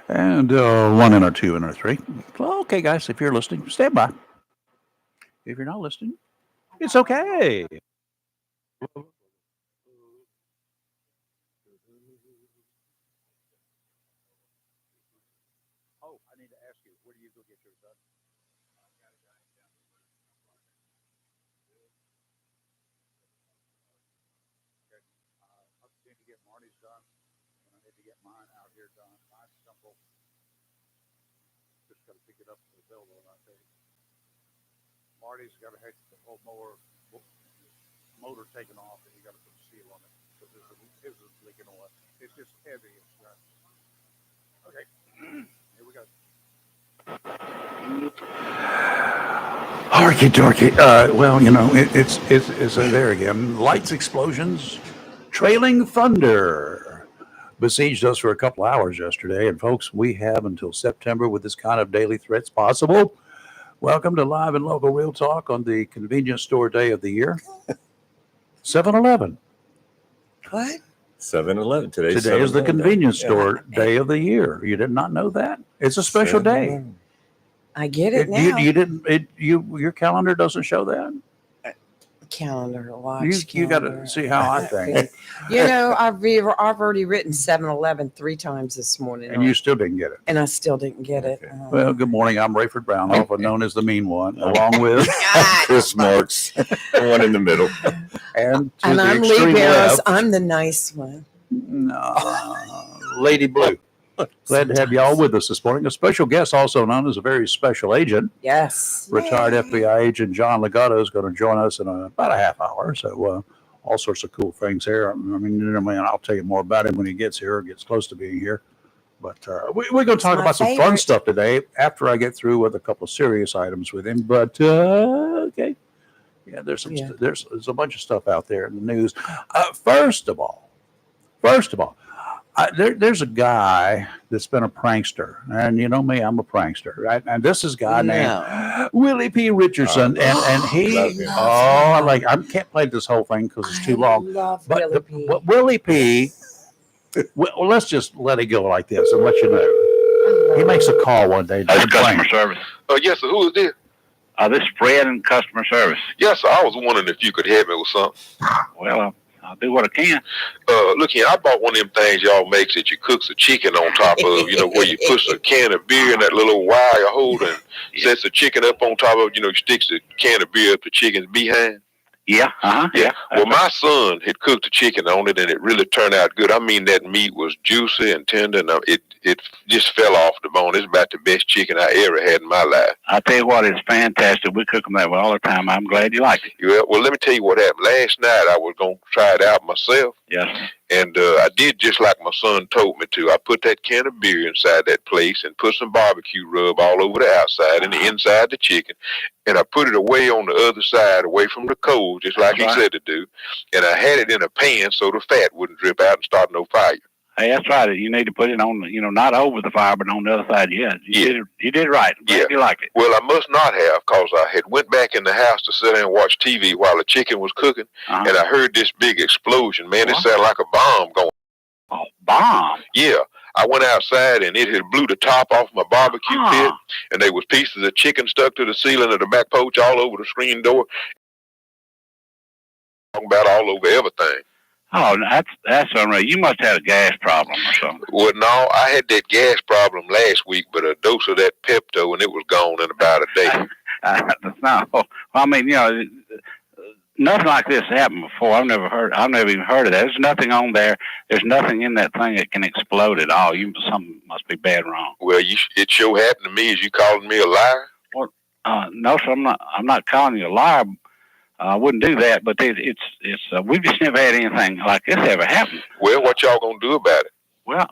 And 1 and a 2 and a 3. Well, okay, guys, if you're listening, stand by. If you're not listening, it's okay. Oh, I need to ask you, where do you go get yours done? Okay. I need to get Marty's done, and I need to get mine out here done. Mine's simple. Just got to pick it up to the building, I think. Marty's got to have the whole motor taken off, and you got to put a seal on it because his is leaking oil. It's just heavy. Okay, here we go. Harky dorky. Well, you know, it's there again. Lights, explosions, trailing thunder besieged us for a couple hours yesterday. And folks, we have until September with this kind of daily threats possible. Welcome to Live and Local Real Talk on the convenience store day of the year. 7-Eleven. What? 7-Eleven. Today is the convenience store day of the year. You did not know that? It's a special day. I get it now. You didn't. Your calendar doesn't show that. Calendar, watch. You got to see how I think. You know, I've already written 7-Eleven 3 times this morning, and you still didn't get it. And I still didn't get it. Well, good morning. I'm Rayford Brown, often known as the Mean One, along with Chris Marks, one in the middle, and I'm Lee Barris. I'm the nice one. Lady Blue. Glad to have y'all with us this morning. A special guest, also known as a very special agent. Yes. Retired FBI agent John Legato is going to join us in about a half hour. So all sorts of cool things here. I mean, I'll tell you more about him when he gets here or gets close to being here. But we're going to talk about some fun stuff today after I get through with a couple of serious items with him. But okay. Yeah, there's a bunch of stuff out there in the news. First of all, there's a guy that's been a prankster, and you know me, I'm a prankster, right? And this is a guy named Willie P. Richardson, and he, I can't play this whole thing because it's too long. But Willie P. Well, let's just let it go like this and let you know. He makes a call one day. That's customer service. Yes, sir. Who is this? This is Fred in customer service. Yes, sir. I was wondering if you could help me with something. Well, I'll do what I can. Look here, I bought one of them things y'all makes that you cooks the chicken on top of, where you push a can of beer in that little wire holder and sets the chicken up on top of it, sticks the can of beer up the chicken's behind. Yeah, yeah. Well, my son had cooked the chicken on it, and it really turned out good. I mean, that meat was juicy and tender, and it just fell off the bone. It's about the best chicken I ever had in my life. I tell you what, it's fantastic. We cook them that way all the time. I'm glad you liked it. Well, let me tell you what happened. Last night, I was going to try it out myself. Yes. And I did just like my son told me to. I put that can of beer inside that place and put some barbecue rub all over the outside and the inside the chicken. And I put it away on the other side, away from the coals, just like he said to do. And I had it in a pan so the fat wouldn't drip out and start no fire. Hey, that's right. You need to put it on, not over the fire, but on the other side. Yeah, you did it right. I'm glad you liked it. Well, I must not have, because I had went back in the house to sit there and watch TV while the chicken was cooking, and I heard this big explosion. Man, it sounded like a bomb going. Oh, bomb? Yeah. I went outside, and it had blew the top off my barbecue pit, and there was pieces of chicken stuck to the ceiling of the back porch all over the screen door. Talking about all over everything. Oh, that's unreal. You must have a gas problem or something. Well, no, I had that gas problem last week, but a dose of that Pepto, and it was gone in about a day. No, I mean, nothing like this happened before. I've never even heard of that. There's nothing on there. There's nothing in that thing that can explode at all. Something must be bad wrong. Well, it sure happened to me. Is you calling me a liar? Well, no, sir. I'm not calling you a liar. I wouldn't do that, but we've just never had anything like this ever happen. Well, what y'all gonna do about it? Well,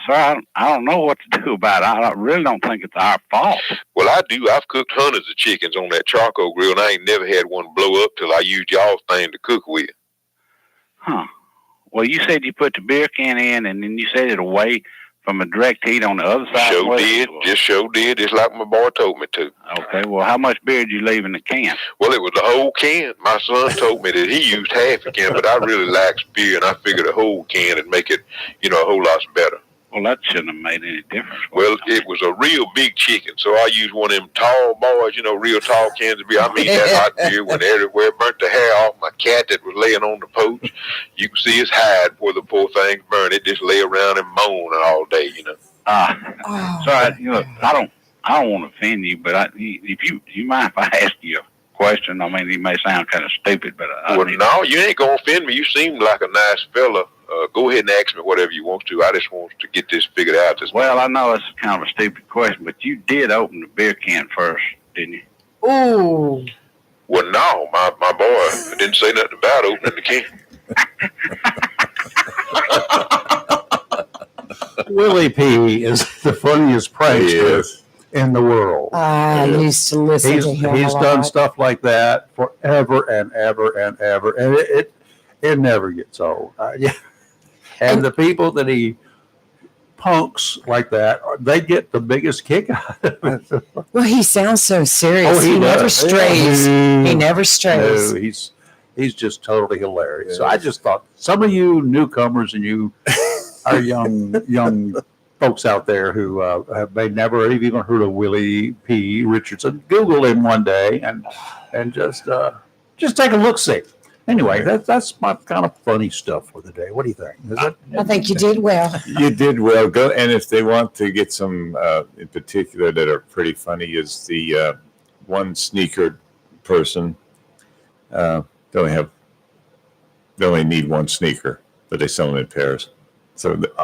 sir, I don't know what to do about it. I really don't think it's our fault. Well, I do. I've cooked hundreds of chickens on that charcoal grill, and I ain't never had one blow up till I used y'all's thing to cook with. Huh. Well, you said you put the beer can in, and then you said it away from a direct heat on the other side? Sure did. Just sure did. Just like my boy told me to. Okay. Well, how much beer did you leave in the can? Well, it was the whole can. My son told me that he used half a can, but I really likes beer, and I figured a whole can would make it, a whole lot better. Well, that shouldn't have made any difference. Well, it was a real big chicken, so I used one of them tall boys, real tall cans of beer. I mean, that hot beer went everywhere, burnt the hair off my cat that was laying on the porch. You can see his hide where the poor thing burned. It just lay around and moaning all day, Sorry, I don't want to offend you, but if you mind if I ask you a question? I mean, it may sound kind of stupid, but no, you ain't gonna offend me. You seem like a nice fella. Go ahead and ask me whatever you want to. I just want to get this figured out. Well, I know it's kind of a stupid question, but you did open the beer can first, didn't you? Ooh. Well, no, my boy didn't say nothing about opening the can. Willie P is the funniest prankster in the world. I used to listen to him. He's done stuff like that forever and ever and ever, and it never gets old. And the people that he punks like that, they get the biggest kick out of it. Well, he sounds so serious. Oh, he never strays. No, He never strays. No, he's just totally hilarious. So I just thought some of you newcomers and you are young folks out there who may never have even heard of Willie P. Richardson, Google him one day and just take a look see. Anyway, that's my kind of funny stuff for the day. What do you think? I think you did well. You did well. Go, and if they want to get some in particular that are pretty funny, is the one sneaker person. They only need one sneaker, but they sell them in pairs. So yeah.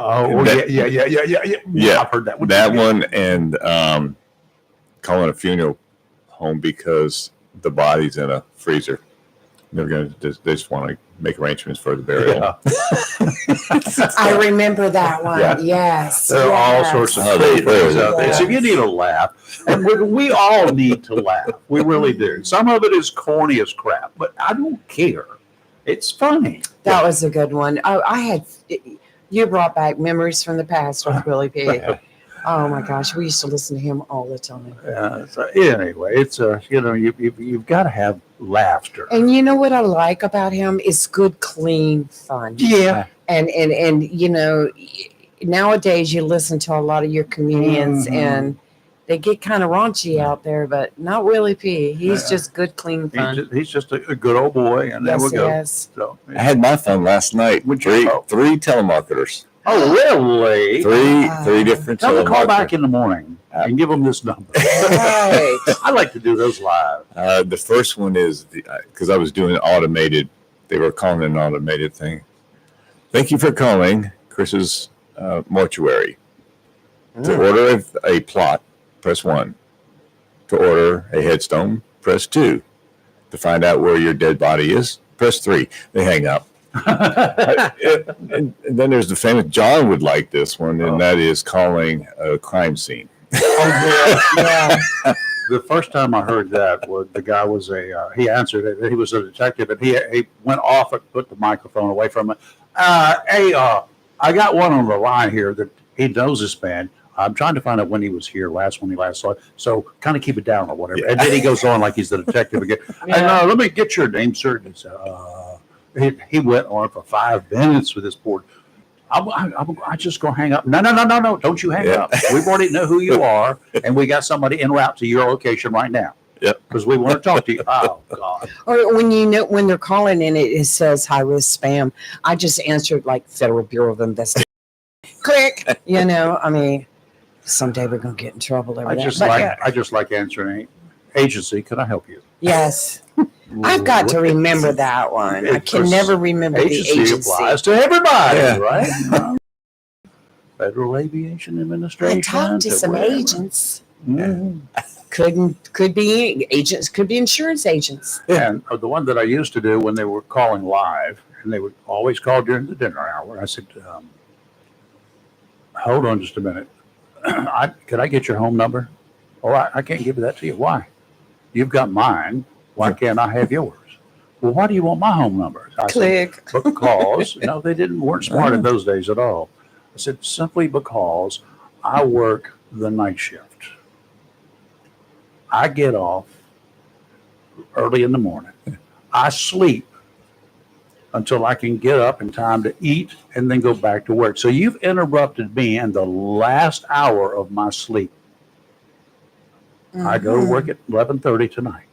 I've heard that one. That one and calling a funeral home because the body's in a freezer. They just want to make arrangements for the burial. Yeah. I remember that one. Yeah. Yes. There are all sorts of things out there. Yes. So if you need a laugh, and we all need to laugh. We really do. Some of it is corny as crap, but I don't care. It's funny. That was a good one. You brought back memories from the past with Willie P. Oh my gosh, we used to listen to him all the time. So anyway, it's you've got to have laughter. And you know what I like about him is good, clean fun. Yeah. And nowadays you listen to a lot of your comedians and they get kind of raunchy out there, but not Willie P. He's just good, clean fun. He's just a good old boy, and there we go. Yes. So, I had my fun last night. Three telemarketers. Oh, really? Three different Tell them to call telemarketers. back in the morning and give them this number. Right. I like to do those live. The first one is because I was doing automated. They were calling an automated thing. Thank you for calling Chris's mortuary. To order a plot, press 1. To order a headstone, press 2. To find out where your dead body is, press 3. They hang up. And then there's the famous, John would like this one, and that is calling a crime scene. Yeah. The first time I heard that, the guy was he answered it. He was a detective, and he went off and put the microphone away from it. Hey, I got one on the line here that he knows this man. I'm trying to find out when he was here when he last saw it. So kind of keep it down or whatever. Yeah. And then he goes on like he's the detective again. Yeah. And let me get your name, sir. And he said, he went on for 5 minutes with this board. I just gonna hang up. No. Don't you hang up. We've already know who you are, and we got somebody en route to your location right now. Yep. Because we want to talk to you. Oh God. Or when they're calling and it says high risk spam, I just answered like Federal Bureau of Investigation. Click. I mean, someday we're gonna get in trouble over that. I just like answering agency. Can I help you? Yes. I've got to remember that one. I can never remember the agency. Applies to everybody, Yeah. right? Federal Aviation Administration. I talked to some whatever. agents. Mhm. Could be agents, could be insurance agents. And the one that I used to do when they were calling live, and they would always call during the dinner hour. I said, hold on just a minute. Could I get your home number? Oh, I can't give that to you. Why? You've got mine. Why can't I have yours? Well, why do you want my home number? I Click. said, because, they weren't smart in those days at all. said, simply because I work the night shift. I get off early in the morning. I sleep until I can get up in time to eat and then go back to work. So you've interrupted me in the last hour of my sleep. I go to work at 11:30 tonight,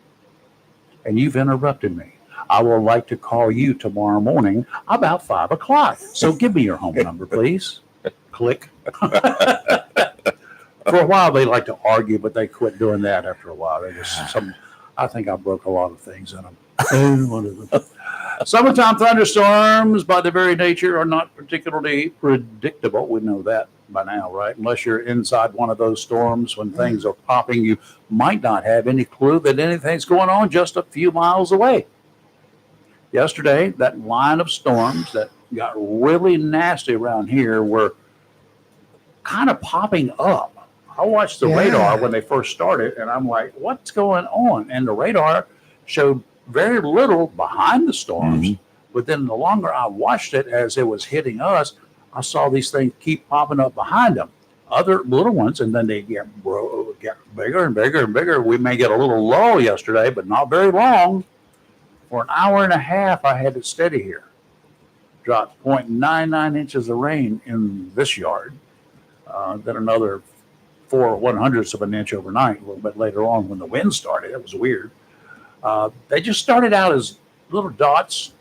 and you've interrupted me. I would like to call you tomorrow morning about 5 o'clock. So give me your home number, please. Click. For a while, they like to argue, but they quit doing that after a while. They just I think I broke a lot of things in them. One of them. Summertime thunderstorms, by their very nature, are not particularly predictable. We know that by now, right? Unless you're inside one of those storms when things are popping, you might not have any clue that anything's going on just a few miles away. Yesterday, that line of storms that got really nasty around here were kind of popping up. I watched the radar when they first started, and I'm like, what's going on? And the radar showed very little behind the storms. But then the longer I watched it as it was hitting us, I saw these things keep popping up behind them. Other little ones, and then they get bigger and bigger and bigger. We may get a little lull yesterday, but not very long. For an hour and a half, I had it steady here. Dropped 0.99 inches of rain in this yard. Then another 4/100ths of an inch overnight, a little bit later on when the wind started. It was weird. They just started out as little dots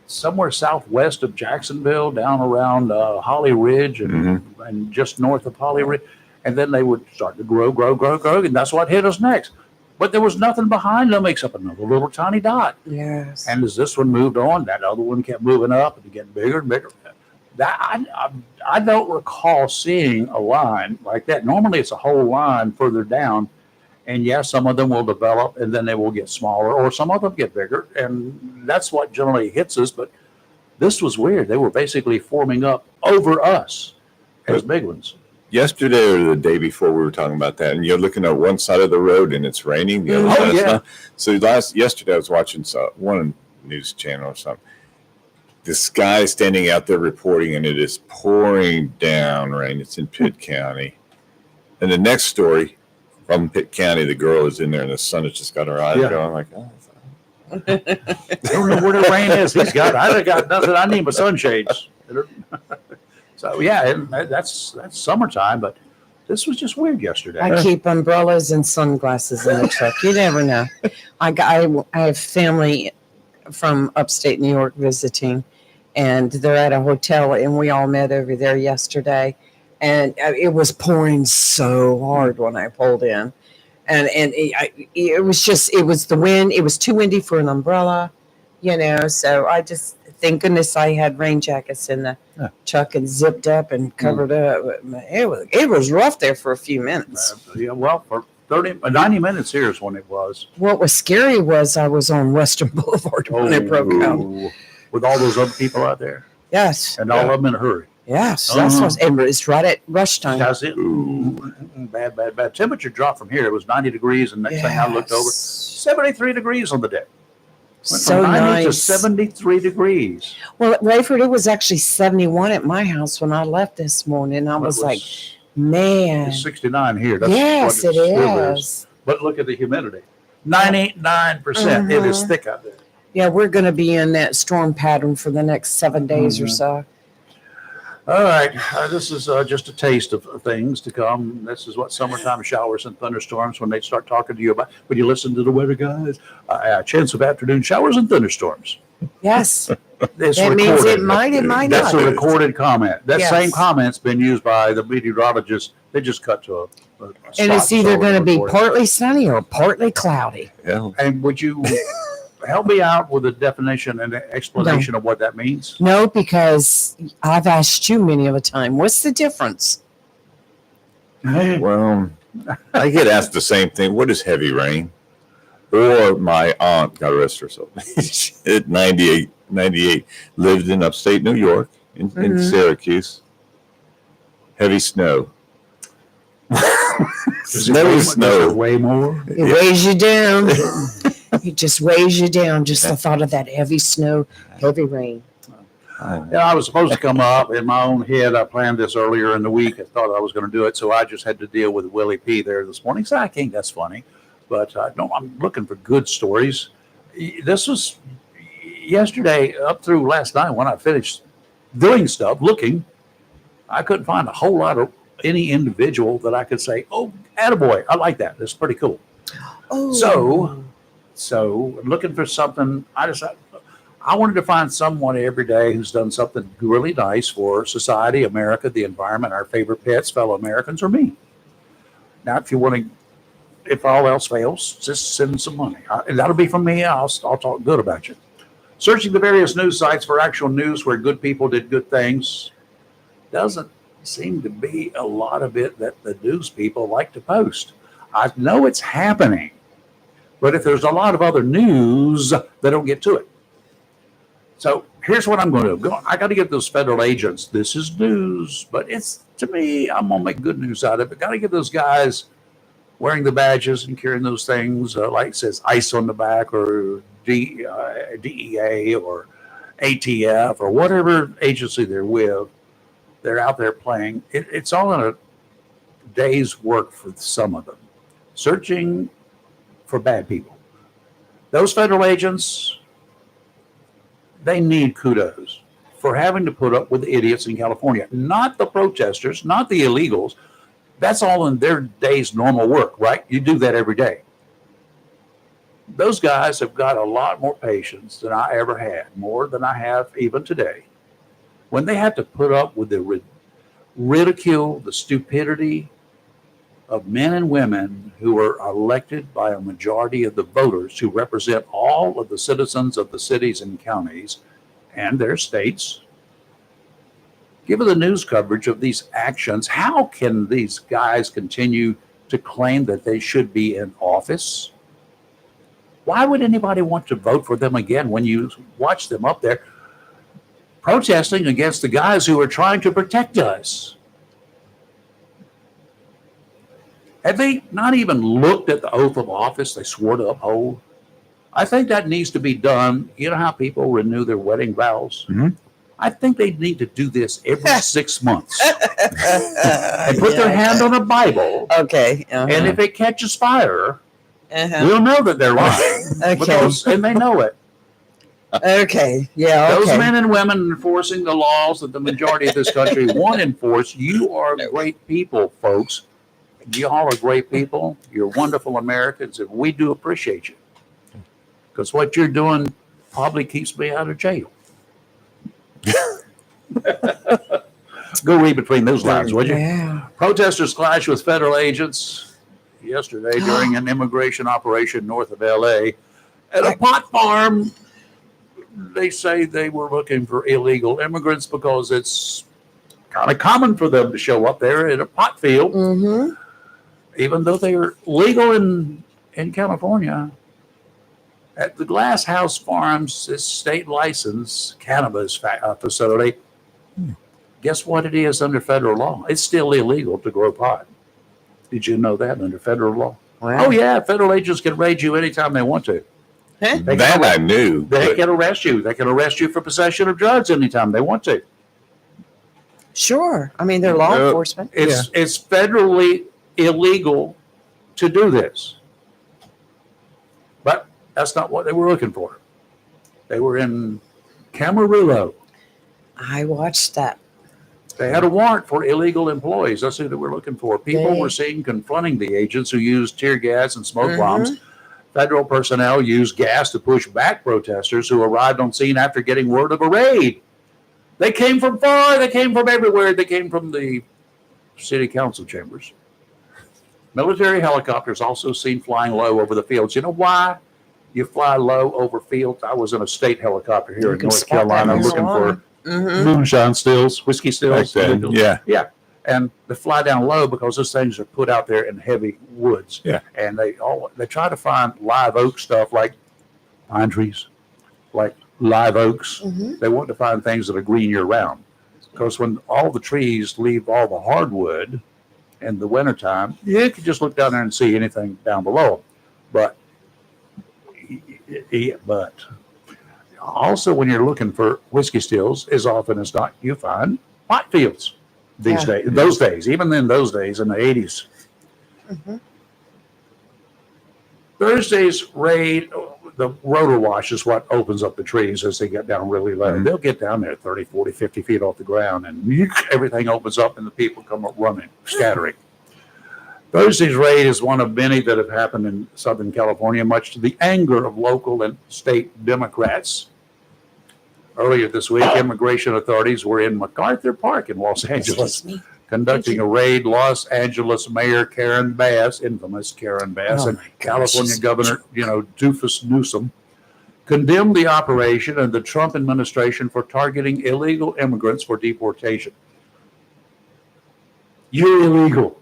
somewhere southwest of Jacksonville, down around Holly Ridge and just north of Holly Ridge. And then they would start to grow, and that's what hit us next. But there was nothing behind them except another little tiny dot. Yes. And as this one moved on, that other one kept moving up and getting bigger and bigger. That I don't recall seeing a line like that. Normally it's a whole line further down. And yes, some of them will develop and then they will get smaller, or some of them get bigger. And that's what generally hits us. But this was weird. They were basically forming up over us as big ones. Yesterday or the day before, we were talking about that, and you're looking at one side of the road and it's raining. The other side, it's not. So yesterday I was watching one news channel or something. This guy standing out there reporting, and it is pouring down rain. It's in Pitt County. And the next story from Pitt County, the girl is in there, and the sun has just got her eyes going. I'm like, oh. I don't know where the rain is. I got nothing. I need my sunshades. So yeah, that's summertime, but this was just weird yesterday. I keep umbrellas and sunglasses in the truck. You never know. I have family from upstate New York visiting, and they're at a hotel, and we all met over there yesterday, and it was pouring so hard when I pulled in, and it was the wind. It was too windy for an umbrella, so I just, thank goodness I had rain jackets in the truck and zipped up and covered up. It was rough there for a few minutes. For 90 minutes here is when it was. What was scary was I was on Western Boulevard when it broke out. With all those other people out there. Yes. And all of them in a hurry. Yes. That's what, and it's right at rush time. That's it. Bad. Temperature dropped from here. It was 90 degrees, and next thing I looked over, 73 degrees on the day. Went So from 90 nice. to 73 degrees. Well, at Rayford, it was actually 71 at my house when I left this morning. I was like, man. It's 69 here. That's Yes, what it still is. But look at the humidity. 99%. It is thick out there. Yeah, we're going to be in that storm pattern for the next 7 days or so. All right. This is just a taste of things to come. This is what summertime showers and thunderstorms, when they start talking to you about, when you listen to the weather guys, chance of afternoon showers and thunderstorms. Yes. It's That means it might That's not. a recorded comment. That Yes. same comment's been used by the meteorologists. They just cut to a And it's either going to be recording. partly sunny or partly cloudy. Yeah. And would you help me out with a definition and explanation of what that means? No, because I've asked you many of a time, what's the difference? Well, I get asked the same thing. What is heavy rain? Or my aunt, God rest her soul, at 98, lived in upstate New York, in Syracuse. Heavy snow. Snow. Way more. It weighs you down. It just weighs you down. Just the thought of that heavy snow, heavy rain. Yeah, I was supposed to come up in my own head. I planned this earlier in the week. I thought I was going to do it, so I just had to deal with Willie P there this morning. So I think that's funny, but no, I'm looking for good stories. This was yesterday up through last night when I finished doing stuff, looking. I couldn't find a whole lot of any individual that I could say, "Oh, attaboy, I like that. That's pretty cool." Oh. So looking for something. I wanted to find someone every day who's done something really nice for society, America, the environment, our favorite pets, fellow Americans, or me. Now, if you want to, if all else fails, just send some money. And that'll be from me. I'll talk good about you. Searching the various news sites for actual news where good people did good things. Doesn't seem to be a lot of it that the news people like to post. I know it's happening, but if there's a lot of other news, they don't get to it. So here's what I'm going to do. I got to give those federal agents, this is news, but it's, to me, I'm going to make good news out of it. Got to give those guys wearing the badges and carrying those things, like it says ICE on the back, or DEA or ATF or whatever agency they're with. They're out there playing. It's all in a day's work for some of them, searching for bad people. Those federal agents, they need kudos for having to put up with the idiots in California, not the protesters, not the illegals. That's all in their day's normal work, right? You do that every day. Those guys have got a lot more patience than I ever had, more than I have even today. When they have to put up with the ridicule, the stupidity of men and women who are elected by a majority of the voters who represent all of the citizens of the cities and counties and their states. Given the news coverage of these actions, how can these guys continue to claim that they should be in office? Why would anybody want to vote for them again when you watch them up there protesting against the guys who are trying to protect us? Have they not even looked at the oath of office they swore to uphold? I think that needs to be done. You know how people renew their wedding vows? Mm-hmm. I think they need to do this every 6 months and put their hand on a Bible. Okay. And if it catches fire, Uh-huh. we'll know that they're lying. Okay. And they know it. Okay. Yeah. Those Okay. men and women enforcing the laws that the majority of this country want enforced, you are great people, folks. You all are great people. You're wonderful Americans, and we do appreciate you. Because what you're doing probably keeps me out of jail. Go read between those lines, would you? Yeah. Protesters clashed with federal agents yesterday during an immigration operation north of LA. At a pot farm, they say they were looking for illegal immigrants because it's kind of common for them to show up there at a pot field. Mm-hmm. Even though they are legal in California. At the Glass House Farms, this state license cannabis facility, guess what it is under federal law? It's still illegal to grow pot. Did you know that under federal law? Wow. Oh, yeah. Federal agents can raid you anytime they want to. Huh? That I knew. They can arrest you. They can arrest you for possession of drugs anytime they want to. Sure. I mean, they're law enforcement. It's federally illegal to do this. But that's not what they were looking for. They were in Camarillo. I watched that. They had a warrant for illegal employees. That's who they were looking for. People were seen confronting the agents who used tear gas and smoke bombs. Federal personnel used gas to push back protesters who arrived on scene after getting word of a raid. They came from far. They came from everywhere. They came from the city council chambers. Military helicopters also seen flying low over the fields. You know why you fly low over fields? I was in a state helicopter here in North Carolina looking for moonshine stills, whiskey stills. Yeah. Yeah. And they fly down low because those things are put out there in heavy woods. Yeah. And they try to find live oak stuff like pine trees, like live oaks. They want to find things that are green year round. Because when all the trees leave all the hardwood in the wintertime, you can just look down there and see anything down below. But Also, when you're looking for whiskey stills, as often as not, you find pot fields these days. Those days, even in those days in the 80s. Mm-hmm. Thursday's raid, the rotor wash is what opens up the trees as they get down really low. Mhm. They'll get down there 30, 40, 50 feet off the ground, and everything opens up and the people come up running, scattering. Thursday's raid is one of many that have happened in Southern California, much to the anger of local and state Democrats. Earlier this week, immigration authorities were in MacArthur Park in Los Angeles conducting a raid. Los Angeles Mayor Karen Bass, infamous Karen Bass, and California Governor, Doofus Newsom, condemned the operation and the Trump administration for targeting illegal immigrants for deportation. You're illegal.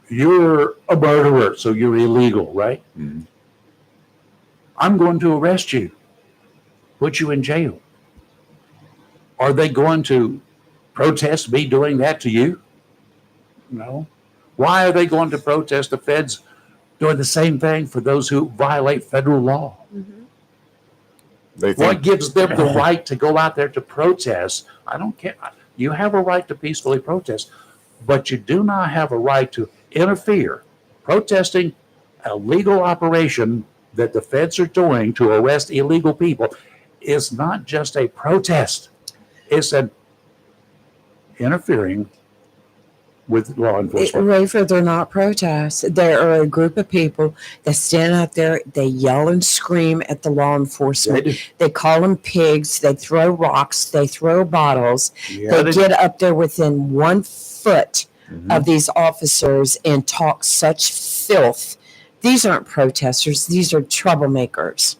You're a murderer, so you're illegal, right? Mm-hmm. I'm going to arrest you, put you in jail. Are they going to protest me doing that to you? No. Why are they going to protest the feds doing the same thing for those who violate federal law? They What think gives them the right to go out there to protest? I don't care. You have a right to peacefully protest, but you do not have a right to interfere. Protesting a legal operation that the feds are doing to arrest illegal people is not just a protest. It's an interfering with law enforcement. Rafer, they're not protests. There are a group of people that stand out there, they yell and scream at the law enforcement. They call them pigs, they throw rocks, they throw bottles. They get up there within 1 foot of these officers and talk such filth. These aren't protesters, these are troublemakers.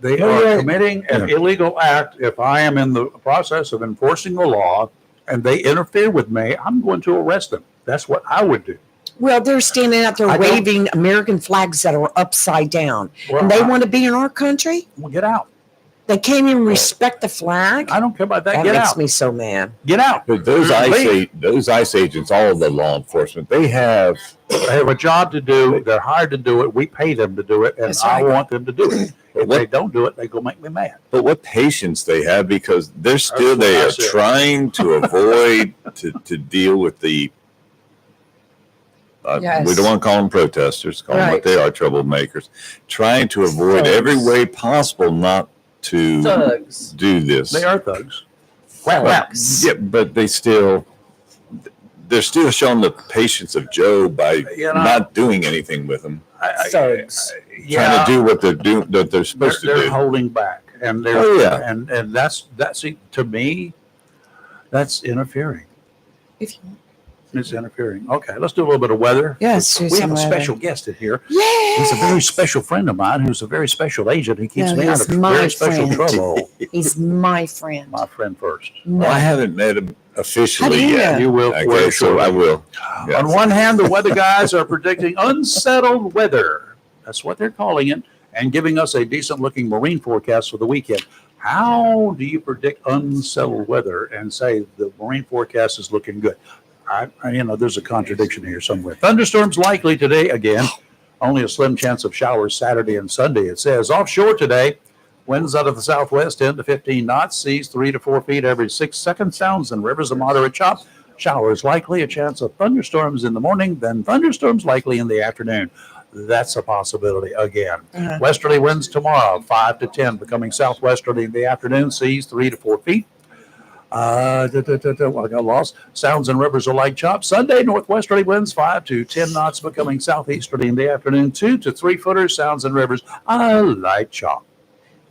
They are committing an illegal act. If I am in the process of enforcing the law and they interfere with me, I'm going to arrest them. That's what I would do. Well, they're standing out there waving American flags that are upside down. Well, and they want to be in our country? Well, get out. They can't even respect the flag? I don't care about that. That Get makes out. me so mad. Get out. but those ICE agents, all of the law enforcement, they have a job to do. They're hired to do it. We pay them to do it, and That's I right. want them to do it. If they don't do it, they go make me mad. But what patience they have, because they're still That's what I are said. trying to avoid to deal with the Yes. we don't want to call them protesters, call them what Right. they are, troublemakers, trying to avoid every way possible not to Thugs. do this. They are thugs. Yeah, but they're still showing the patience of Job by not doing anything with them, Thugs. trying to do what they're supposed to They're do. holding back, and they're and that's to me, that's interfering. If you It's interfering. Okay, let's do a little bit of weather. Yes, do we have some a weather. special guest in here. Yes. He's a very special friend of mine who's a very special agent. He keeps No, me out he's of my very special friend. trouble. He's my friend. My friend first. Well, I haven't met him How do officially you yet. know? You will. Okay, very so shortly. I will. Yeah. On one hand, the weather guys are predicting unsettled weather. That's what they're calling it, and giving us a decent-looking marine forecast for the weekend. How do you predict unsettled weather and say the marine forecast is looking good? There's a contradiction here somewhere. Thunderstorms likely today again. Only a slim chance of showers Saturday and Sunday. It says offshore today. Winds out of the southwest 10 to 15 knots. Seas 3 to 4 feet every 6 seconds. Sounds and rivers a moderate chop. Showers likely. A chance of thunderstorms in the morning. Then thunderstorms likely in the afternoon. That's a possibility again. Westerly winds tomorrow 5 to 10, becoming southwesterly in the afternoon. Seas 3 to 4 feet. I got lost. Sounds and rivers are light chop. Sunday, northwesterly winds 5 to 10 knots, becoming southeasterly in the afternoon. 2 to 3 footers. Sounds and rivers a light chop.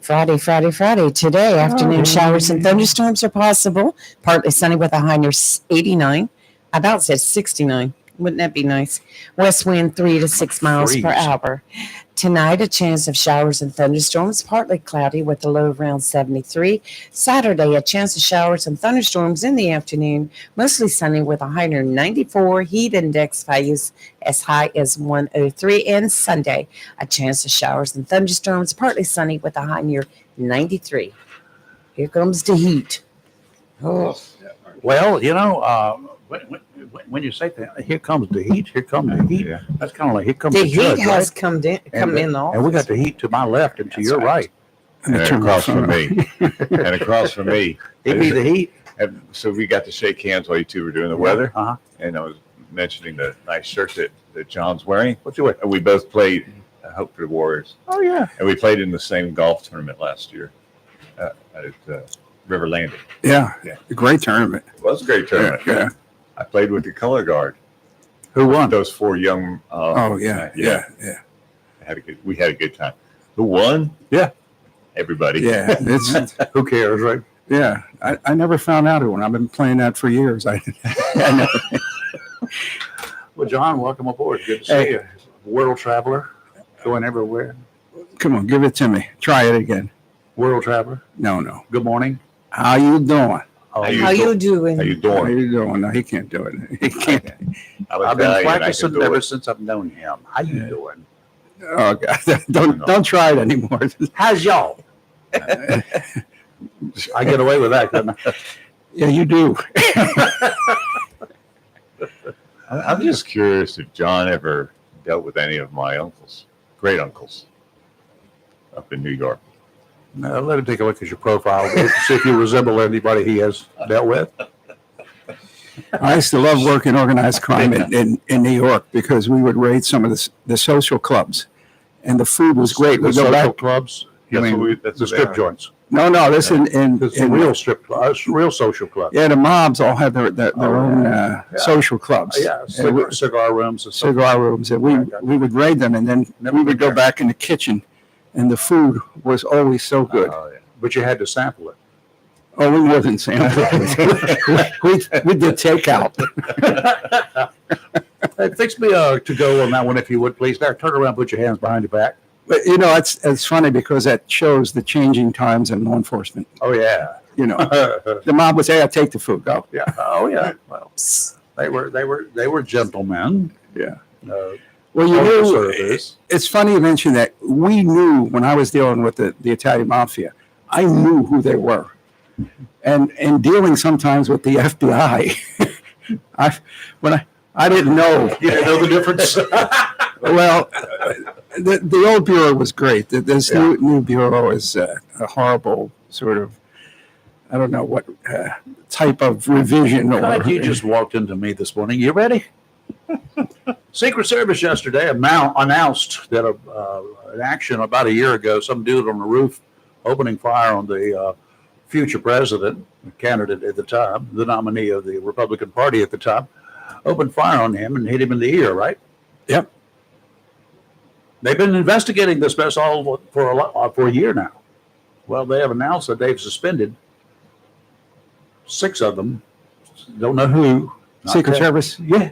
Friday. Today, afternoon showers and thunderstorms are possible. Partly sunny with a high near 89. I about said 69. Wouldn't that be nice? West wind 3 to 6 miles per hour. Tonight, a chance of showers and thunderstorms, partly cloudy with a low around 73. Saturday, a chance of showers and thunderstorms in the afternoon, mostly sunny with a high near 94. Heat index values as high as 103. And Sunday, a chance of showers and thunderstorms, partly sunny with a high near 93. Here comes the heat. Oh. Well, when you say that, here comes the heat. Here comes the heat. Yeah. That's kind of like here comes The the heat judge, has right? come in the office. And we got the heat to my left and to That's your right. And across from me. And across from me. He beat the heat. So we got to shake hands while you two were doing the weather. Uh-huh. And I was mentioning the nice shirt that John's wearing. What's your way? And we both played Hope for the Warriors. Oh, yeah. And we played in the same golf tournament last year at River Landing. Yeah. Yeah. A great tournament. It was a great tournament. Yeah. I played with the color guard. Who won? Those four young. Oh, yeah. We had a good time. Who won? Yeah. Everybody. Yeah. It's, Who cares, right? yeah. I never found out who won. I've been playing that for years. I know. Well, John, welcome aboard. Good to see you. World traveler, going everywhere. Come on, give it to me. Try it again. World traveler. No. Good morning. How you doing? Oh, How you How you doing? How you How doing? you doing? No, he can't do it. He can't. I've been practicing ever since I've known him. How you doing? Oh God! Don't try it anymore. How's y'all? I get away with that, couldn't I? Yeah, you do. I'm just curious if John ever dealt with any of my uncles, great uncles, up in New York. No, let him take a look at your profile. See if you resemble anybody he has dealt with. I used to love working organized crime in New York because we would raid some of the social clubs, and the food was great. The We go social back. clubs. You That's mean what we- that's the what they strip are. joints? No, this in It's the real strip clubs, real social clubs. yeah, the mobs all had their Oh, own yeah. social clubs. Yeah, And cigar rooms and stuff. cigar rooms, and we would raid them, and then Never we been would go there. back in the kitchen, and the food was always so good. Oh, yeah. But you had to sample it. Oh, we wasn't sampling. we did takeout. Hey, fix me a to go on that one if you would, please. Now turn around, put your hands behind your back. But it's funny because that shows the changing times in law enforcement. Oh yeah. The mob would say, "I'll take the food, go." Yeah. Oh yeah. Well, they were gentlemen. Yeah. Uh, Well, you postal knew, service. it's funny you mention that. We knew when I was dealing with the Italian mafia, I knew who they were. And dealing sometimes with the FBI, I didn't know. You didn't know the difference. Well, the old bureau was great. This Yeah. new bureau is a horrible sort of, I don't know what type of revision God, or. you just walked into me this morning. You ready? Secret Service yesterday announced that an action about a year ago, some dude on the roof opening fire on the future president, the candidate at the time, the nominee of the Republican Party at the time, opened fire on him and hit him in the ear, right? Yep. They've been investigating this mess all for a year now. Well, they have announced that they've suspended 6 of them. Don't know who. Not Secret tell- Service? Yeah.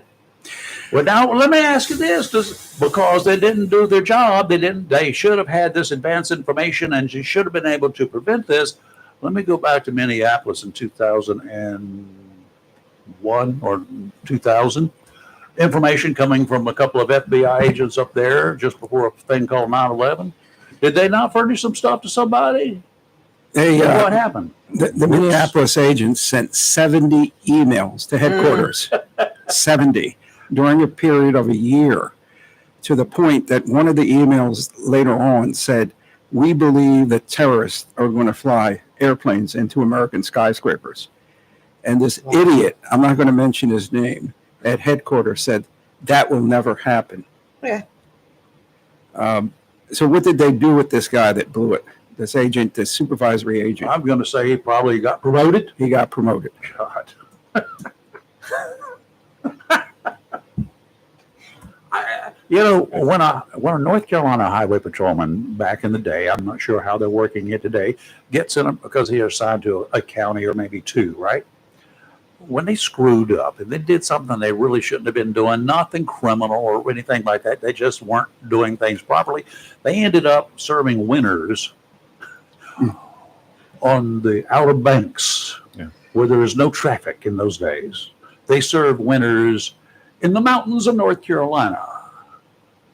Well, now let me ask you this: because they didn't do their job, they should have had this advance information, and you should have been able to prevent this. Let me go back to Minneapolis in 2001 or 2000. Information coming from a couple of FBI agents up there just before a thing called 9/11. Did they not furnish some stuff to somebody? What happened? The Minneapolis agents sent 70 emails to headquarters, 70, during a period of a year, to the point that one of the emails later on said, "We believe that terrorists are going to fly airplanes into American skyscrapers." And this idiot, I'm not going to mention his name, at headquarters said, "That will never happen." Yeah. So what did they do with this guy that blew it? This agent, this supervisory agent. I'm going to say he probably got promoted. He got promoted. God. When a North Carolina highway patrolman back in the day, I'm not sure how they're working it today, gets in because he is assigned to a county or maybe 2, right? When they screwed up and they did something they really shouldn't have been doing, nothing criminal or anything like that, they just weren't doing things properly. They ended up serving winners on the Outer Banks, where there was no traffic in those days. They served winners in the mountains of North Carolina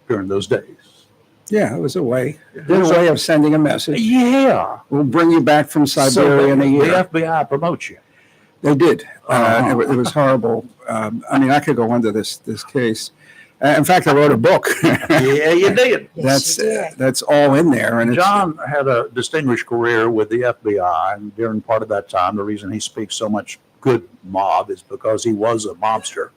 during those days. Yeah, it was a way. Their way of sending a message. Yeah. We'll bring you back from Siberia in a year. The FBI promotes you. They did. Uh-huh. It was horrible. I mean, I could go into this case. In fact, I wrote a book. Yeah, you did. Yes, you did. That's all in there. And John had a distinguished career with the FBI, and during part of that time, the reason he speaks so much good mob is because he was a mobster.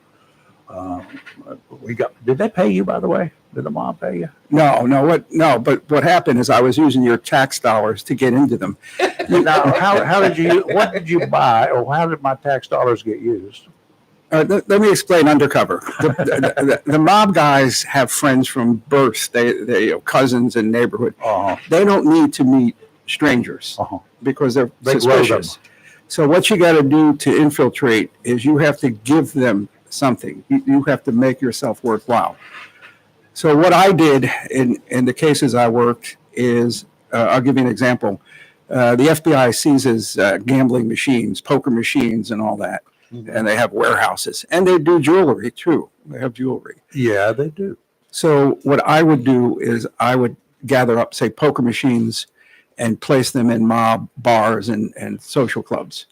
Did they pay you, by the way? Did the mob pay you? No, but what happened is I was using your tax dollars to get into them. Now, what did you buy, or how did my tax dollars get used? Let me explain undercover. The mob guys have friends from birth. They cousins and neighborhood. They don't need to meet strangers because they're suspicious. So what you got to do to infiltrate is you have to give them something. You have to make yourself worthwhile. So what I did in the cases I worked is, I'll give you an example. The FBI seizes gambling machines, poker machines, and all that. And they have warehouses, and they do jewelry too. They have jewelry. Yeah, they do. So what I would do is I would gather up, say, poker machines and place them in mob bars and social clubs.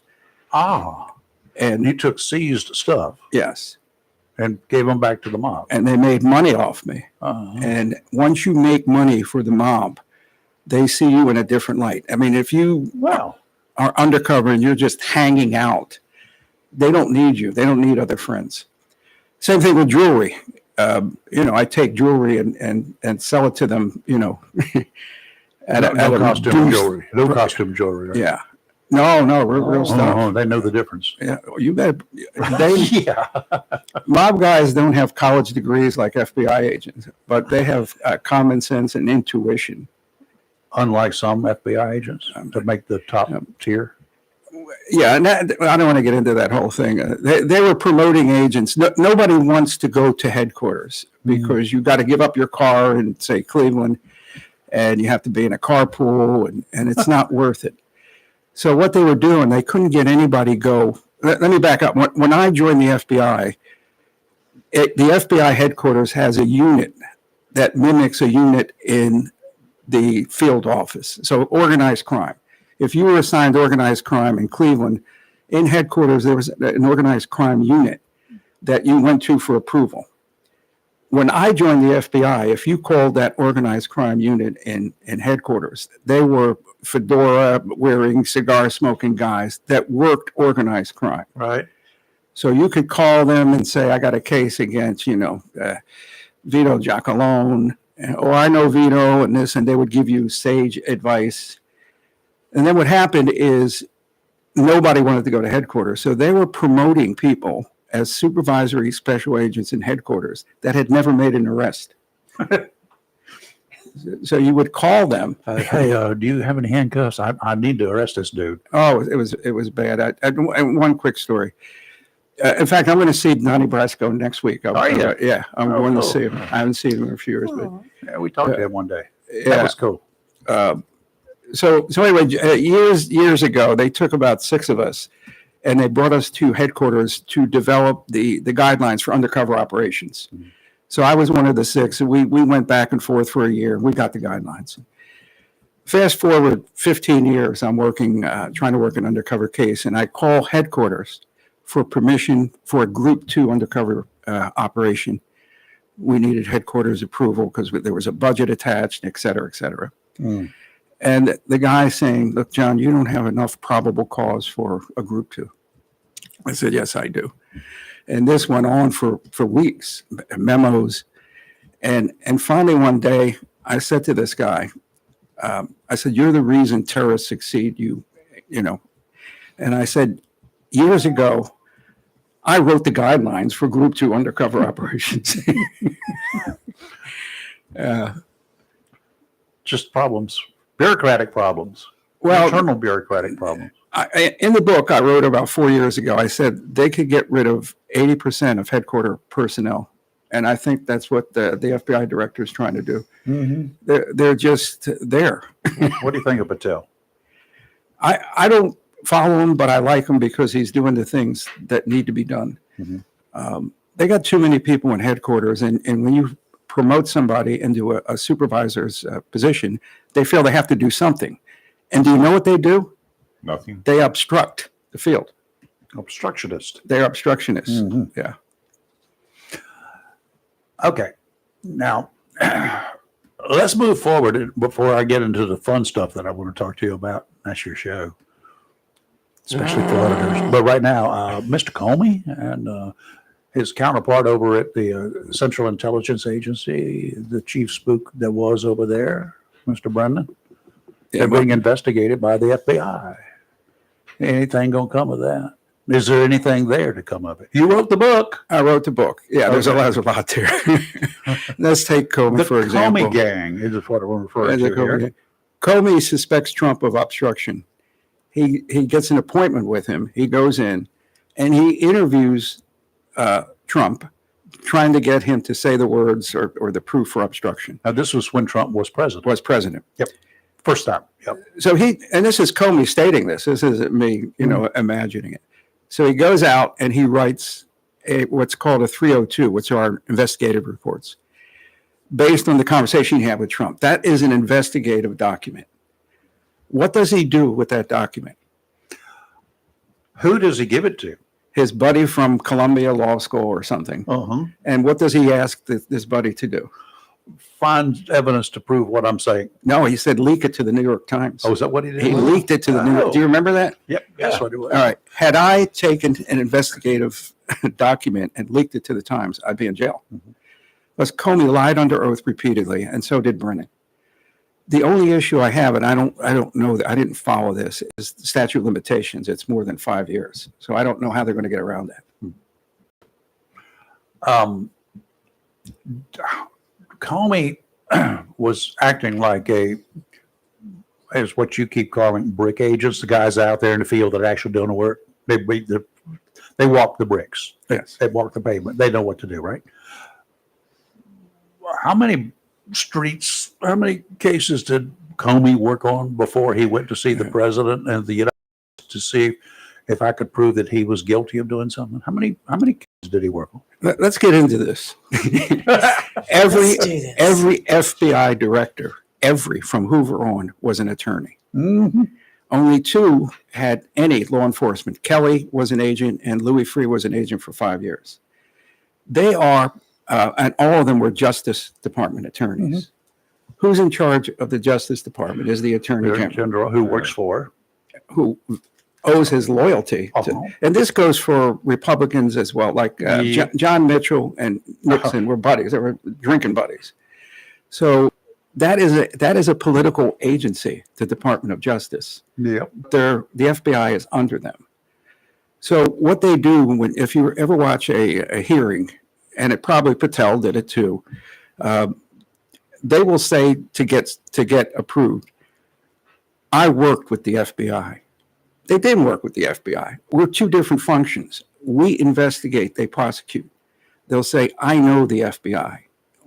And you took seized stuff. Yes. And gave them back to the mob. And they made money off me. And once you make money for the mob, they see you in a different light. I mean, if you are undercover and you're just hanging out, they don't need you. They don't need other friends. Same thing with jewelry. I take jewelry and sell it to them, No costume jewelry. Right? Yeah. No, real stuff. They know the difference. Yeah, you bet. Mob guys don't have college degrees like FBI agents, but they have common sense and intuition. Unlike some FBI agents to make the top tier. Yeah, and I don't want to get into that whole thing. They were promoting agents. Nobody wants to go to headquarters because you got to give up your car in, say, Cleveland, and you have to be in a carpool, and it's not worth it. So what they were doing, they couldn't get anybody go. Let me back up. When I joined the FBI, the FBI headquarters has a unit that mimics a unit in the field office. So organized crime. If you were assigned organized crime in Cleveland, in headquarters, there was an organized crime unit that you went to for approval. When I joined the FBI, if you called that organized crime unit in headquarters, they were fedora wearing, cigar smoking guys that worked organized crime. Right. So you could call them and say, I got a case against, Vito Giacalone, or I know Vito and this, and they would give you sage advice. And then what happened is nobody wanted to go to headquarters. So they were promoting people as supervisory special agents in headquarters that had never made an arrest. So you would call them. Hey, do you have any handcuffs? I need to arrest this dude. Oh, it was bad. One quick story. In fact, I'm going to see Donnie Brasco next week. Yeah, I'm going to see him. I haven't seen him in a few years, but yeah, we talked to him one day. Yeah. That was cool. So anyway, years ago, they took about 6 of us, and they brought us to headquarters to develop the guidelines for undercover operations. Mm-hmm. So I was one of the 6. And we went back and forth for a year. We got the guidelines. Fast forward 15 years, I'm working, trying to work an undercover case, and I call headquarters for permission for a Group 2 undercover operation. We needed headquarters approval because there was a budget attached, et cetera, et cetera. Mm. And the guy saying, look, John, you don't have enough probable cause for a Group 2. I said, yes, I do. And this went on for weeks, memos. And finally one day, I said to this guy, I said, you're the reason terrorists succeed, you know. And I said, years ago, I wrote the guidelines for Group 2 undercover operations. Just problems, bureaucratic problems, internal bureaucratic problems. In the book I wrote about 4 years ago, I said they could get rid of 80% of headquarter personnel. And I think that's what the FBI director is trying to do. Mm-hmm. They're just there. What do you think of Patel? I don't follow him, but I like him because he's doing the things that need to be done. Mm-hmm. They got too many people in headquarters, and when you promote somebody into a supervisor's position, they feel they have to do something. And do you know what they do? Nothing. They obstruct the field. Obstructionist. They're obstructionists. Mm-hmm. Yeah. Okay. Now, let's move forward before I get into the fun stuff that I want to talk to you about. That's your show, especially for editors. But right now, Mr. Comey and his counterpart over at the Central Intelligence Agency, the chief spook that was over there, Mr. Brennan, they're being investigated by the FBI. Anything gonna come of that? Is there anything there to come of it? You wrote the book. I wrote the book. Yeah, there's a lot there. Let's take Comey, for example. The Comey gang is what I'm referring to here. Comey suspects Trump of obstruction. He gets an appointment with him. He goes in and he interviews Trump, trying to get him to say the words or the proof for obstruction. Now, this was when Trump was president. Yep. First time. Yep. So and this is Comey stating this. This isn't me, imagining it. So he goes out and he writes what's called a 302, which are investigative reports, based on the conversation he had with Trump. That is an investigative document. What does he do with that document? Who does he give it to? His buddy from Columbia Law School or something. Uh-huh. And what does he ask this buddy to do? Find evidence to prove what I'm saying. No, he said leak it to the New York Times. Oh, is that what he did? He leaked it to the New York. Do you remember that? Yep, that's what it was. All right. Had I taken an investigative document and leaked it to the Times, I'd be in jail. Because Comey lied under oath repeatedly, and so did Brennan. The only issue I have, and I don't know that I didn't follow this, is the statute of limitations. It's more than 5 years, so I don't know how they're going to get around that. Comey was acting like is what you keep calling brick agents, the guys out there in the field that are actually doing the work. They walk the bricks. Yes. They walk the pavement. They know what to do, right? How many cases did Comey work on before he went to see the president and the United States to see if I could prove that he was guilty of doing something? How many cases did he work on? Let's get into this. Every FBI director, from Hoover on, was an attorney. Mm-hmm. Only two had any law enforcement. Kelly was an agent, and Louis Freeh was an agent for 5 years. They are, and all of them were Justice Department attorneys. Mm-hmm. Who's in charge of the Justice Department is the Attorney General, who works for, who owes his loyalty to, and this goes for Republicans as well. Like John Mitchell and Nixon were buddies; they were drinking buddies. So that is a political agency, the Department of Justice. Yep. The FBI is under them. So what they do if you ever watch a hearing, and it probably Patel did it too, they will say to get approved, I worked with the FBI. They didn't work with the FBI. We're two different functions. We investigate, they prosecute. They'll say, I know the FBI.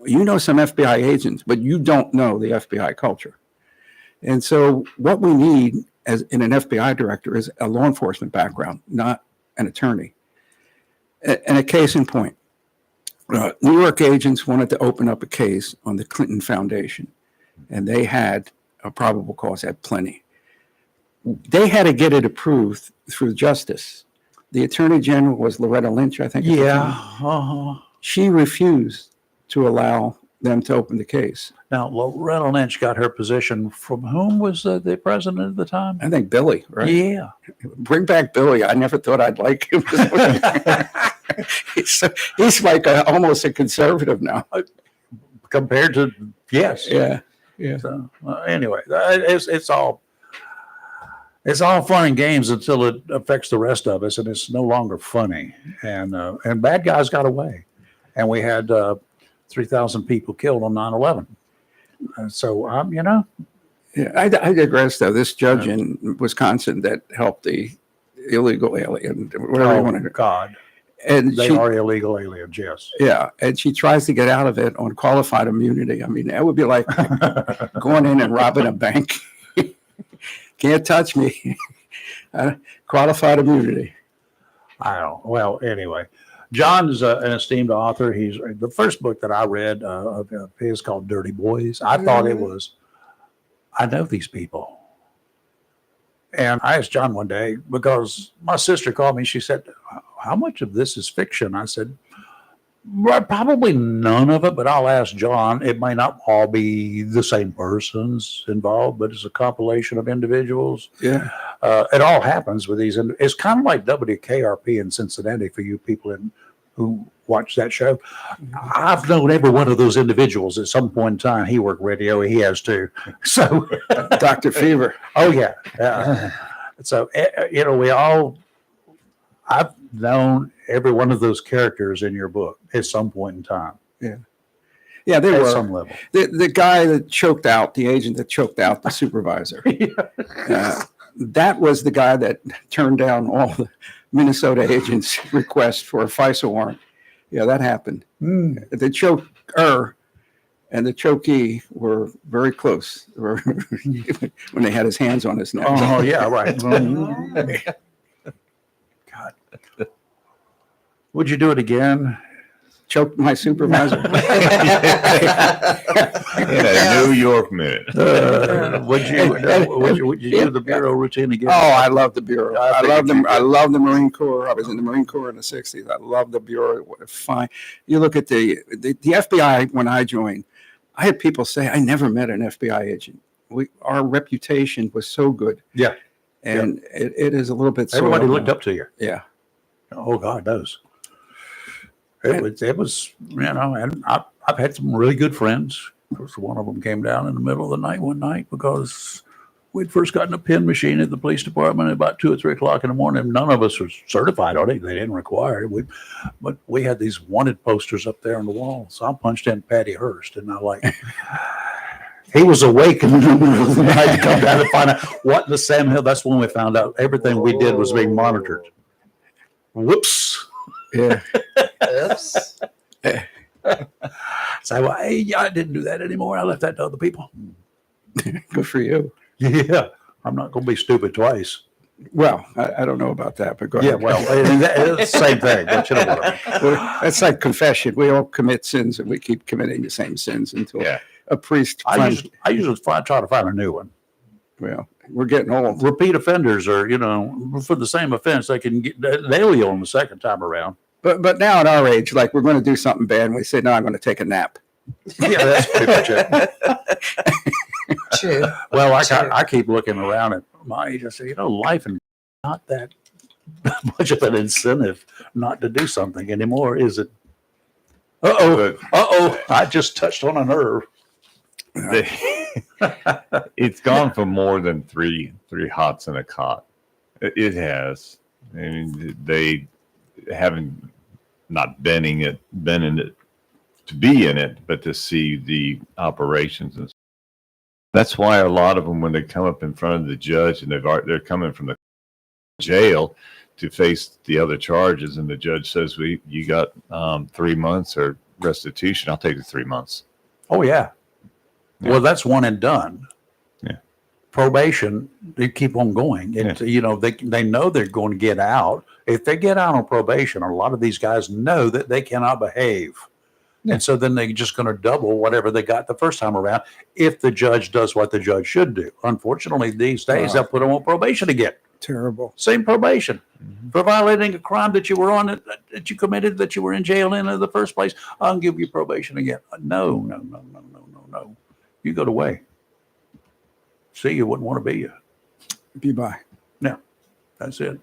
You know some FBI agents, but you don't know the FBI culture. And so what we need as in an FBI director is a law enforcement background, not an attorney. And a case in point, New York agents wanted to open up a case on the Clinton Foundation, and they had a probable cause, had plenty. They had to get it approved through justice. The Attorney General was Loretta Lynch, I think. Yeah. She refused to allow them to open the case. Now, Loretta Lynch got her position from whom was the president at the time? I think Billy, right? Yeah. Bring back Billy. I never thought I'd like him. He's like almost a conservative now. Compared to, yes. Yeah. So, anyway, it's all fun and games until it affects the rest of us, and it's no longer funny. And bad guys got away, and we had 3,000 people killed on 9/11. So Yeah, I digress though. This judge in Wisconsin that helped the illegal alien, whatever you want to. God, and they are illegal aliens, yes. Yeah, and she tries to get out of it on qualified immunity. I mean, that would be like going in and robbing a bank. Can't touch me. Qualified immunity. I don't. Well, anyway, John is an esteemed author. He's the first book that I read of his called Dirty Boys. I thought it was. I know these people. And I asked John one day, because my sister called me, she said, how much of this is fiction? I said, Well, probably none of it, but I'll ask John. It may not all be the same persons involved, but it's a compilation of individuals. Yeah. It all happens with these. And it's kind of like WKRP in Cincinnati for you people who watch that show. I've known every one of those individuals at some point in time. He worked radio. He has too. So, Dr. Fever. oh, yeah. So, I've known every one of those characters in your book at some point in time. Yeah, they At were. some level. The guy that choked out, the agent that choked out the supervisor. That was the guy that turned down all the Minnesota agents' requests for a FISA warrant. Yeah, that happened. The choker and the chokee were very close when they had his hands on his neck. Oh, yeah, right. God. Would you do it again? Choked my supervisor. In a New York minute. Would you do the bureau routine again? Oh, I love the Bureau. I I love figured you them. I love the Marine Corps. I was in the Marine Corps in the 60s. I love the Bureau. What a fine. You look at the FBI when I joined, I had people say, I never met an FBI agent. Our reputation was so good. Yeah. And it is a little bit Everybody soiled looked now. up to you. Yeah. Oh, God knows. It was, and I've had some really good friends. Of course, one of them came down in the middle of the night one night because we'd first gotten a pen machine at the police department at about 2 or 3 o'clock in the morning. None of us was certified on it. They didn't require it. But we had these wanted posters up there on the wall. So I punched in Patty Hearst, and he was awake in the middle of the night to come down and find out what in the Sam Hill. That's when we found out everything we did was being monitored. Whoops. Yeah. Oops. So I didn't do that anymore. I left that to other people. Good for you. Yeah. I'm not going to be stupid twice. Well, I don't know about that, but go Yeah, ahead. well, it's the same thing. But you know what? That's like confession. We all commit sins and we keep committing the same sins until Yeah. a priest I finds, usually try to find a new one. well, we're getting old. Repeat offenders are, for the same offense, they'll you on the second time around. But now at our age, like we're going to do something bad and we say, no, I'm going to take a nap. Yeah, that's pretty much it. True. Well, I keep looking around at my age. I say, life is not that much of an incentive not to do something anymore, is it? I just touched on a nerve. It's gone for more than three hots and a cot. It has. I mean, they haven't not been in it to be in it, but to see the operations and that's why a lot of them, when they come up in front of the judge and they're coming from the jail to face the other charges, and the judge says, you got 3 months or restitution. I'll take the 3 months. Oh yeah. Well, that's one and done. Yeah. Probation, they keep on going. They know they're going to get out. If they get out on probation, a lot of these guys know that they cannot behave. Yeah. And so then they're just going to double whatever they got the first time around if the judge does what the judge should do. Unfortunately, these days, they'll put them on probation again. Terrible. Same probation. For violating a crime that you were on, that you committed, that you were in jail in the first place. I'll give you probation again. No. You go away. See, you wouldn't want to be you. Be bye. No, that's it.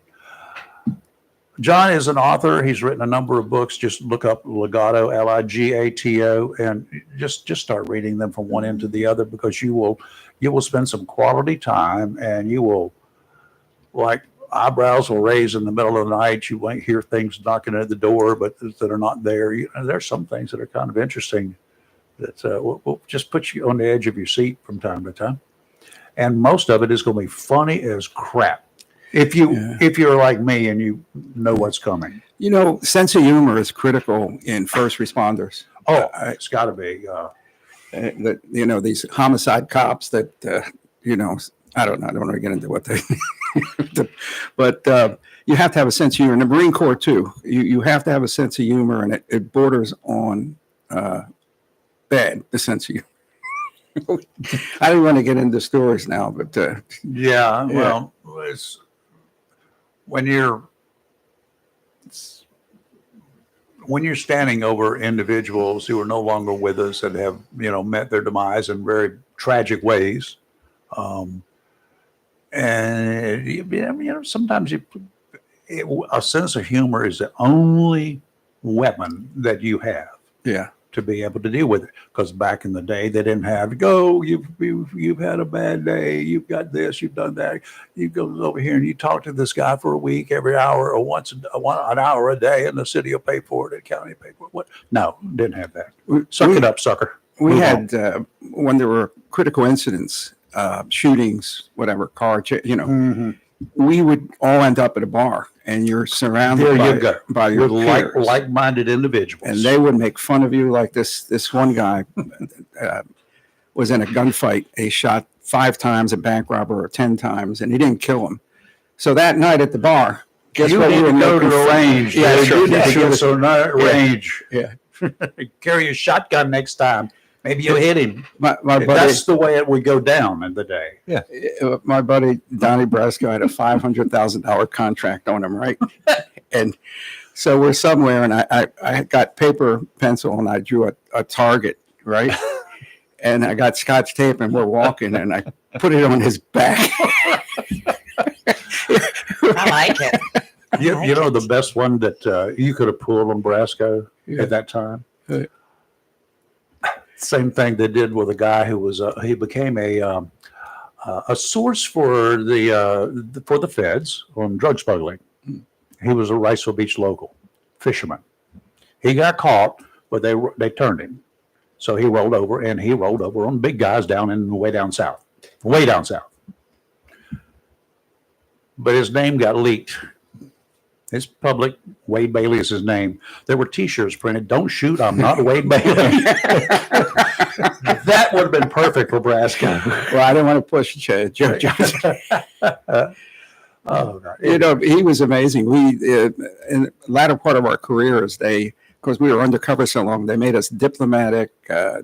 John is an author. He's written a number of books. Just look up Ligato, Ligato, and just start reading them from one end to the other, because you will spend some quality time, and you will, like, eyebrows will raise in the middle of the night. You might hear things knocking at the door, but that are not there. There's some things that are kind of interesting that will just put you on the edge of your seat from time to time. And most of it is going to be funny as crap. If you're like me and you know what's coming. Sense of humor is critical in first responders. Oh, it's got to be. These homicide cops that, I don't know. I don't want to get into what they, but you have to have a sense of humor. In the Marine Corps too, you have to have a sense of humor, and it borders on bad, the sense of humor. I don't want to get into stories now, but well, it's when when you're standing over individuals who are no longer with us and have, met their demise in very tragic ways, and sometimes a sense of humor is the only weapon that you have. Yeah. To be able to deal with it, because back in the day they didn't have to go. You've had a bad day. You've got this. You've done that. You go over here and you talk to this guy for a week, every hour, or an hour a day, and the city will pay for it. The county will pay for it. What? No, didn't have that. Suck it up, sucker. We Move had when there were critical incidents, shootings, whatever, Mm-hmm. we would all end up at a bar, and you're surrounded There you go. by your With peers. like-minded individuals, And they would make fun of you. Like this one guy was in a gunfight. He shot 5 times a bank robber, or 10 times, and he didn't kill him. So that night at the bar, guess you what? need We to were go to making the fun- range. Yeah, dude. sure. You need Yeah, to sure. get some range. Yeah. Carry a shotgun next time. Maybe you'll hit him. My buddy, That's the way it would go down in the day. my buddy Donnie Brasco had a $500,000 contract on him, right? And so we're somewhere, and I got paper, pencil, and I drew a target, right? And I got Scotch tape, and we're walking, and I put it on his back. I like it. You know the best one that you could have pulled on Brasco at that time? Yeah. Same thing they did with a guy who was he became a source for the feds on drug smuggling. He was a Riceville Beach local fisherman. He got caught, but they turned him. So he rolled over on big guys way down south. But his name got leaked. It's public. Wade Bailey is his name. There were T-shirts printed. Don't shoot. I'm not Wade Bailey. That would have been perfect for Brasco. Well, I didn't want to push Joe Johnson. Oh, God. He was amazing. We in the latter part of our careers, because we were undercover so long, they made us diplomatic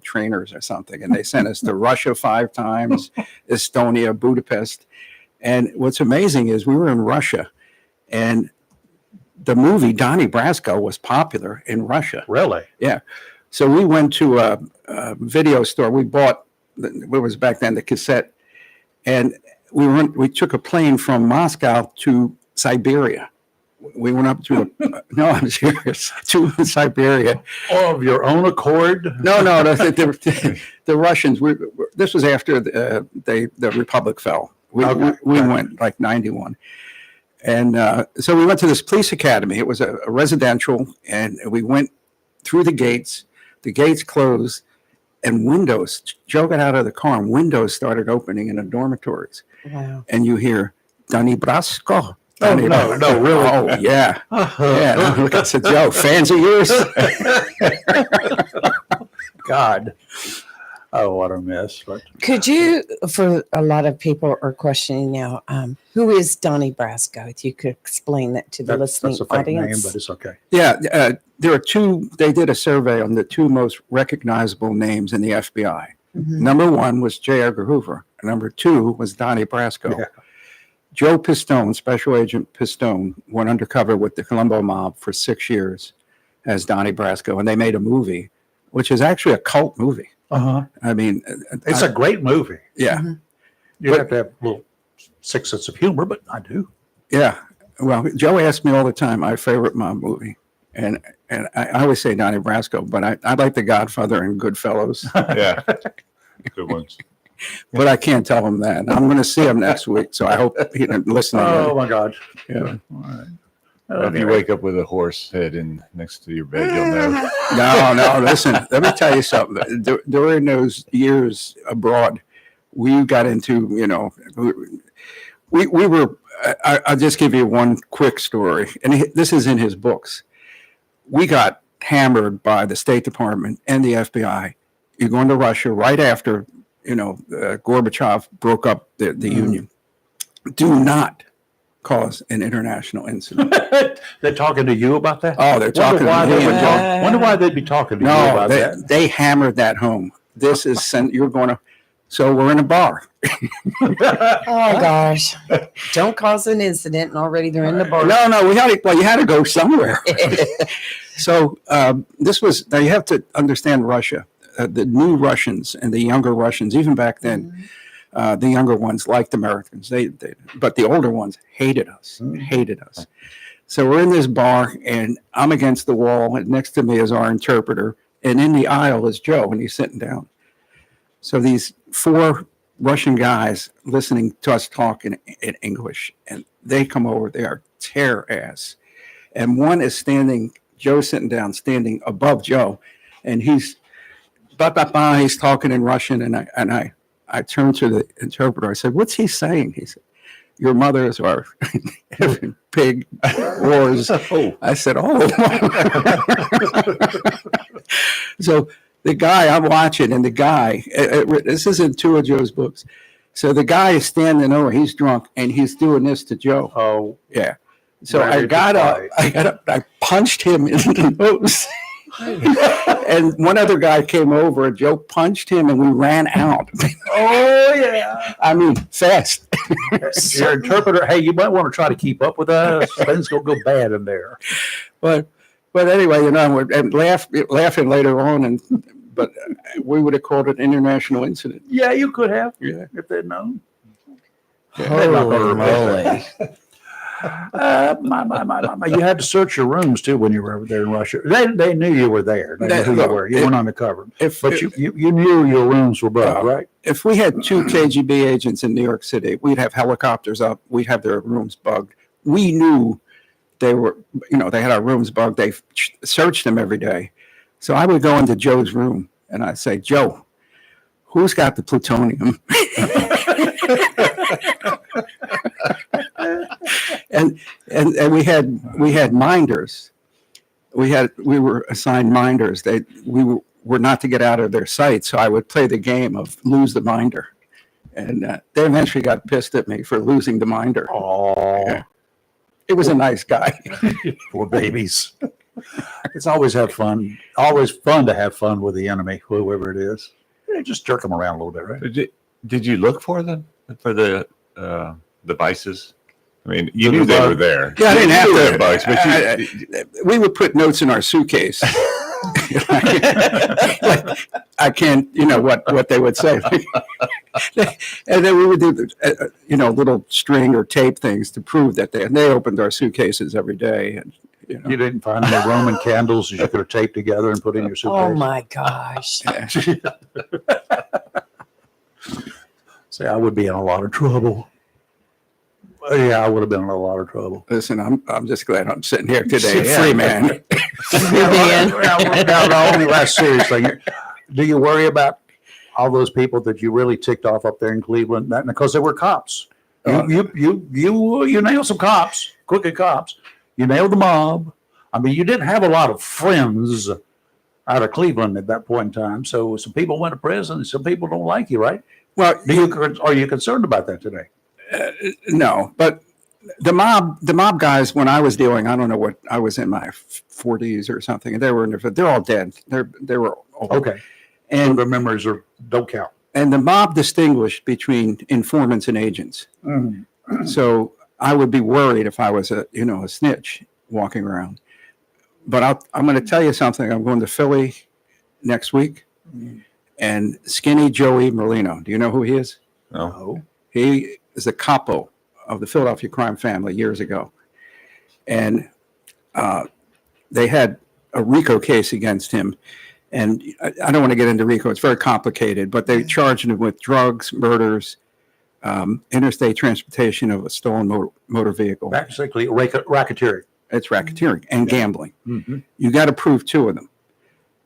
trainers or something, and they sent us to Russia 5 times, Estonia, Budapest. And what's amazing is we were in Russia, and the movie Donnie Brasco was popular in Russia. Really? Yeah. So we went to a video store. We bought, what was back then, the cassette, and we took a plane from Moscow to Siberia. We went up to no, I'm serious, to Siberia. Of your own accord? No, the Russians. This was after the Republic fell. We went like 91. And so we went to this police academy. It was a residential, and we went through the gates. The gates closed, and windows. Joe got out of the car, and windows started opening in the dormitories. Wow. And you hear Donnie Brasco. Oh, no, really? Oh, yeah. Yeah. Look, I said, Joe, fans of yours? God. Oh, what a mess. But Could you, for a lot of people are questioning now, who is Donnie Brasco? If you could explain that to the listening that's a fake audience. name, but it's okay. Yeah. There are 2. They did a survey on the 2 most recognizable names in the FBI. Mhm. Number 1 was J. Edgar Hoover. Number 2 was Donnie Brasco. Yeah. Joe Pistone, Special Agent Pistone, went undercover with the Colombo mob for 6 years as Donnie Brasco, and they made a movie, which is actually a cult movie. Uh-huh. I mean, It's a great movie. yeah, Mhm. You have to have a little sick sense of humor, but I do. yeah. Well, Joe asks me all the time my favorite mob movie, and I always say Donnie Brasco, but I like The Godfather and Goodfellas, Yeah. Good ones. but I can't tell him that. I'm going to see him next week, so I hope he didn't listen. Oh, my God. Yeah. All right. Well, if you wake up with a horse head in next to your bed, you'll know. No, listen, let me tell you something. During those years abroad, we got into, we were, I'll just give you one quick story. And this is in his books. We got hammered by the State Department and the FBI. You're going to Russia right after, Gorbachev broke up the Union. Do not cause an international incident. They're talking to you about that? Oh, they're talking to me. Wonder why they'd be talking to you No, about that. they hammered that home. This is you're going to. So we're in a bar. Oh gosh. Don't cause an incident and already they're in the bar. No, you had to go somewhere. So now you have to understand Russia. The new Russians and the younger Russians, even back then, the younger ones liked Americans. But the older ones hated us. So we're in this bar, and I'm against the wall, and next to me is our interpreter, and in the aisle is Joe, and he's sitting down. So these 4 Russian guys listening to us talk in English, and they come over. They are tear ass, and one is standing. Joe's sitting down, standing above Joe, and he's he's talking in Russian, and I turned to the interpreter. I said, "What's he saying?" He said, "Your mothers are pig wars." I said, "Oh." So the guy I'm watching, and the guy, this is in 2 of Joe's books. So the guy is standing over, he's drunk, and he's doing this to Joe. Oh, yeah. So I got up, I punched him in the nose. And one other guy came over, and Joe punched him, and we ran out. Oh, yeah. I mean, fast. Your interpreter, hey, you might want to try to keep up with us. Things going to go bad in there. But anyway, and laughing later on, but we would have called it an international incident. Yeah, you could have. Yeah. If they'd known. Holy moly. You had to search your rooms too when you were over there in Russia. They knew you were there. They knew who you were. You weren't undercover. But you knew your rooms were bugged, right? If we had 2 KGB agents in New York City, we'd have helicopters up. We'd have their rooms bugged. We knew they were, they had our rooms bugged. They searched them every day. So I would go into Joe's room and I'd say, "Joe, who's got the plutonium?" and we had minders. We were assigned minders. We were not to get out of their sight. So I would play the game of lose the minder, and they eventually got pissed at me for losing the minder. Oh, yeah. It was a nice guy. Poor babies. It's always fun to have fun with the enemy, whoever it is. Yeah, just jerk them around a little bit, right? Did you look for them for the devices? I mean, you knew they were there. Yeah, I didn't have to. Bugs, but we would put notes in our suitcase. I can't, what they would say. And then we would do, little string or tape things to prove that they opened our suitcases every day. And, You didn't find any Roman candles that you could have taped together and put in your suitcase? Oh my gosh. Say, I would be in a lot of trouble. Yeah, I would have been in a lot of trouble. Listen, I'm just glad I'm sitting here today, free man. Now, only last serious thing. Do you worry about all those people that you really ticked off up there in Cleveland? Because they were cops. You nailed some cops, crooked cops. You nailed the mob. I mean, you didn't have a lot of friends out of Cleveland at that point in time. So some people went to prison. Some people don't like you, right? Well, are you concerned about that today? No, but the mob guys, when I was dealing, I don't know what, I was in my 40s or something, and they're all dead. They were old. Okay. And so their memories don't count. And the mob distinguished between informants and agents. Mm-hmm. So I would be worried if I was a snitch walking around. But I'm going to tell you something. I'm going to Philly next week, and Skinny Joey Merlino. Do you know who he is? No. He is the capo of the Philadelphia crime family years ago. And they had a RICO case against him. And I don't want to get into RICO. It's very complicated, but they charged him with drugs, murders, interstate transportation of a stolen motor vehicle. Basically, racketeering. It's racketeering and gambling. Mm-hmm. You got to prove 2 of them.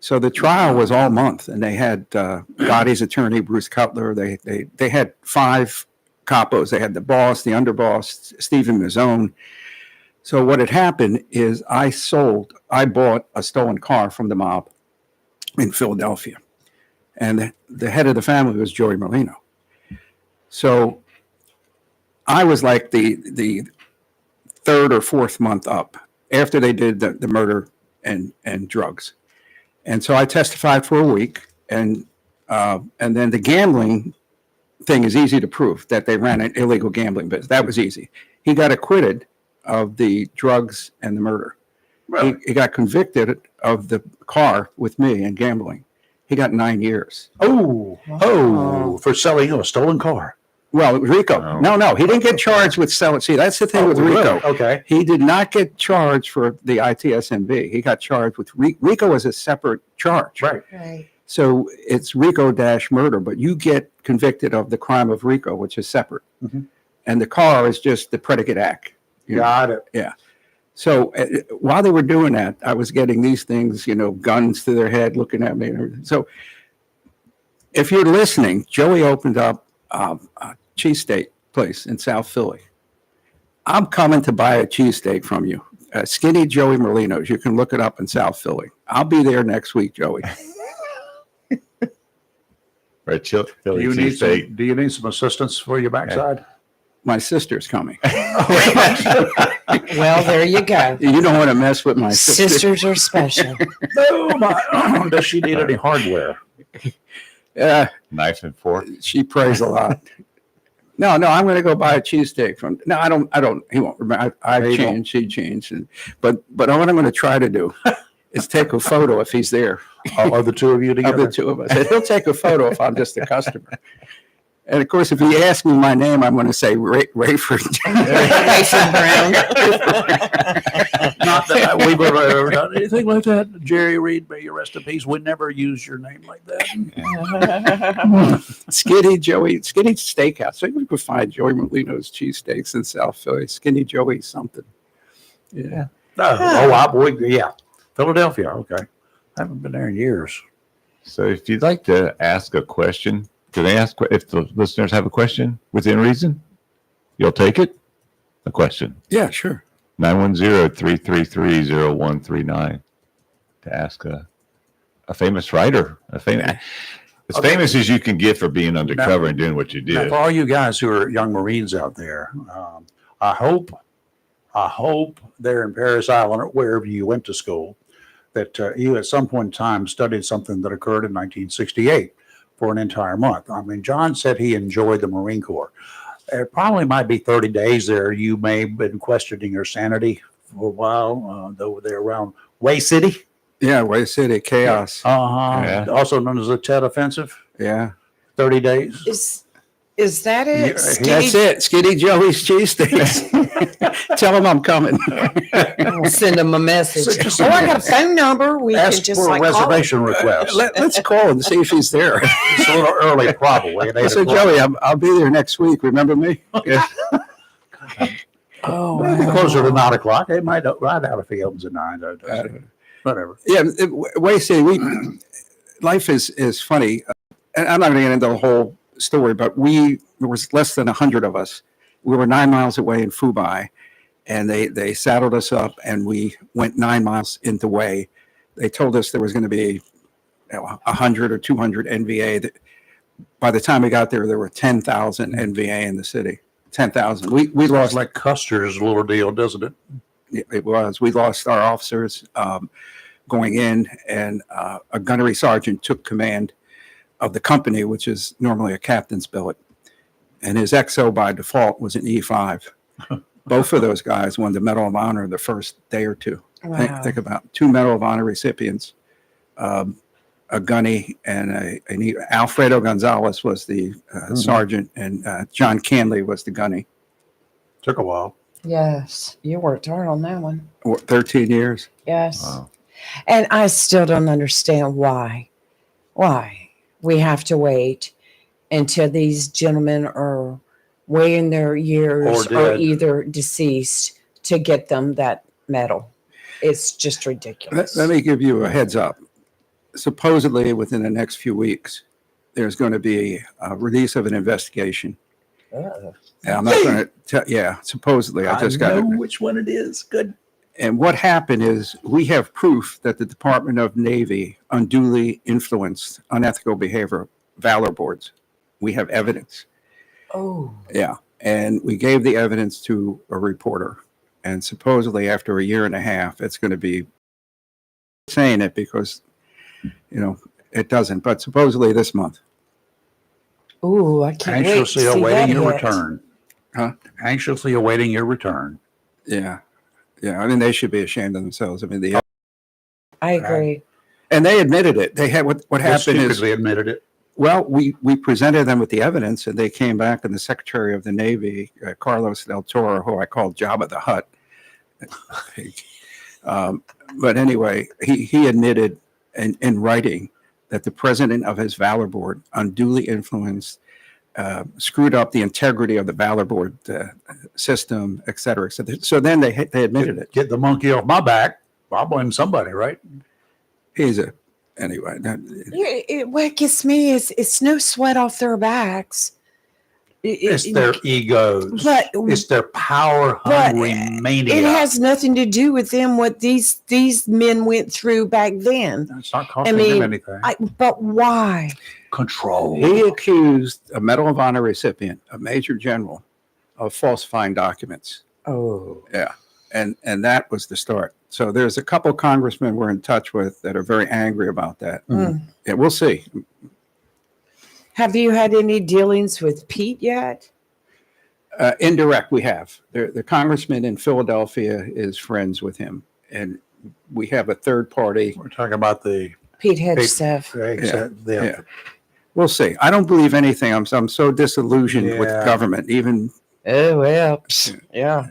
So the trial was all month, and they had Gotti's attorney, Bruce Cutler. They had 5 capos. They had the boss, the underboss, Stephen Mazzone. So what had happened is I bought a stolen car from the mob in Philadelphia, and the head of the family was Joey Merlino. So I was like the 3rd or 4th month up after they did the murder and drugs. And so I testified for a week, and then the gambling thing is easy to prove that they ran an illegal gambling business. That was easy. He got acquitted of the drugs and the murder. Really? He got convicted of the car with me and gambling. He got 9 years. For selling a stolen car. Well, it was RICO. No, he didn't get charged with selling. See, that's the thing with RICO. Really? Okay. He did not get charged for the ITSMB. He got charged with RICO is a separate charge. Right. Right. So it's RICO-murder, but you get convicted of the crime of RICO, which is separate. Mhm. And the car is just the predicate act. Got it. Yeah. So while they were doing that, I was getting these things, guns to their head, looking at me. And everything. So if you're listening, Joey opened up a cheesesteak place in South Philly. I'm coming to buy a cheesesteak from you. Skinny Joey Merlino's. You can look it up in South Philly. I'll be there next week, Joey. Right, Do you need some assistance for your backside? My sister's coming. Well, there you go. You don't want to mess with my sister. Sisters are special. No, does she need any hardware? Knife and fork. She prays a lot. No, I'm going to go buy a cheesesteak from. No, I don't. He won't remember. I've changed. She changed. But what I'm going to try to do is take a photo if he's there. Of the two of you together? Of the two of us. And he'll take a photo if I'm just a customer. And of course, if he asks me my name, I'm going to say Rayford. Rayford Brown. Not that we've ever done anything like that. Jerry Reed, may you rest in peace. We never use your name like that. Skinny Steakhouse. So you can find Joey Molino's cheesesteaks in South Philly. Skinny Joey something. Yeah. Yeah. Philadelphia. Okay. I haven't been there in years. So if you'd like to ask a question, can I ask if the listeners have a question within reason? You'll take it? A question. Yeah, sure. 910-333-0139 to ask a famous writer. As famous as you can get for being undercover and doing what you Now, did. for all you guys who are young Marines out there, I hope there in Paris Island or wherever you went to school, that you at some point in time studied something that occurred in 1968 for an entire month. I mean, John said he enjoyed the Marine Corps. It probably might be 30 days there. You may have been questioning your sanity for a while, though they're around Way City. Yeah, Way City, chaos. Yeah. Also known as the Tet Offensive. Yeah. 30 days. Is that it? That's it. Skinny Joey's cheesesteaks. Tell him I'm coming. I'll send him a message. Just I got a phone number. We ask can just for a call reservation request. Let's call and see if he's there. It's a little early, probably. At 8 So o'clock. Joey, I'll be there next week. Remember me? Yeah. Oh, Maybe closer to 9 o'clock. They might ride out if he opens at 9. Whatever. Yeah, Way City. Life is funny, and I'm not going to get into the whole story, but there was less than 100 of us. We were 9 miles away in Fubai, and they saddled us up, and we went 9 miles into Way. They told us there was going to be 100 or 200 NVA. By the time we got there were 10,000 NVA in the city. 10,000. We lost. Like Custer's little deal, doesn't it? It was. We lost our officers going in, and a gunnery sergeant took command of the company, which is normally a captain's billet. And his XO by default was an E5. Both of those guys won the Medal of Honor the first day or two. wow. Think about 2 Medal of Honor recipients, a gunny, and Alfredo Gonzalez was the sergeant, and John Canley was the gunny. Took a while. Yes, you worked hard on that one. 13 years. Yes. Wow. And I still don't understand why we have to wait until these gentlemen are way in their years Or or dead. either deceased to get them that medal. It's just ridiculous. Let me give you a heads up. Supposedly, within the next few weeks, there's going to be a release of an investigation. Oh. And I'm not going to tell. Yeah, supposedly, I just got it. which one it is. Good. And what happened is we have proof that the Department of Navy unduly influenced unethical behavior valor boards. We have evidence. Oh. Yeah. And we gave the evidence to a reporter. And supposedly after a year and a half, it's going to be saying it because, it doesn't. But supposedly this month. Ooh, I can't wait to Anxiously see awaiting that your hit. return. Huh? Anxiously awaiting your return. Yeah. Yeah. I mean, they should be ashamed of themselves. I mean, I agree. and they admitted it. They had what They happened is, stupidly admitted it. well, we presented them with the evidence, and they came back, and the Secretary of the Navy, Carlos Del Toro, who I call Jabba the Hutt. But anyway, he admitted in writing that the president of his Valor Board unduly influenced, screwed up the integrity of the Valor Board system, et cetera, et cetera. So then they admitted it. Get the monkey off my back. I'll blame somebody, right? Anyway. What gets me is it's no sweat off their backs. It's their egos. But It's their power hungry mania. it has nothing to do with them. What these men went through back then. It's not costing them anything. But why? Control. He accused a Medal of Honor recipient, a major general, of falsifying documents. Oh, Yeah. And that was the start. So there's a couple congressmen we're in touch with that are very angry about that. Mm. Yeah, we'll see. Have you had any dealings with Pete yet? Indirect, we have. The congressman in Philadelphia is friends with him. And we have a third party. We're talking about the Pete Hedgestaff. Yeah. We'll see. I don't believe anything. I'm so disillusioned with Yeah. government, even. Oh, well, yeah.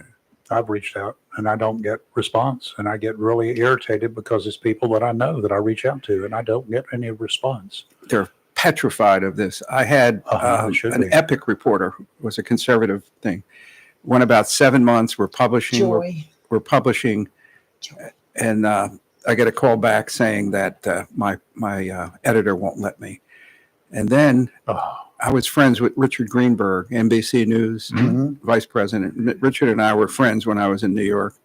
I've reached out and I don't get response, and I get really irritated because it's people that I know that I reach out to and I don't get any response. They're petrified of this. I had It should an be. Epic reporter, was a conservative thing. Went about 7 months. We're publishing. Joy. We're publishing, and I get a call back saying that my editor won't let me. And then I was friends with Richard Greenberg, NBC News vice president. Richard and I were friends when I was in New York,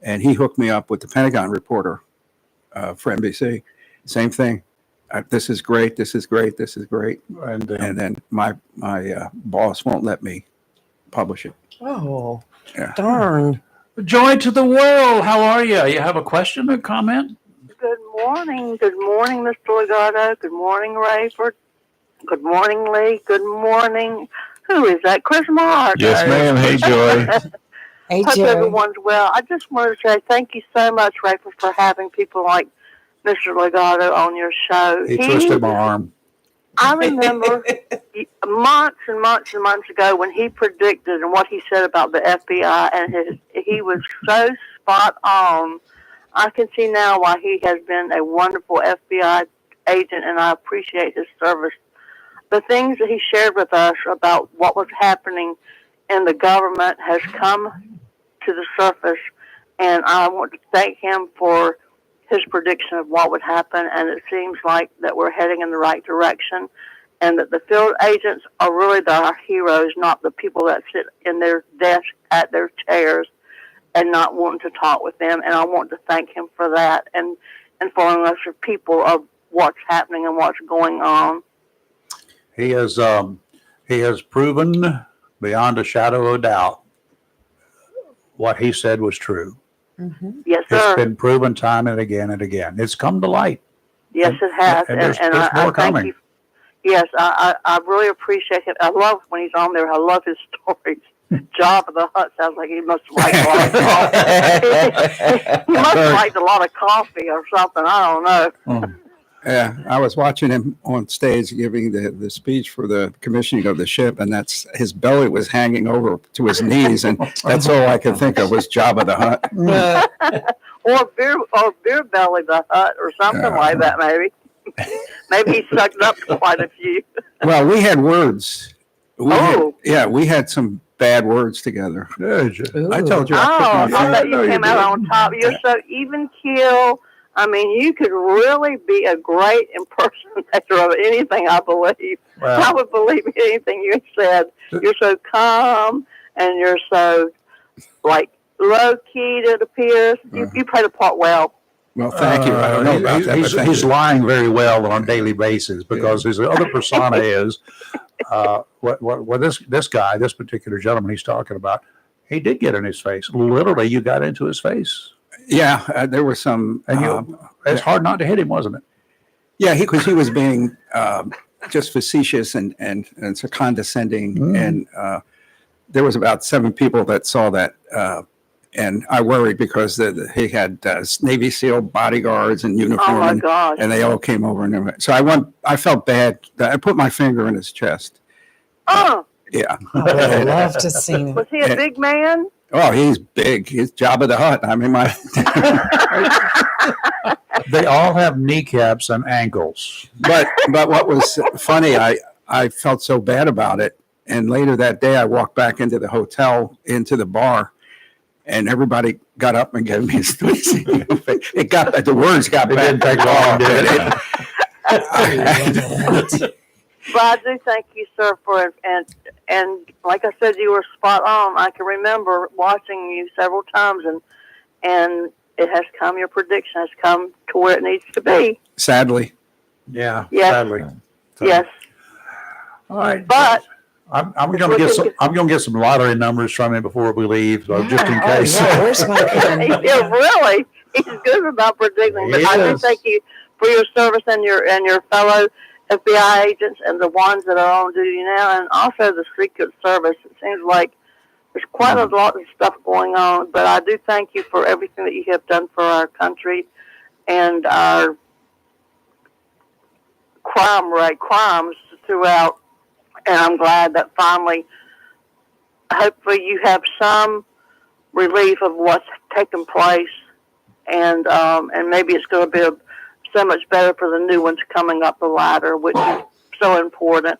and he hooked me up with the Pentagon reporter for NBC. Same thing. This is great. This is great. This is great. And then my boss won't let me publish it. Oh, Yeah. darn. Joy to the world. How are you? You have a question or comment? Good morning. Good morning, Mr. Legato. Good morning, Rayford. Good morning, Lee. Good morning. Who is that? Chris Mark. Yes, ma'am. Hey, Joy. Hey, Hope Joe. everyone's well. I just wanted to say thank you so much, Rayford, for having people like Mr. Legato on your show. He twisted my arm. I remember months and months and months ago when he predicted and what he said about the FBI, and he was so spot on. I can see now why he has been a wonderful FBI agent, and I appreciate his service. The things that he shared with us about what was happening in the government has come to the surface, and I want to thank him for his prediction of what would happen, and it seems like that we're heading in the right direction, and that the field agents are really our heroes, not the people that sit in their desk at their chairs and not wanting to talk with them. And I want to thank him for that and informing us of people of what's happening and what's going on. He has proven beyond a shadow of doubt what he said was true. Mm-hmm. Yes, It's sir. been proven time and again and again. It's come to light. Yes, it has. And there's I more thank coming. you. Yes, I really appreciate him. I love when he's on there. I love his stories. Job of the Hut sounds like he must have liked a lot of coffee. He must have liked a lot of coffee or something. I don't know. Yeah, I was watching him on stage giving the speech for the commissioning of the ship, and that's his belly was hanging over to his knees, and that's all I could think of was Jabba the Hutt. Or beer belly the Hut or something like that. Maybe he sucked up quite a few. Well, we had words. We had some bad words together. I told you. I thought know you you came out on top. You're so even keel. I mean, you could really be a great impersonator of anything, I believe. Well, I would believe anything you said. You're so calm and you're so, like, low-key, it appears. You play the part well. Well, thank you. I don't know about that. But He's lying very well on a daily basis because his other persona is what this guy, this particular gentleman he's talking about, he did get in his face. Literally, you got into his face. Yeah, there were some. And it's hard not to hit him, wasn't it? Yeah, because he was being just facetious and so condescending. Mm. And there was about 7 people that saw that. And I worried because he had Navy SEAL bodyguards and uniform. Oh my gosh. And they all came over and everything. So I felt bad. I put my finger in his chest. Oh, Yeah. I would love to see him. was he a big man? Oh, he's big. He's Jabba the Hutt. I mean, They all have kneecaps and ankles. but what was funny, I felt so bad about it. And later that day, I walked back into the hotel, into the bar, and everybody got up and gave me a squeeze. The words got back. It didn't take long, did it? But I do thank you, sir, for it. And like I said, you were spot on. I can remember watching you several times, and it has come. Your prediction has come to where it needs to be. Sadly. Yeah, Yes. sadly. So, Yes, all right. but I'm going to get some lottery numbers from him before we leave, so just in Yeah, case. Oh, yeah, where's my pen? really, he's good about predicting. But He I do is. thank you for your service and your fellow FBI agents and the ones that are on duty now, and also the Secret Service. It seems like there's quite a lot of stuff going on, but I do thank you for everything that you have done for our country and our crimes throughout. And I'm glad that finally, hopefully, you have some relief of what's taken place, and maybe it's going to be so much better for the new ones coming up the ladder, which is so important.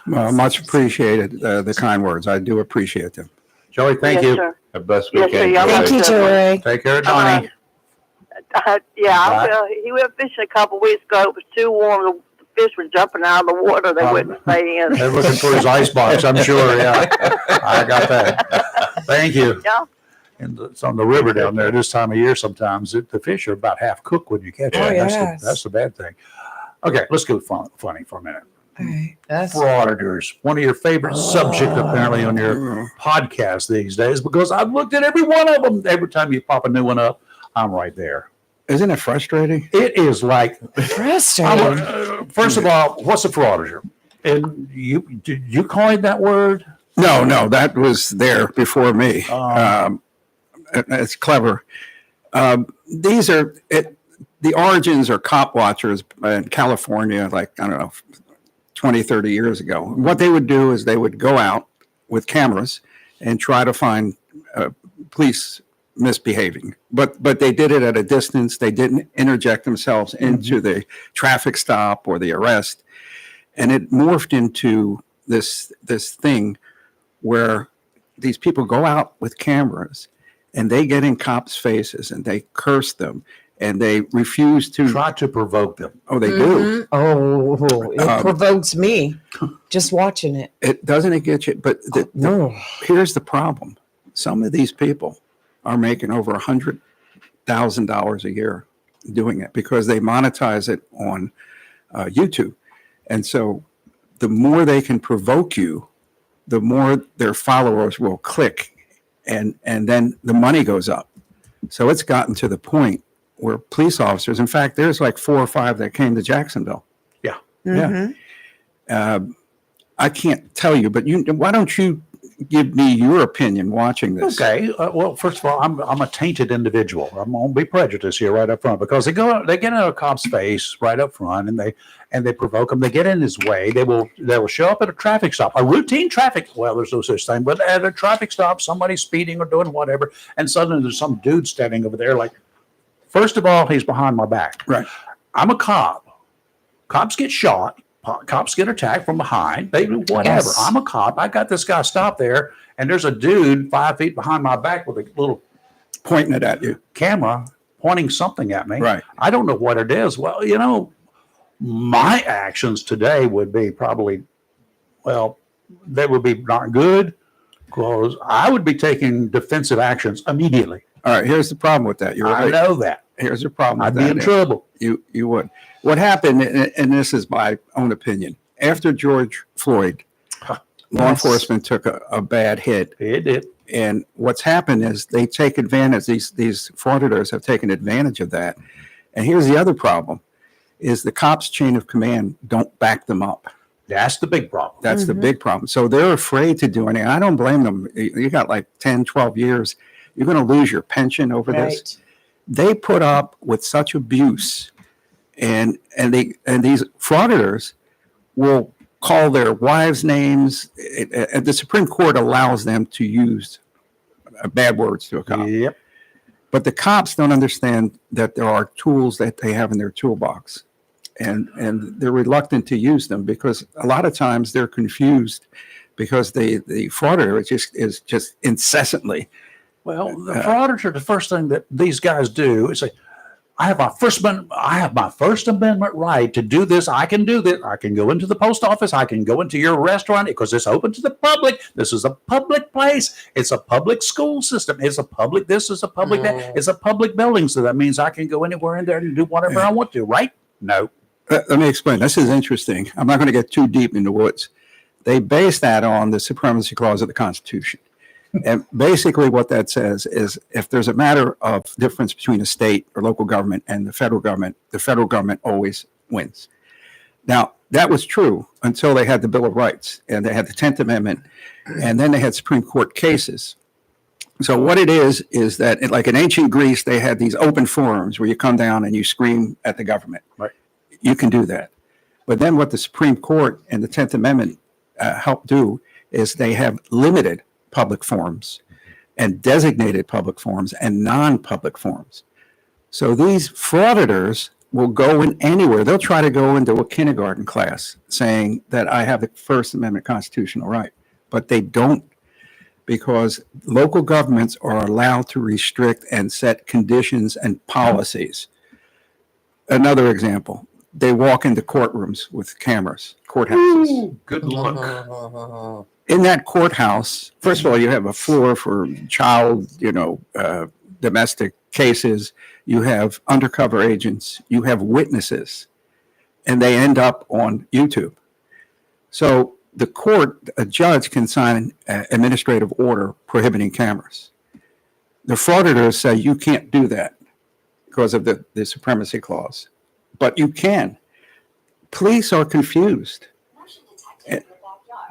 Well, much appreciated, the kind words. I do appreciate them. Joey, thank Yes, you. sir. The best Yes, weekend. sir. Thank you, Joey. Take care, Donnie. He went fishing a couple weeks ago. It was too warm. The fish were jumping out of the water. They wouldn't stay in. They're looking for his ice box, I'm sure. Yeah, I got that. Thank you. Yeah. And it's on the river down there this time of year. Sometimes the fish are about half cooked when you catch Oh, them. yes. That's the bad thing. Okay, let's go funny for a minute. All right. That's Frauditors, one of your favorite subjects apparently on your podcast these days, because I've looked at every one of them. Every time you pop a new one up, I'm right there. Isn't it frustrating? It is like, frustrating. first of all, what's a frauditor? And did you coin that word? No, that was there before me. It's clever. These are the origins are cop watchers in California, like, I don't know, 20, 30 years ago. What they would do is they would go out with cameras and try to find police misbehaving, but they did it at a distance. They didn't interject themselves into the traffic stop or the arrest, and it morphed into this thing where these people go out with cameras and they get in cops' faces and they curse them and they refuse to Try to provoke them. Oh, they do. Mhm. Oh, it provokes me just watching it. It doesn't get you, but No. here's the problem. Some of these people are making over $100,000 a year doing it because they monetize it on YouTube. And so the more they can provoke you, the more their followers will click, and then the money goes up. So it's gotten to the point where police officers, in fact, there's like 4 or 5 that came to Jacksonville. Yeah. Mhm. I can't tell you, but why don't you give me your opinion watching this? Okay. Well, first of all, I'm a tainted individual. I'm going to be prejudiced here right up front because they get in a cop's face right up front and they provoke him. They get in his way. They will show up at a traffic stop, a routine traffic. Well, there's no such thing, but at a traffic stop, somebody's speeding or doing whatever, and suddenly there's some dude standing over there. Like, first of all, he's behind my back. Right. I'm a cop. Cops get shot. Cops get attacked from behind. They do whatever. Yes. I'm a cop. I got this guy stopped there, and there's a dude 5 feet behind my back with a little Pointing it at you. camera pointing something at me. Right. I don't know what it is. Well, my actions today would be probably, they would be not good because I would be taking defensive actions immediately. All right, here's the problem with that. You're I right. know that. Here's the problem with I'd be that. in trouble. You would. What happened, and this is my own opinion, after George Floyd, law enforcement took a bad hit. It did. And what's happened is they take advantage, these frauditors have taken advantage of that. And here's the other problem. is the cops' chain of command don't back them up. That's the big problem. That's the big problem. So they're afraid to do anything. I don't blame them. You got like 10, 12 years. You're going to lose your pension over this. Right. They put up with such abuse, and these frauditors will call their wives' names. And the Supreme Court allows them to use bad words to a cop. Yep. But the cops don't understand that there are tools that they have in their toolbox. And they're reluctant to use them because a lot of times they're confused because the frauditor is just incessantly. Well, the frauditors are the first thing that these guys do is say, I have my First Amendment right to do this. I can do this. I can go into the post office. I can go into your restaurant because it's open to the public. This is a public place. It's a public school system. It's a public, this is a public, it's a public building. So that means I can go anywhere in there and do whatever I want to, right? No. Let me explain. This is interesting. I'm not going to get too deep in the woods. They base that on the Supremacy Clause of the Constitution. And basically what that says is if there's a matter of difference between a state or local government and the federal government always wins. Now, that was true until they had the Bill of Rights and they had the 10th Amendment, and then they had Supreme Court cases. So what it is that like in ancient Greece, they had these open forums where you come down and you scream at the government. Right. You can do that. But then what the Supreme Court and the 10th Amendment help do is they have limited public forums and designated public forums and non-public forums. So these frauditors will go in anywhere. They'll try to go into a kindergarten class saying that I have the First Amendment constitutional right, but they don't, because local governments are allowed to restrict and set conditions and policies. Another example, they walk into courtrooms with cameras, courthouses. Ooh, good luck. In that courthouse, first of all, you have a floor for child, domestic cases. You have undercover agents. You have witnesses, and they end up on YouTube. So the court, a judge can sign an administrative order prohibiting cameras. The frauditors say you can't do that because of the Supremacy Clause, but you can. Police are confused.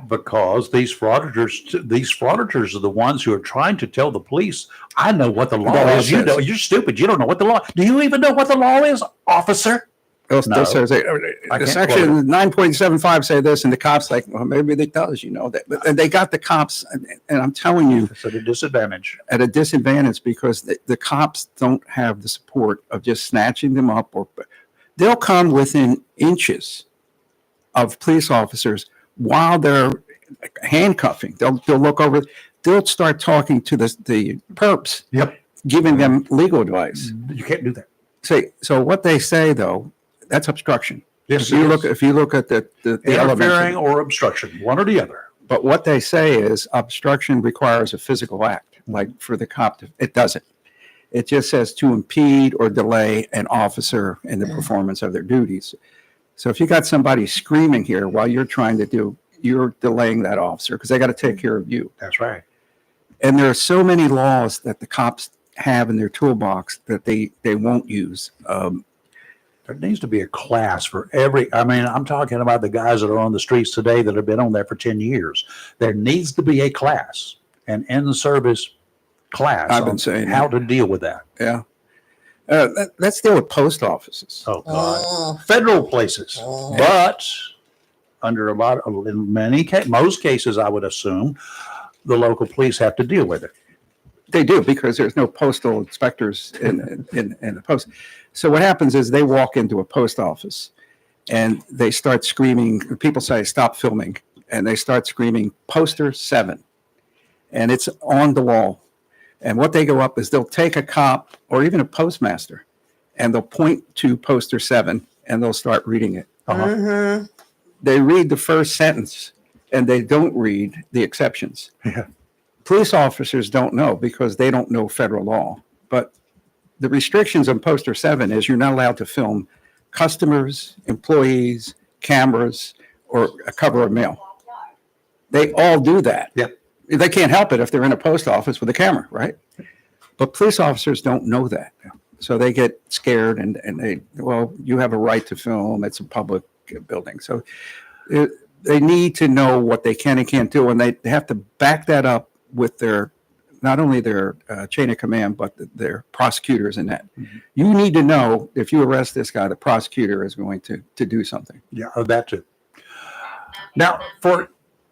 Because these frauditors are the ones who are trying to tell the police, I know what the law is. You know, you're stupid. You don't know what the law. Do you even know what the law is, officer? No. Section 9.75 say this, and the cops like, well, maybe it does, that. But they got the cops, and I'm telling you, it's at a disadvantage. At a disadvantage because the cops don't have the support of just snatching them up, or they'll come within inches of police officers while they're handcuffing. They'll look over. They'll start talking to the perps. Yep. Giving them legal advice. You can't do that. So what they say though, that's obstruction. Yes, if you look at the interfering or obstruction, one or the other. But what they say is obstruction requires a physical act. Like for the cop, it doesn't. It just says to impede or delay an officer in the performance of their duties. So if you got somebody screaming here while you're you're delaying that officer because they got to take care of you. That's right. And there are so many laws that the cops have in their toolbox that they won't use. There needs to be a class for I'm talking about the guys that are on the streets today that have been on there for 10 years. There needs to be a class, an in-service class. I've been saying how to deal with that. Yeah. Let's deal with post offices. Oh, God. Federal places. But under most cases, I would assume the local police have to deal with it. They do, because there's no postal inspectors in the post. So what happens is they walk into a post office and they start screaming. People say, stop filming. And they start screaming, poster 7. And it's on the wall. And what they go up is they'll take a cop or even a postmaster and they'll point to poster 7 and they'll start reading it. Mm-hmm. They read the first sentence and they don't read the exceptions. Yeah. Police officers don't know because they don't know federal law. But the restrictions on poster 7 is you're not allowed to film customers, employees, cameras, or a cover of mail. They all do that. Yep. They can't help it if they're in a post office with a camera, right? But police officers don't know that. So they get scared and they, well, you have a right to film. It's a public building. So they need to know what they can and can't do. And they have to back that up with their, not only their chain of command, but their prosecutors in that. Mhm. You need to know if you arrest this guy, the prosecutor is going to do something. Yeah, that too. Now, for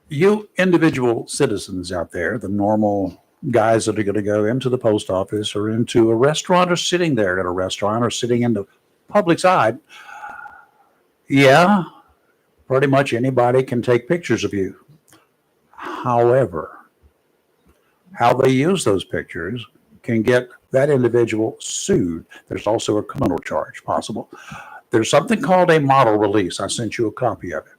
you individual citizens out there, the normal guys that are going to go into the post office or into a restaurant or sitting there at a restaurant or sitting in the public side, yeah, pretty much anybody can take pictures of you. However, how they use those pictures can get that individual sued. There's also a criminal charge possible. There's something called a model release. I sent you a copy of it.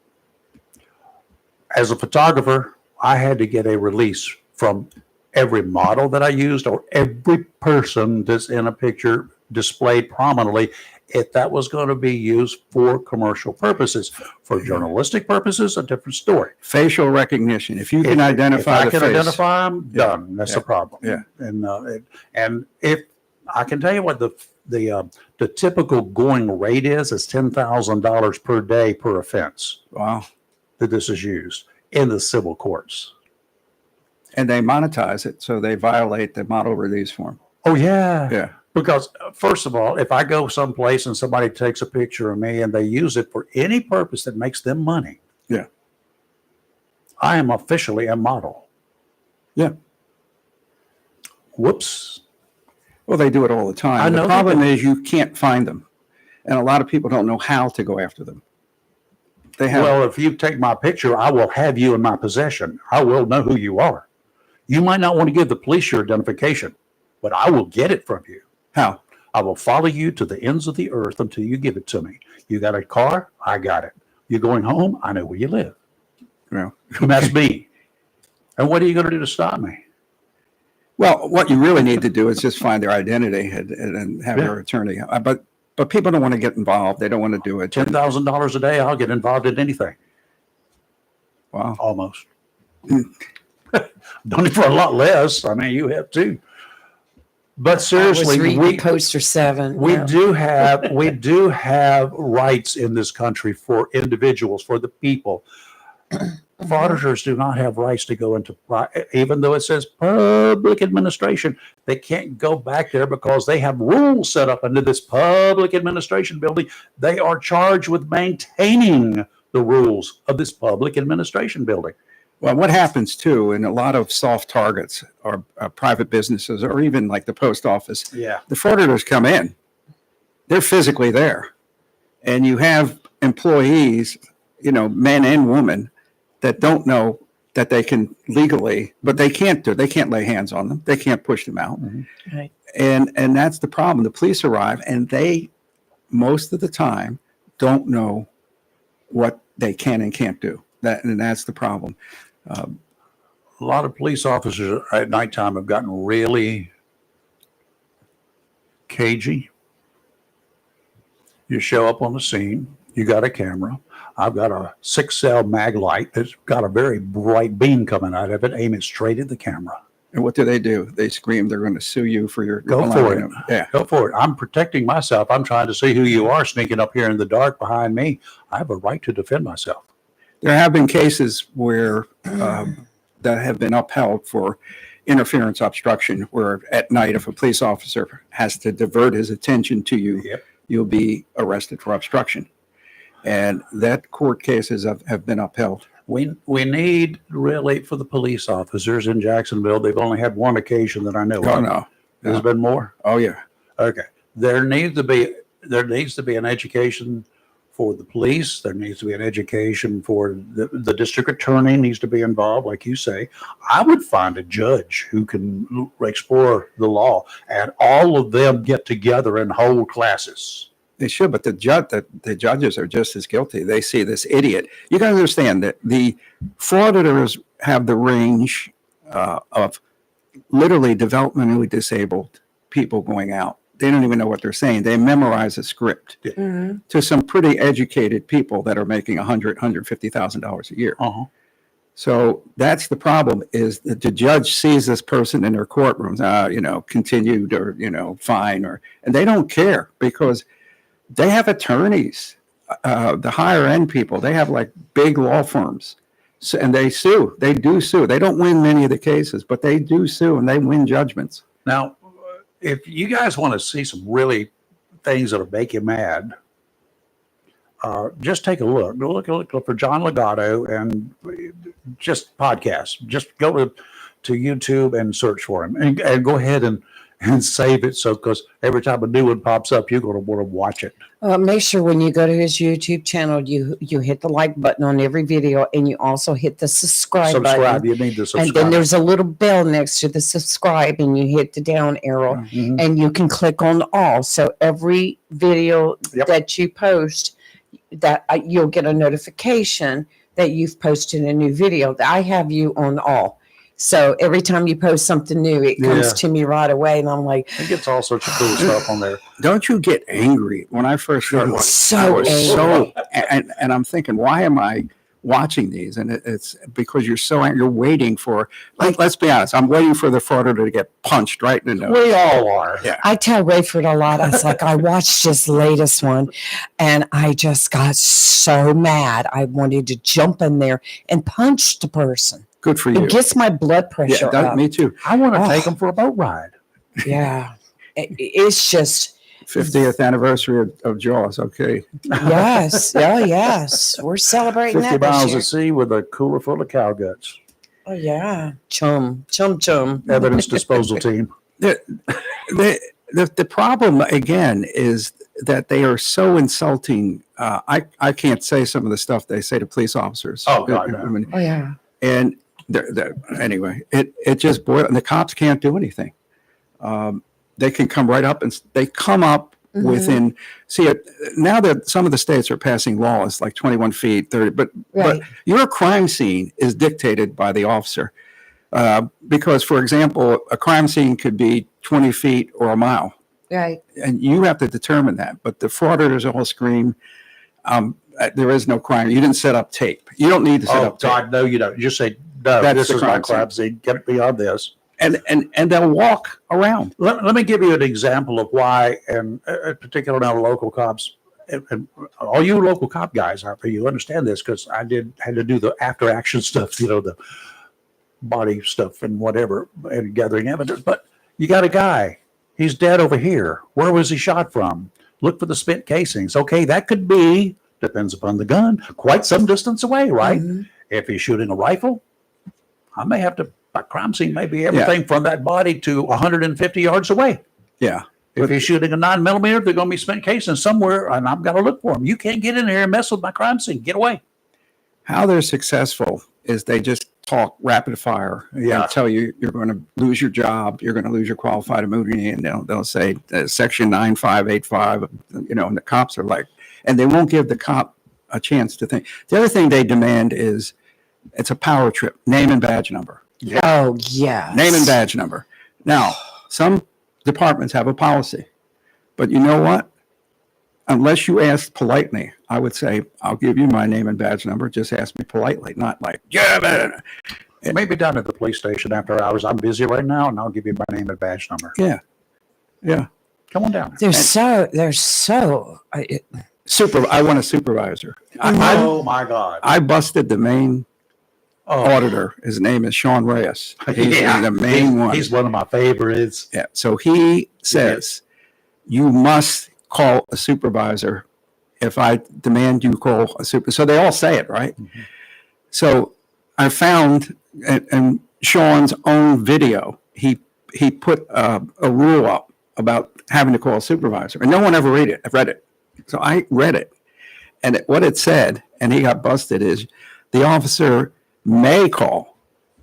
As a photographer, I had to get a release from every model that I used or every person that's in a picture displayed prominently if that was going to be used for commercial purposes. For journalistic purposes, a different story. Facial recognition. If you can If identify I the can face. identify them, Yeah. done. That's Yeah. a problem. Yeah. And if I can tell you what the typical going rate is $10,000 per day per offense Wow. that this is used in the civil courts. And they monetize it, so they violate the model release form. Oh yeah. Yeah. Because first of all, if I go someplace and somebody takes a picture of me and they use it for any purpose that makes them money, Yeah. I am officially a model. Yeah. Whoops. Well, they do it all the time. I know The they problem do. is you can't find them. And a lot of people don't know how to go after them. They have, Well, if you take my picture, I will have you in my possession. I will know who you are. You might not want to give the police your identification, but I will get it from you. how? I will follow you to the ends of the earth until you give it to me. You got a car? I got it. You're going home? I know where you live. Well, And that's me. And what are you going to do to stop me? well, what you really need to do is just find their identity and have Yeah. your attorney. But people don't want to get involved. They don't want to do it. $10,000 a day, I'll get involved in anything. Wow. Almost. Done it for a lot less. I mean, you have too. But I was seriously, reading poster 7. we Yeah. do have rights in this country for individuals, for the people. Frauditors do not have rights to go into, even though it says public administration, they can't go back there because they have rules set up into this public administration building. They are charged with maintaining the rules of this public administration building. Well, what happens too, in a lot of soft targets or private businesses or even like the post office, Yeah. the frauditors come in. They're physically there. And you have employees, men and women, that don't know that they can legally, but they can't lay hands on them. They can't push them out. Right. And that's the problem. The police arrive and they, most of the time, don't know what they can and can't do. And that's the problem. A lot of police officers at nighttime have gotten really cagey. You show up on the scene, you got a camera. I've got a 6-cell mag light that's got a very bright beam coming out of it, aiming straight at the camera. And what do? They scream they're going to sue you for your Go for it. Yeah. Go for it. I'm protecting myself. I'm trying to see who you are sneaking up here in the dark behind me. I have a right to defend myself. There have been cases where that have been upheld for interference obstruction, where at night, if a police officer has to divert his attention to you, Yep. you'll be arrested for obstruction. And that court cases have been upheld. We need really for the police officers in Jacksonville. They've only had one occasion that I know Oh, of. no. There's been more. Oh, yeah. Okay. There needs to be an education for the police. There needs to be an education for the district attorney needs to be involved, like you say. I would find a judge who can explore the law, and all of them get together and hold classes. They should, but the judges are just as guilty. They see this idiot. You got to understand that the frauditors have the range of literally developmentally disabled people going out. They don't even know what they're saying. They memorize a script to some pretty educated people that are making $150,000 a year. Uh-huh. So that's the problem, is that the judge sees this person in their courtrooms, continued or, fine, and they don't care because they have attorneys, the higher end people, they have like big law firms. So, and they sue. They do sue. They don't win many of the cases, but they do sue and they win judgments. Now, if you guys want to see some really things that'll make you mad, just take a look. Look for John Legato and just podcasts. Just go to YouTube and search for him, and go ahead and save it. So, because every time a new one pops up, you're going to want to watch it. Make sure when you go to his YouTube channel, you hit the like button on every video, and you also hit the subscribe button. You need to subscribe. And then there's a little bell next to the subscribe, and you hit the down arrow, and you can click on all. So every video that you post, that you'll get a notification that you've posted a new video. I have you on all. So every time you post something new, it comes to me right away, and I'm like, it gets all sorts of cool stuff on there. Don't you get angry? When I first started, and I'm thinking, why am I watching these? And it's because you're so angry. You're waiting for, let's be honest, I'm waiting for the frauder to get punched right in the nose. We all are. Yeah. I tell Rayford a lot. I was like, I watched this latest one, and I just got so mad. I wanted to jump in there and punch the person. Good for you. It gets my blood pressure up. Me too. I want to take them for a boat ride. Yeah. It's just 50th anniversary of Jaws. Okay. yes. Oh, yes. We're celebrating 50 that this miles year. of sea with a cooler full of cow guts. Oh, yeah. Chum. Evidence disposal team. The problem, again, is that they are so insulting. I can't say some of the stuff they say to police officers. Oh, God, no. I mean, Oh, yeah. and anyway, it just boils. And the cops can't do anything. They can come right up, and they come up within. See, now that some of the states are passing laws like 21 feet, 30, but your crime scene is dictated by the officer. Because, for example, a crime scene could be 20 feet or a mile. Right. And you have to determine that. But the fraudsters all scream, there is no crime. You didn't set up tape. You don't need to set up tape. God, no, you don't. You just say, no, this is my crime scene. Get it beyond this. And they'll walk around. Let me give you an example of why, and particularly now local cops, and all you local cop guys out there, you understand this, because I had to do the after action stuff, the body stuff and whatever, and gathering evidence. But you got a guy, he's dead over here. Where was he shot from? Look for the spent casings. Okay, that could be, depends upon the gun, quite some distance away, right? If he's shooting a rifle, my crime scene may be everything from that body to 150 yards away. Yeah. If he's shooting a 9mm, they're going to be spent casings somewhere, and I've got to look for them. You can't get in here and mess with my crime scene. Get away. How they're successful is they just talk rapid fire and tell you you're going to lose your job, you're going to lose your qualified immunity, and they'll say section 9585, and the cops are like, and they won't give the cop a chance to think. The other thing they demand is it's a power trip, name and badge number. Yeah. Oh, yeah. Name and badge number. Now, some departments have a policy, but you know what? Unless you ask politely, I would say, I'll give you my name and badge number. Just ask me politely, not like, It may be down at the police station after hours. I'm busy right now, and I'll give you my name and badge number. Yeah. Come on down. I want a supervisor. Oh my God. I busted the main auditor. His name is Sean Reyes. He's the main one. He's one of my favorites. Yeah. So he says, you must call a supervisor if I demand you call a supervisor. So they all say it, right? So I found in Sean's own video, he put a rule up about having to call a supervisor, and no one ever read it. So I read it, and what it said, and he got busted, is the officer may call.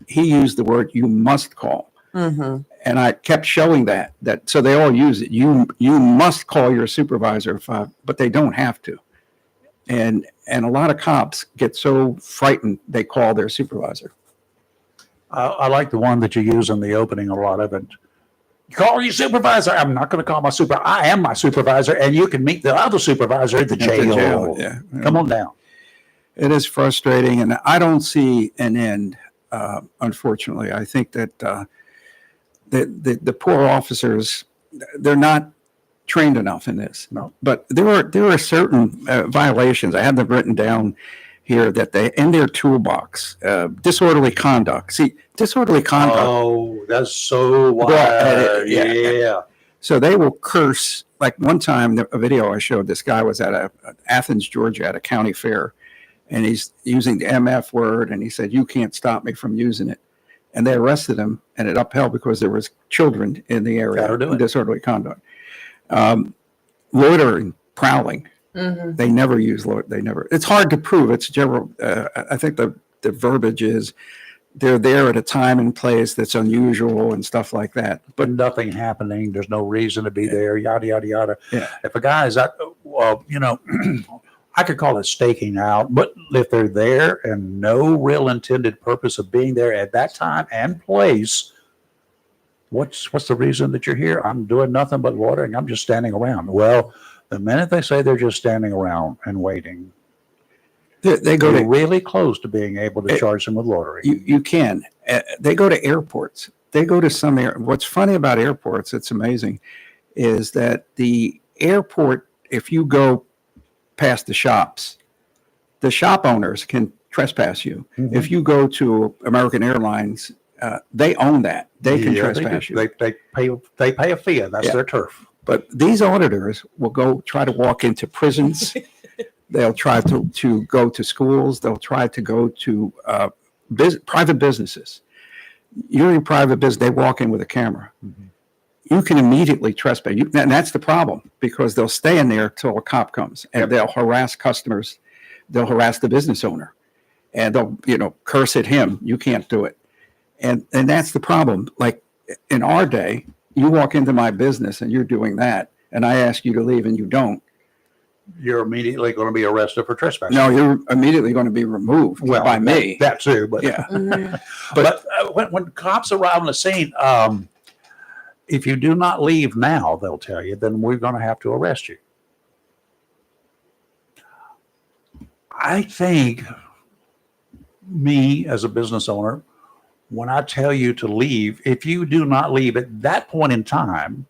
He used the word you must call. And I kept showing that so they all use it. You must call your supervisor, but they don't have to. And a lot of cops get so frightened they call their supervisor. I like the one that you use in the opening a lot of it. Call your supervisor. I'm not going to call my supervisor. I am my supervisor, and you can meet the other supervisor at the jail. Yeah. Come on down. It is frustrating, and I don't see an end. Unfortunately, I think that the poor officers, they're not trained enough in this. No. But there are certain violations. I have them written down here that they in their toolbox. Disorderly conduct. See, disorderly conduct. Oh, that's so wild. Well, yeah. So they will curse. Like one time, a video I showed, this guy was at Athens, Georgia, at a county fair, and he's using the MF word, and he said, "You can't stop me from using it." And they arrested him, and it upheld because there was children in the area. Gotta do it. Disorderly conduct. Loitering, prowling. Mhm. They never use loiter. They never. It's hard to prove. It's general. I think the verbiage is they're there at a time and place that's unusual and stuff like that. But nothing happening. There's no reason to be there. Yada yada yada. Yeah. If a guy is at, well, I could call it staking out, but if they're there and no real intended purpose of being there at that time and place, what's the reason that you're here? I'm doing nothing but watering. I'm just standing around. Well, the minute they say they're just standing around and waiting, They go they're to really close to being able to charge them with loitering. you can. They go to airports. They go to some air. What's funny about airports? It's amazing, is that the airport. If you go past the shops, the shop owners can trespass you. Mhm. If you go to American Airlines, they own that. They can Yeah, trespass do. you. They pay a fee, and that's Yeah. their turf. But these auditors will go try to walk into prisons. They'll try to go to schools. They'll try to go to private businesses. You're in private business. They walk in with a camera. Mhm. You can immediately trespass. And that's the problem, because they'll stay in there till a cop comes, and they'll harass customers. They'll harass the business owner, and they'll curse at him. You can't do it. And that's the problem. Like in our day, you walk into my business and you're doing that, and I ask you to leave and you don't. You're immediately going to be arrested for trespassing. No, you're immediately going to be removed by me. That too, but Yeah. Mhm. but when cops arrive on the scene, if you do not leave now, they'll tell you, then we're going to have to arrest you. I think me as a business owner, when I tell you to leave, if you do not leave at that point in time,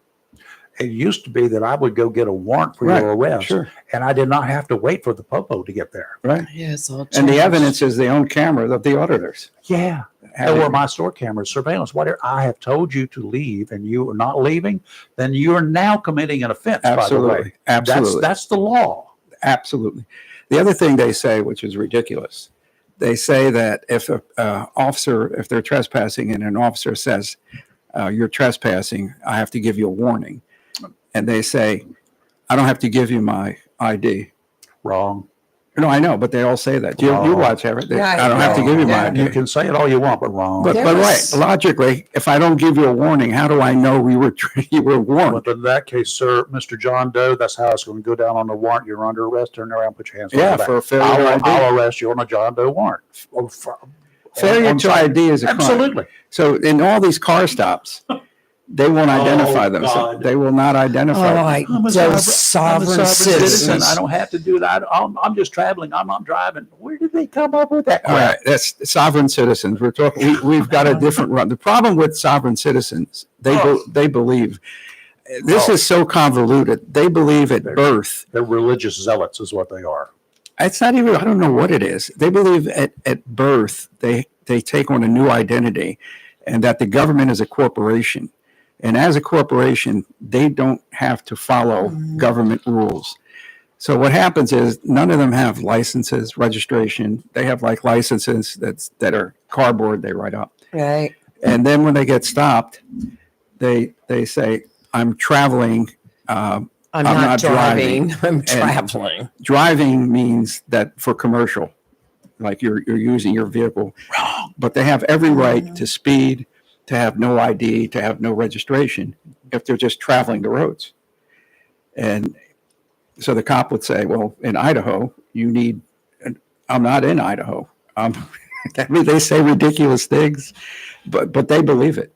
it used to be that I would go get a warrant for your arrest, Sure. and I did not have to wait for the popo to get there. Right. Yeah, it's all And the changed. evidence is the own camera of the auditors. Yeah. Or my store cameras, surveillance, whatever. I have told you to leave and you are not leaving, then you are now committing an offense, by the way. Absolutely. Absolutely. That's the law. Absolutely. The other thing they say, which is ridiculous, they say that if a officer, if they're trespassing and an officer says, you're trespassing, I have to give you a warning. And they say, I don't have to give you my ID. Wrong. No, I know, but they all say that. You watch everything. Yeah, I don't have to give you my yeah. ID. You can say it all you want, but wrong. But There right, was- logically, if I don't give you a warning, how do I know you were warned? But in that case, sir, Mr. John Doe, that's how it's going to go down on the warrant. You're under arrest. Turn around, put your hands Yeah, on the for back. failure to ID. I'll arrest you on a John Doe warrant. Failure on to site. ID is a crime. Absolutely. So in all these car stops, they won't identify themselves. God. They will not Oh, identify. like I'm a those sovereign sovereign citizens. I don't have to do that. I'm just traveling. I'm not driving. Where did they come up with that All crap? right, that's sovereign citizens. We're talking. We've got a different run. The problem with sovereign citizens, they believe. This is so convoluted. They believe at birth. They're religious zealots, is what they are. It's not even. I don't know what it is. They believe at birth they take on a new identity, and that the government is a corporation. And as a corporation, they don't have to follow government rules. So what happens is none of them have licenses, registration. They have like licenses that are cardboard they write up. Right. And then when they get stopped, they say, I'm traveling. I'm not driving. I'm traveling. Driving means that for commercial, like you're using your vehicle. Wrong. But they have every right to speed, to have no ID, to have no registration if they're just traveling the roads. And so the cop would say, well, in Idaho, you need, I'm not in Idaho. I mean, they say ridiculous things, but they believe it.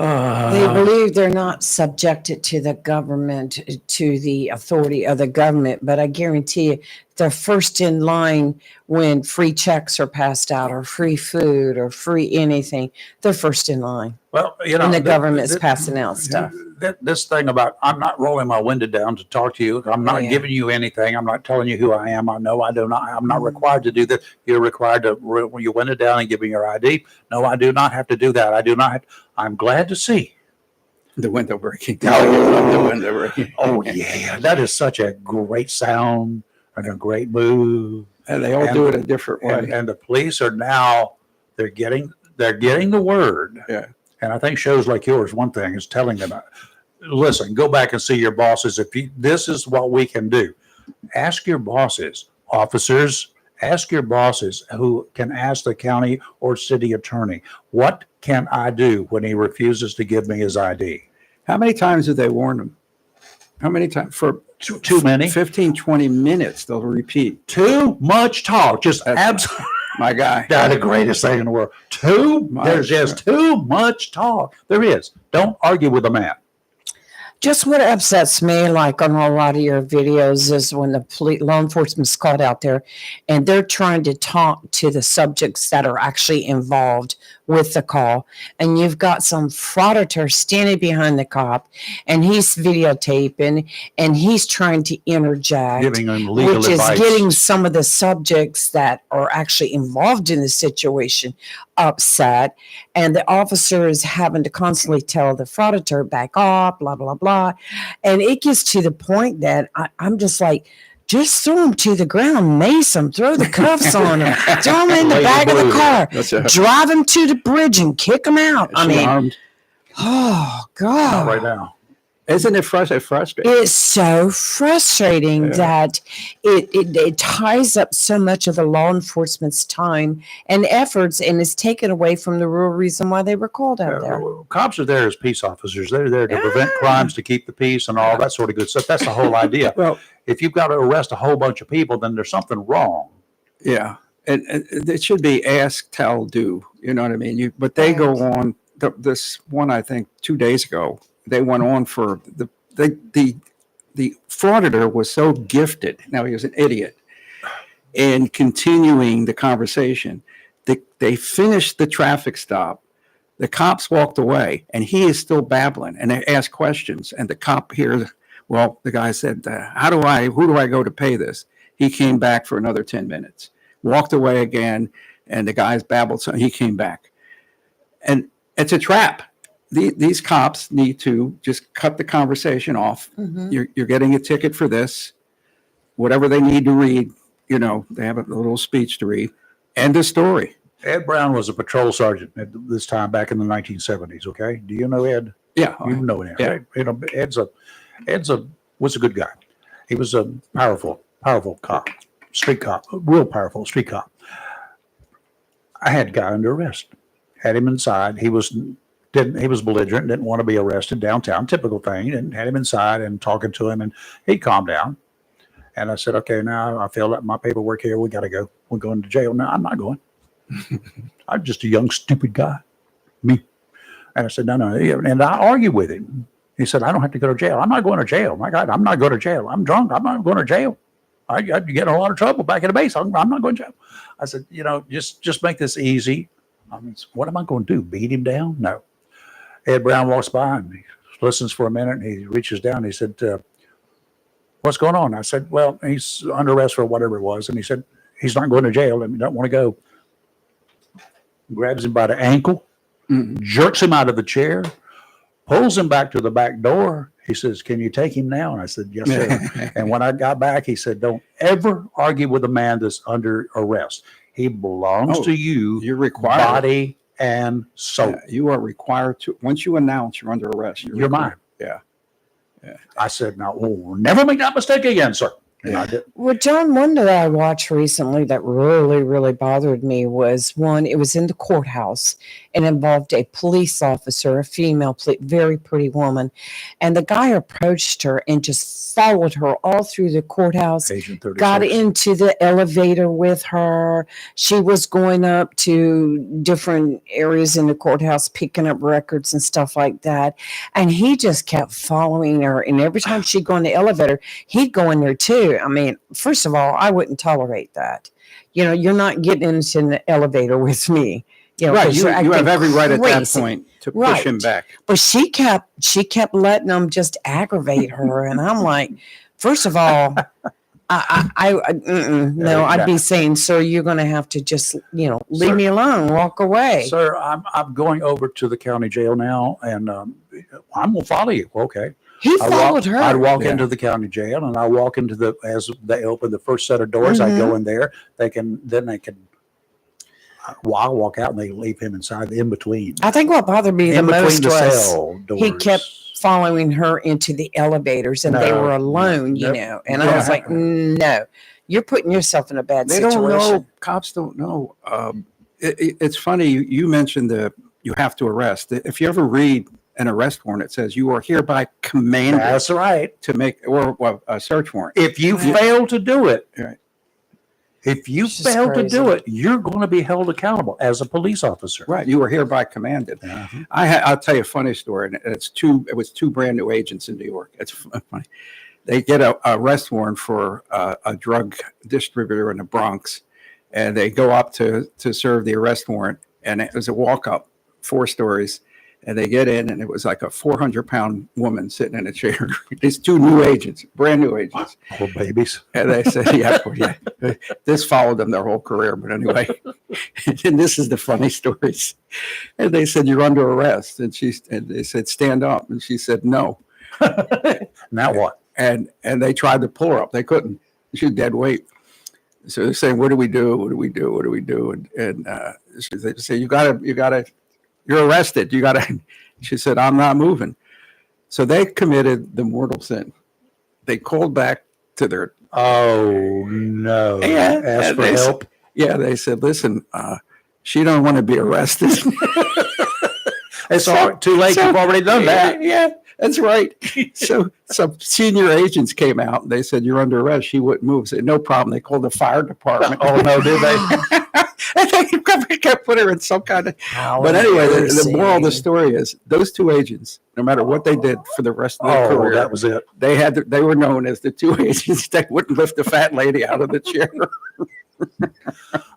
They believe they're not subjected to the government, to the authority of the government, but I guarantee you they're first in line when free checks are passed out or free food or free anything. They're first in line. Well, you know, And the government's passing out stuff. This thing about I'm not rolling my window down to talk to you. I'm not Yeah. giving you anything. I'm not telling you who I am. I know I do not. I'm not required to do that. You're required to roll your window down and give me your ID. No, I do not have to do that. I do not. I'm glad to see. The window breaking. Oh. The window breaking. Oh yeah, that is such a great sound and a great move. And they all do it a different way. And the police are now they're getting the word. Yeah. And I think shows like yours, one thing is telling them, listen, go back and see your bosses. This is what we can do. Ask your bosses, officers, ask your bosses who can ask the county or city attorney, what can I do when he refuses to give me his ID? How many times did they warn him? How many times? For Too many. 15, 20 minutes, they'll repeat. Too much talk. Just That's absolutely. My guy. That's the greatest thing in the world. There's just too much talk. There is. Don't argue with a man. Just what upsets me, like on a lot of your videos, is when the law enforcement's called out there and they're trying to talk to the subjects that are actually involved with the call. And you've got some frauditor standing behind the cop and he's videotaping and he's trying to interject, Giving them legal which advice. is getting some of the subjects that are actually involved in the situation upset. And the officer is having to constantly tell the frauditor, back off, blah, blah, blah. And it gets to the point that I'm just like, just throw him to the ground, mace him, throw the cuffs on him, throw him in the Lay the back of the blue. car, That's a, drive him to the bridge and kick him out. I she mean, armed. oh, Not God. right now. Isn't it frustrating? It's so frustrating Yeah. that it ties up so much of the law enforcement's time and efforts and is taken away from the real reason why they were called out there. Cops are there as peace officers. They're there to prevent crimes, to keep the peace and all that sort of good stuff. That's the whole idea. Well, If you've got to arrest a whole bunch of people, then there's something wrong. yeah. And it should be ask, tell, do. You know what I mean? But they go on. This one, I think, 2 days ago, they went on for the frauditor was so gifted. Now he was an idiot. And continuing the conversation, they finished the traffic stop. The cops walked away, and he is still babbling. And they asked questions, and the cop hears. Well, the guy said, who do I go to pay this? He came back for another 10 minutes, walked away again, and the guys babbled. So he came back. And it's a trap. These cops need to just cut the conversation off. Mhm. You're getting a ticket for this, whatever they need to read, they have a little speech to read. End of story. Ed Brown was a patrol sergeant at this time back in the 1970s. Okay. Do you know Ed? Yeah. You know him. Yeah. Right? Ed's was a good guy. He was a powerful cop, street cop, a real powerful street cop. I had a guy under arrest, had him inside. He was belligerent, didn't want to be arrested downtown, typical thing, and had him inside and talking to him, and he calmed down. And I said, okay, now I filled out my paperwork here. We got to go. We're going to jail. No, I'm not going. I'm just a young, stupid guy. Me. And I said, no. And I argued with him. He said, I don't have to go to jail. I'm not going to jail. My God, I'm not going to jail. I'm drunk. I'm not going to jail. I get in a lot of trouble back in the base. I'm not going to jail. I said, just make this easy. I mean, what am I going to do? Beat him down? No. Ed Brown walks by and he listens for a minute. And he reaches down. And he said, what's going on? I said, well, he's under arrest for whatever it was. And he said, he's not going to jail and he don't want to go. Grabs him by the ankle, jerks him out of the chair, pulls him back to the back door. He says, can you take him now? And I said, yes, sir. And when I got back, he said, don't ever argue with a man that's under arrest. He belongs to you, You're required. body and soul. You are required to, once you announce you're under arrest, You're mine. Yeah. I said, now, we'll never make that mistake again, sir. And I did. Well, John, one that I watched recently that really, really bothered me was one, it was in the courthouse and involved a police officer, a female, very pretty woman. And the guy approached her and just followed her all through the courthouse, Agent 36. got into the elevator with her. She was going up to different areas in the courthouse, picking up records and stuff like that. And he just kept following her. And every time she'd go in the elevator, he'd go in there too. I mean, first of all, I wouldn't tolerate that. You know, you're not getting into the elevator with me. You know, Right. 'cause You you're have acting every right at that crazy. point to push Right. him back. But she kept letting them just aggravate her, and I'm like, first of all, no, I'd be saying, sir, you're going to have to just, leave Sir. me alone, walk away. Sir, I'm going over to the county jail now, and I'm gonna follow you. Okay. He followed her. I'd walk Yeah. into the county jail, and I walk into as they open the first set of doors. I go in there. They can. I'll walk out, and they leave him inside in between. I think what bothered me the In between most the was cell doors. he kept following her into the elevators, and they No, were alone, nope. And I was like, no, you're putting yourself in a bad They situation. don't know. Cops don't know. It's funny. You mentioned you have to arrest. If you ever read an arrest warrant, it says you are hereby commanded That's right. to make a search warrant. If you Right. fail to do it, Right. if you It's just fail to crazy. do it, you're going to be held accountable as a police officer. Right. You are hereby commanded. Uh-huh. I'll tell you a funny story. And it was two brand new agents in New York. It's funny. They get a arrest warrant for a drug distributor in the Bronx, and they go up to serve the arrest warrant. And it was a walk up, 4 stories. And they get in, and it was like a 400-pound woman sitting in a chair. These 2 new agents, brand new agents. Poor babies. And they said, yeah, this followed them their whole career. But anyway, and this is the funny stories. And they said, you're under arrest. And they said, stand up. And she said, no. Now what? And they tried to pull her up. They couldn't. She was dead weight. So they're saying, what do we do? What do we do? What do we do? And they say, you gotta, you're arrested. You gotta. She said, I'm not moving. So they committed the mortal sin. They called back to their. Oh no! Yeah, Ask for they help. Yeah, they said, listen, she don't want to be arrested. It's all too late. You've already done that. Yeah, that's right. So some senior agents came out and they said, you're under arrest. She wouldn't move. Said, no problem. They called the fire department. Oh no, did they? And they kept putting her in some kind of. But anyway, the moral of the story is those 2 agents, no matter what they did for the rest of their career, that was it. they were known as the 2 agents that wouldn't lift the fat lady out of the chair.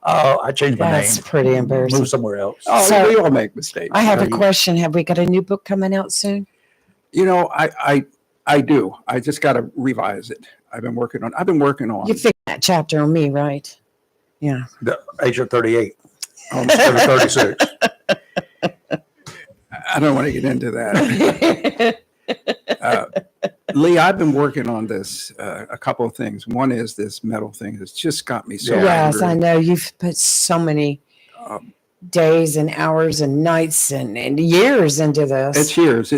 Oh, I changed my That's name. pretty embarrassing. Move somewhere else. Oh, So- we all make mistakes. I have You a know, question. Have we got a new book coming out soon? I do. I just got to revise it. I've been working on. You fixed that chapter on me, right? Yeah. The Agent 38 instead of 36. I don't want to get into that. Lee, I've been working on this, a couple of things. One is this metal thing has just got me so Yes, angry. I know. You've put so many days and hours and nights and years into this. It's years.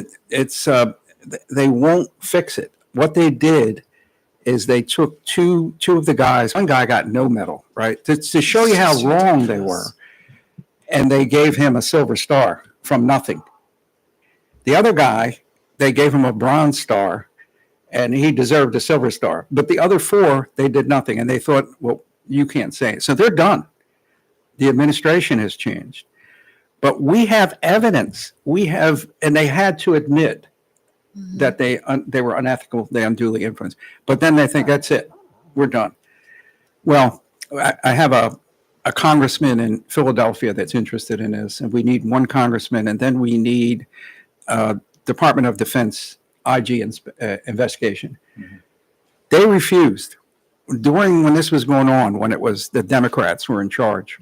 They won't fix it. What they did is they took two of the guys. One guy got no medal, right? To show you how wrong they were. And they gave him a silver star from nothing. The other guy, they gave him a bronze star, and he deserved a silver star. But the other 4, they did nothing. And they thought, well, you can't say it. So they're done. The administration has changed. But we have evidence. And they had to admit that they were unethical, they unduly influenced. But then they think, that's it, we're done. Well, I have a congressman in Philadelphia that's interested in this, and we need 1 congressman, and then we need Department of Defense IG investigation. Mm-hmm. They refused. When this was going on, when it was the Democrats were in charge,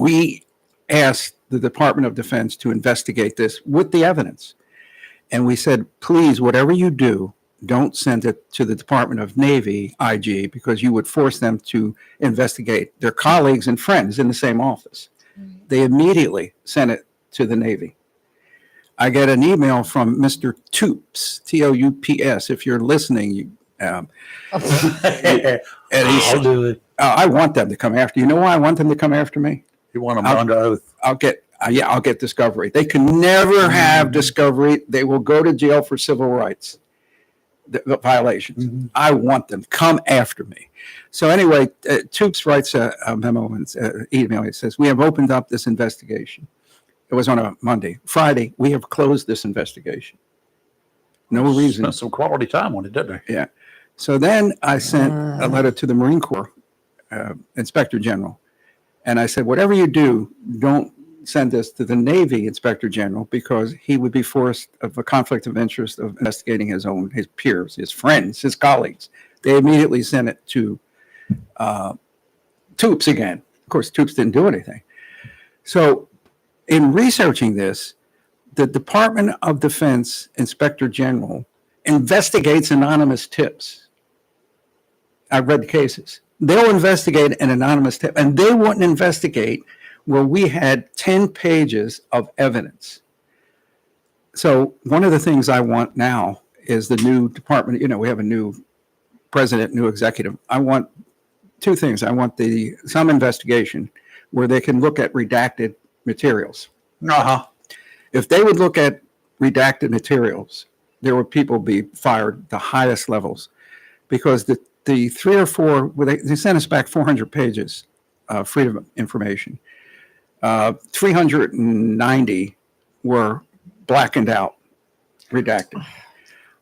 we asked the Department of Defense to investigate this with the evidence. And we said, please, whatever you do, don't send it to the Department of Navy, IG, because you would force them to investigate their colleagues and friends in the same office. They immediately sent it to the Navy. I get an email from Mr. Toups, Toups. If you're listening, And I'll do it. I want them to come after you. Know why I want them to come after me? You want them under oath. I'll get discovery. They can never have discovery. They will go to jail for civil rights the violations. I want them. Come after me. So anyway, Toops writes a memo and email. It says, we have opened up this investigation. It was on a Monday. Friday, we have closed this investigation. No reason. Spent some quality time on it, didn't they? Yeah. So then I sent a letter to the Marine Corps Inspector General. And I said, whatever you do, don't send this to the Navy Inspector General, because he would be forced of a conflict of interest of investigating his peers, his friends, his colleagues. They immediately sent it to Toops again. Of course, Toops didn't do anything. So in researching this, the Department of Defense Inspector General investigates anonymous tips. I've read the cases. They'll investigate an anonymous tip, and they wouldn't investigate where we had 10 pages of evidence. So one of the things I want now is the new department. We have a new president, new executive. I want two things. I want some investigation where they can look at redacted materials. If they would look at redacted materials, there would people be fired at the highest levels, because the 3 or 4, they sent us back 400 pages of freedom of information. 390 were blackened out, redacted.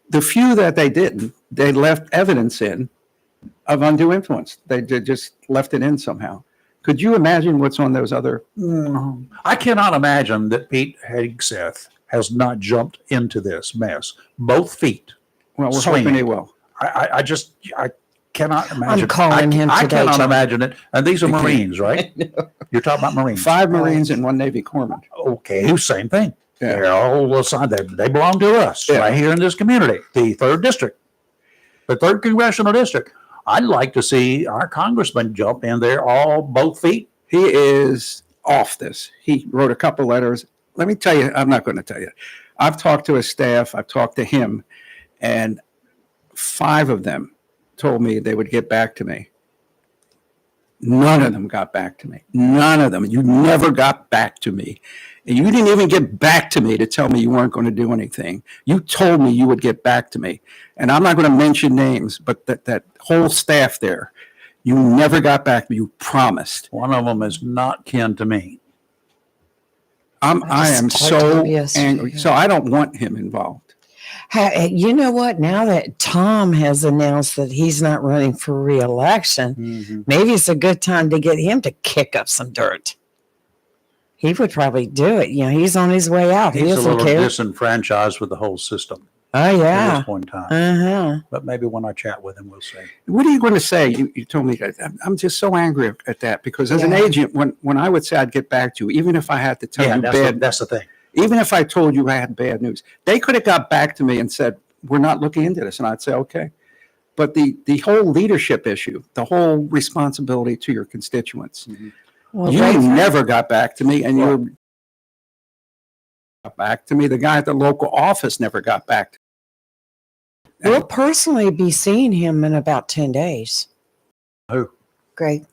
The few that they didn't, they left evidence in of undue influence. They just left it in somehow. Could you imagine what's on those other? I cannot imagine that Pete Hegseth has not jumped into this mess. Both feet. Well, we're swinging. hoping he will. I cannot imagine. I'm calling him I today, cannot John. imagine it. And these are Marines, right? You're talking about Marines. 5 Marines and 1 Navy corpsman. Okay, same thing. Yeah. They're all assigned. They belong to us right here in this community, the 3rd District, the 3rd Congressional District. I'd like to see our congressman jump in there both feet. He is off this. He wrote a couple letters. Let me tell you, I'm not going to tell you. I've talked to his staff. I've talked to him, and 5 of them told me they would get back to me. None of them got back to me. None of them. You never got back to me. And you didn't even get back to me to tell me you weren't going to do anything. You told me you would get back to me. And I'm not going to mention names, but that whole staff there, you never got back to me. You promised. One of them is not kin to me. I am so angry. So I don't want him involved. Hey, you know what? Now that Tom has announced that he's not running for re-election, maybe it's a good time to get him to kick up some dirt. He would probably do it. He's on his way out. He He's a doesn't little care. disenfranchised with the whole system Oh, at yeah. this point in time. Uh-huh. But maybe when I chat with him, we'll see. What are you going to say? You told me that. I'm just so angry at that, because as an Yeah. agent, when I would say I'd get back to you, even if I had to tell you That's the thing. even if I told you I had bad news, they could have got back to me and said, we're not looking into this. And I'd say, okay. But the whole leadership issue, the whole responsibility to your constituents, Well, you they- never got back to me, and you got back to me. The guy at the local office never got back to me. We'll personally be seeing him in about 10 days. Who? Great.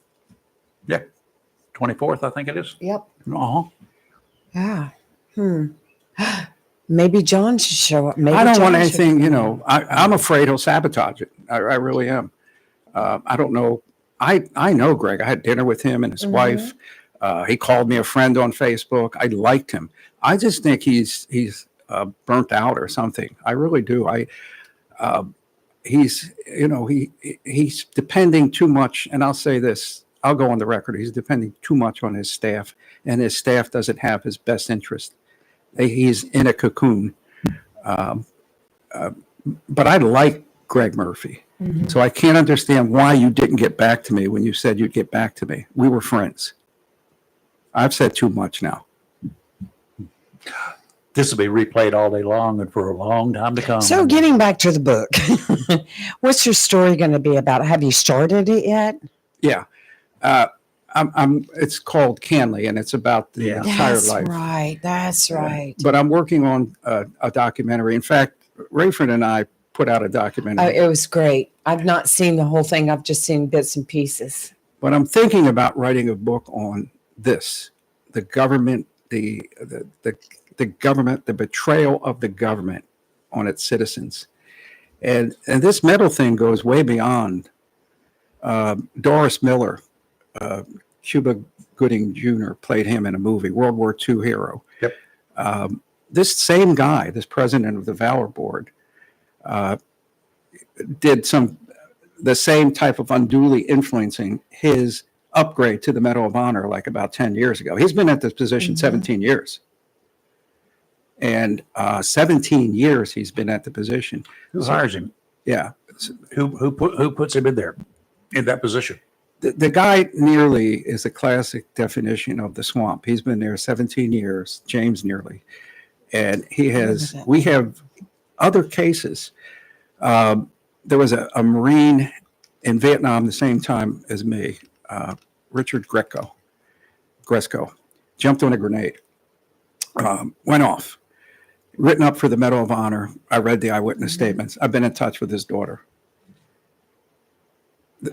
24th, I think it is. Yep. Uh-huh. Yeah. Maybe John should show up. Maybe I don't want John should- anything, I'm afraid he'll sabotage it. I really am. I don't know. I know Greg. I had dinner with him and his wife. He called me a friend on Facebook. I liked him. I just think he's burnt out or something. I really do. He's depending too much. And I'll say this, I'll go on the record. He's depending too much on his staff, and his staff doesn't have his best interest. He's in a cocoon. But I like Greg Murphy. So I can't understand why you didn't get back to me when you said you'd get back to me. We were friends. I've said too much now. This will be replayed all day long and for a long time to come. So getting back to the book, what's your story going to be about? Have you started it yet? Yeah. It's called Canley, and it's about the entire That's life. right. That's right. But I'm working on a documentary. In fact, Rayford and I put out a documentary. It was great. I've not seen the whole thing. I've just seen bits and pieces. But I'm thinking about writing a book on this, the government, the government, the betrayal of the government on its citizens. And this medal thing goes way beyond Doris Miller, Cuba Gooding Jr. played him in a movie, World War II hero. Yep. This same guy, this president of the Valor Board, did the same type of unduly influencing his upgrade to the Medal of Honor like about 10 years ago. He's been at this position 17 years. And 17 years he's been at the position. Who hires him? Yeah. Who puts him in there, in that position? The guy Nearly is a classic definition of the swamp. He's been there 17 years, James Nearly. And we have other cases. There was a Marine in Vietnam the same time as me, Richard Gresco, jumped on a grenade, went off, written up for the Medal of Honor. I read the eyewitness statements. I've been in touch with his daughter.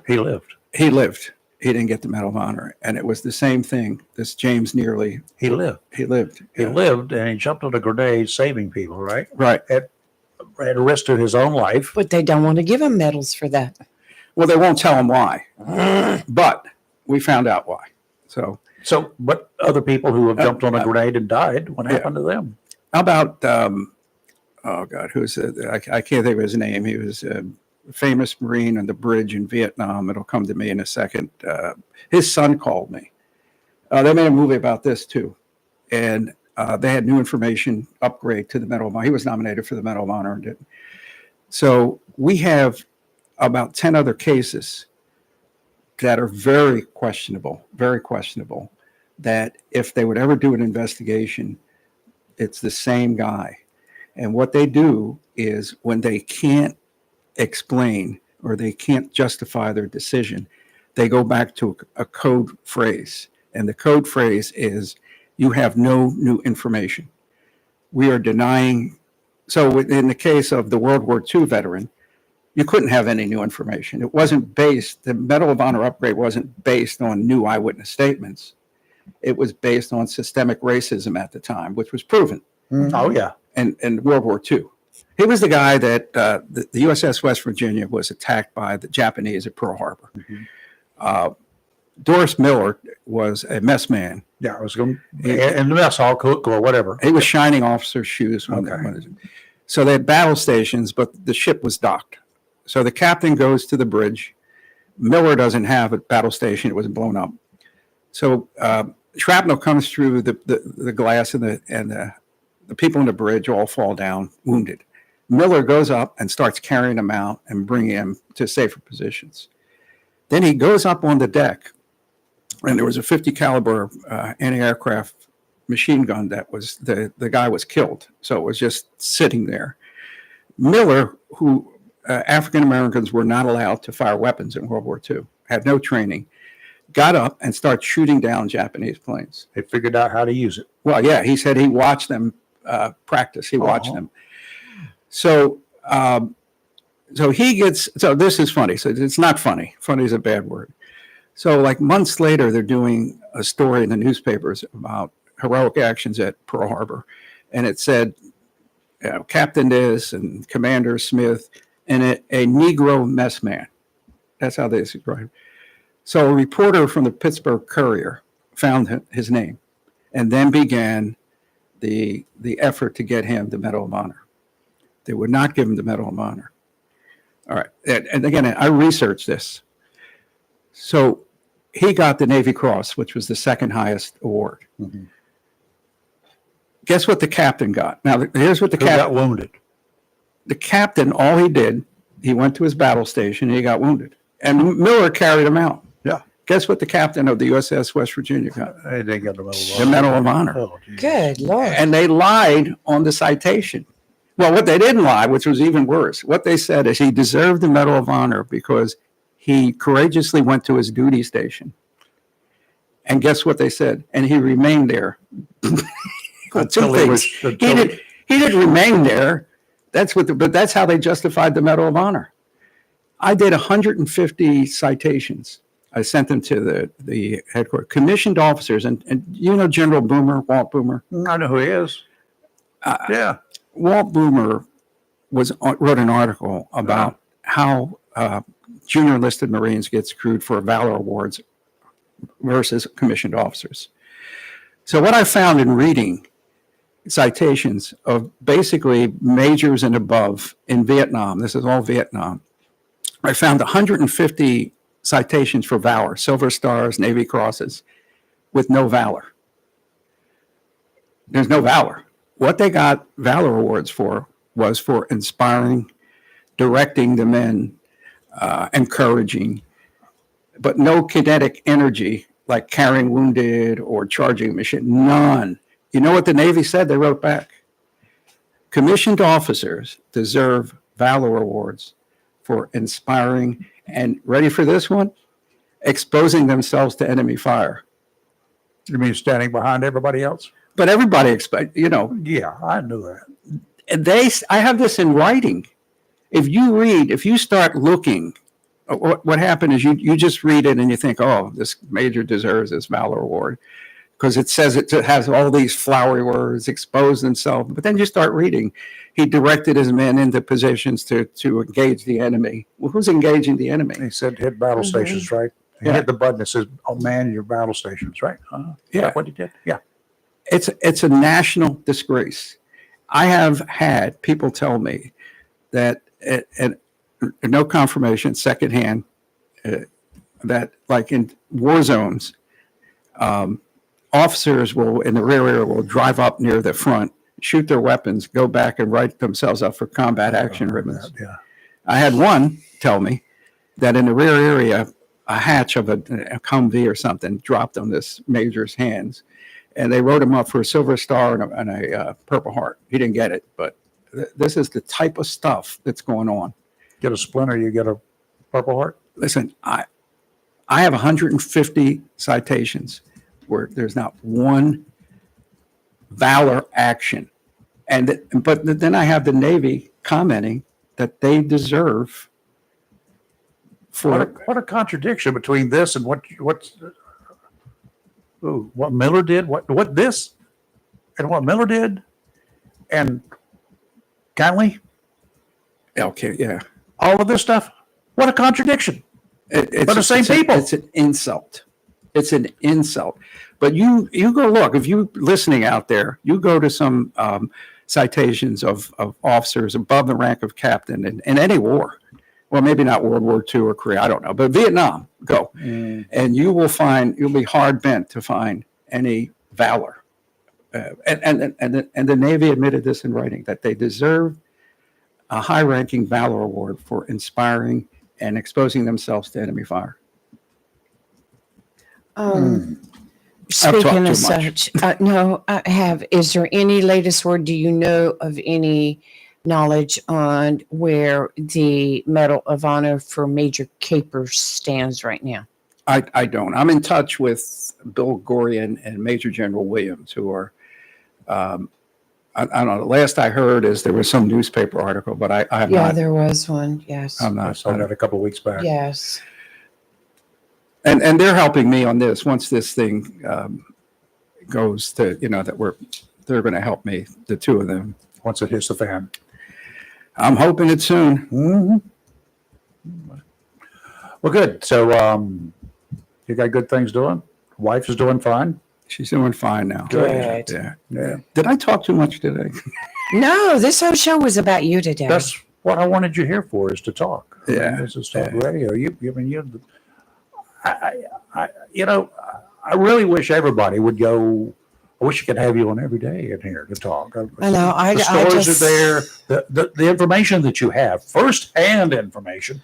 He lived. He lived. He didn't get the Medal of Honor. And it was the same thing. This James Nearly. He lived. He lived. He lived, and he jumped on a grenade saving people, right? Right. At risk to his own life. But they don't want to give him medals for that. Well, they won't tell him why. But we found out why. So, but other people who have jumped on a grenade and died, what happened to them? how about, oh God, I can't think of his name. He was a famous Marine on the bridge in Vietnam. It'll come to me in a second. His son called me. They made a movie about this too. And they had new information, upgrade to the Medal of Honor. He was nominated for the Medal of Honor and didn't. So we have about 10 other cases that are very questionable, that if they would ever do an investigation, it's the same guy. And what they do is when they can't explain or they can't justify their decision, they go back to a code phrase. And the code phrase is, you have no new information. We are denying. So in the case of the World War II veteran, you couldn't have any new information. It wasn't based, the Medal of Honor upgrade wasn't based on new eyewitness statements. It was based on systemic racism at the time, which was proven. Oh, yeah. In World War II. He was the guy that the USS West Virginia was attacked by the Japanese at Pearl Harbor. Doris Miller was a mess man. Yeah, I was going in the mess hall, cook or whatever. He was shining officer shoes. So they had battle stations, but the ship was docked. So the captain goes to the bridge. Miller doesn't have a battle station. It was blown up. So shrapnel comes through the glass and the people on the bridge all fall down, wounded. Miller goes up and starts carrying them out and bringing them to safer positions. Then he goes up on the deck, and there was a 50 caliber anti-aircraft machine gun that was, the guy was killed. So it was just sitting there. Miller, who African Americans were not allowed to fire weapons in World War II, had no training, got up and started shooting down Japanese planes. They figured out how to use it. Well, yeah, he said he watched them practice. He watched them. So he gets, so this is funny. So it's not funny. Funny is a bad word. So like months later, they're doing a story in the newspapers about heroic actions at Pearl Harbor. And it said, Captain this and Commander Smith and a Negro mess man. That's how they describe it. So a reporter from the Pittsburgh Courier found his name and then began the effort to get him the Medal of Honor. They would not give him the Medal of Honor. All right. And again, I researched this. So he got the Navy Cross, which was the second highest award. Guess what the captain got? Now, here's what the captain got wounded. The captain, all he did, he went to his battle station and he got wounded. And Miller carried him out. Yeah. Guess what the captain of the USS West Virginia got? They didn't get the Medal of Honor. The Medal of Honor. Oh, Good Lord. And they lied on the citation. Well, what they didn't lie, which was even worse, what they said is he deserved the Medal of Honor because he courageously went to his duty station. And guess what they said? And he remained there. Until he didn't remain there. but that's how they justified the Medal of Honor. I did 150 citations. I sent them to the headquarters, commissioned officers, and you know General Boomer, Walt Boomer. I know who he is. Yeah. Walt Boomer wrote an article about how junior enlisted Marines get screwed for valor awards versus commissioned officers. So what I found in reading citations of basically majors and above in Vietnam, this is all Vietnam, I found 150 citations for valor, Silver Stars, Navy Crosses, with no valor. There's no valor. What they got valor awards for was for inspiring, directing the men, encouraging, but no kinetic energy like carrying wounded or charging a machine. None. You know what the Navy said? They wrote back. Commissioned officers deserve valor awards for inspiring and, ready for this one, exposing themselves to enemy fire. You mean standing behind everybody else? But everybody expect, Yeah, I knew that. I have this in writing. If you start looking, what happened is you just read it and you think, oh, this major deserves this valor award because it says it has all these flowery words, expose themselves. But then you start reading, he directed his men into positions to engage the enemy. Well, who's engaging the enemy? He said hit battle stations, right? He hit the button that says, "Oh man, your battle stations," right? Yeah. What he did? Yeah. It's a national disgrace. I have had people tell me that, and no confirmation, secondhand, that like in war zones, officers will in the rear area will drive up near the front, shoot their weapons, go back and write themselves up for combat action ribbons. Yeah. I had one tell me that in the rear area, a hatch of a Humvee or something dropped on this major's hands, and they wrote him up for a Silver Star and a Purple Heart. He didn't get it, but this is the type of stuff that's going on. Get a splinter, you get a Purple Heart. Listen, I have 150 citations where there's not one valor action, but then I have the Navy commenting that they deserve. What a contradiction between this and what Miller did, what this and what Miller did, and Conley. Okay, yeah. All of this stuff. What a contradiction. It's the same people. It's an insult. It's an insult. But you go look, if you listening out there, you go to some citations of officers above the rank of captain in any war. Well, maybe not World War II or Korea, I don't know, but Vietnam, go. And you'll be hard bent to find any valor. And the Navy admitted this in writing, that they deserve a high-ranking valor award for inspiring and exposing themselves to enemy fire. Speaking of such, no, I have. Is there any latest word? Do you know of any knowledge on where the Medal of Honor for Major Capers stands right now? I don't. I'm in touch with Bill Gorian and Major General Williams, who are, I don't know, the last I heard is there was some newspaper article, but I have not. Yeah, there was one, yes. I'm I not. saw that a couple of weeks back. Yes. And they're helping me on this. Once this thing goes to, they're going to help me, the two of them. Once it hits the fan. I'm hoping it soon. Mm-hmm. Well, good. So you got good things doing? Wife is doing fine? She's doing fine now. Good. Yeah. Did I talk too much today? No, this whole show was about you today. That's what I wanted you here for, is to talk. Yeah. This is talk radio. I really wish everybody would go. I wish I could have you on every day in here to talk. I know. The stories are there. The information that you have, first-hand information.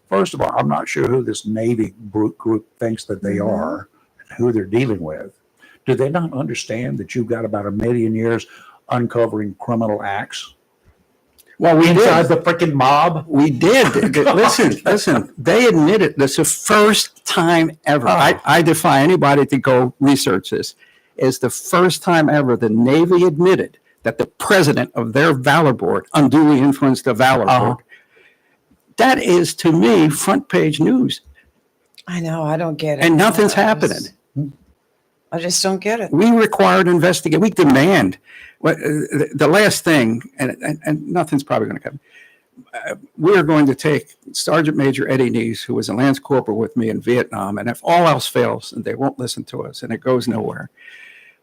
First of all, I'm not sure who this Navy group thinks that they are, and who they're dealing with. Do they not understand that you've got about 1 million years uncovering criminal acts? Well, we inside did. the freaking mob. We did. Listen. They admitted this is the first time ever. I defy anybody to go research this. It's the first time ever the Navy admitted that the president of their Valor Board unduly influenced the Valor Board. That is, to me, front page news. I know, I don't get it. And nothing's happening. I just don't get it. We require to investigate. We demand. The last thing, and nothing's probably going to come. We are going to take Sergeant Major Eddie Neese, who was a Lance Corporal with me in Vietnam, and if all else fails and they won't listen to us and it goes nowhere,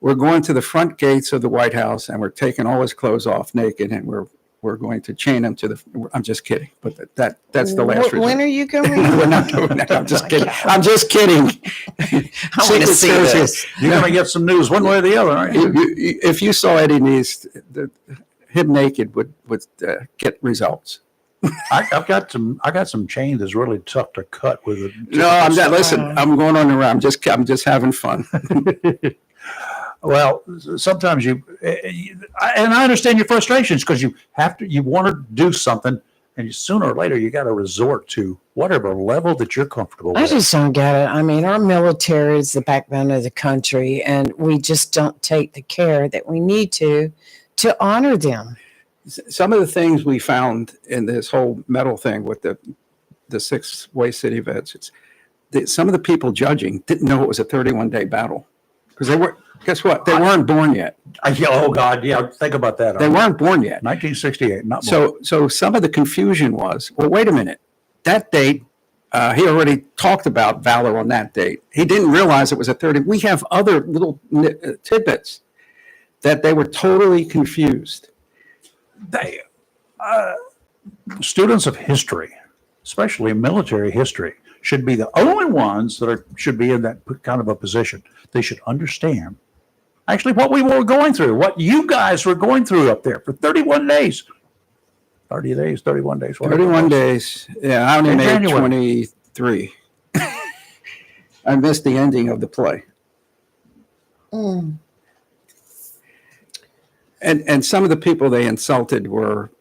we're going to the front gates of the White House and we're taking all his clothes off naked and we're going to chain him to the. I'm just kidding, but that's the last resort. When are you going? We're not doing that. I'm just kidding. I'm just kidding. I want to see this. You're going to get some news one way or the other, aren't you? If you saw Eddie Neese, him naked would get results. I got some chain that's really tough to cut with it. No, I'm not. Listen, I'm going on around. I'm just having fun. Well, sometimes and I understand your frustrations because you want to do something, and sooner or later you got to resort to whatever level that you're comfortable with. I just don't get it. I mean, our military is the backbone of the country, and we just don't take the care that we need to honor them. Some of the things we found in this whole medal thing with the 6 Way City vets, some of the people judging didn't know it was a 31-day battle because they were. Guess what? They weren't born yet. Oh God, yeah. Think about that. They weren't born yet. 1968, not born. So some of the confusion was, well, wait a minute. That date, he already talked about valor on that date. He didn't realize it was a 30. We have other little tidbits that they were totally confused. Students of history, especially military history, should be the only ones that should be in that kind of a position. They should understand actually what we were going through, what you guys were going through up there for 31 days. 30 days, 31 days. 31 days. Yeah, I only made 23. I missed the ending of the play. Mm. And some of the people they insulted were,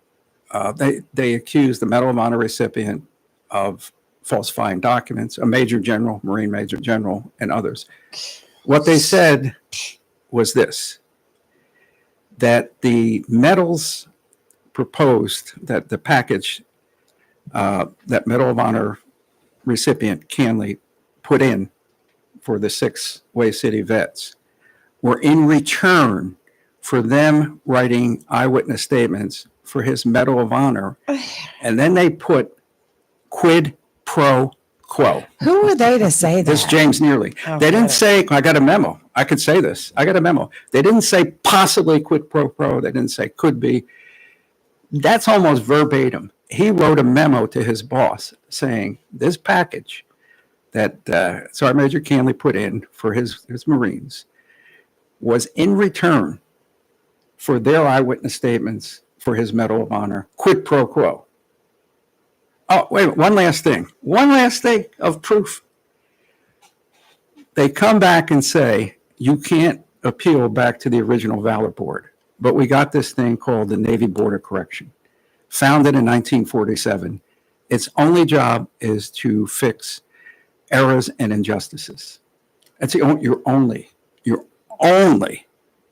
they accused the Medal of Honor recipient of falsifying documents, a major general, Marine major general, and others. What they said was this, that the medals proposed, that the package that Medal of Honor recipient Canley put in for the 6 Way City vets were in return for them writing eyewitness statements for his Medal of Honor. And then they put quid pro quo. Who were they to say that? This James Nearly. They didn't say, I got a memo. I could say this. I got a memo. They didn't say possibly quid pro quo. They didn't say could be. That's almost verbatim. He wrote a memo to his boss saying this package that Sergeant Major Canley put in for his Marines was in return for their eyewitness statements for his Medal of Honor, quid pro quo. Oh, wait, one last thing of proof. They come back and say, you can't appeal back to the original Valor Board, but we got this thing called the Navy Board of Correction, founded in 1947. Its only job is to fix errors and injustices. That's your only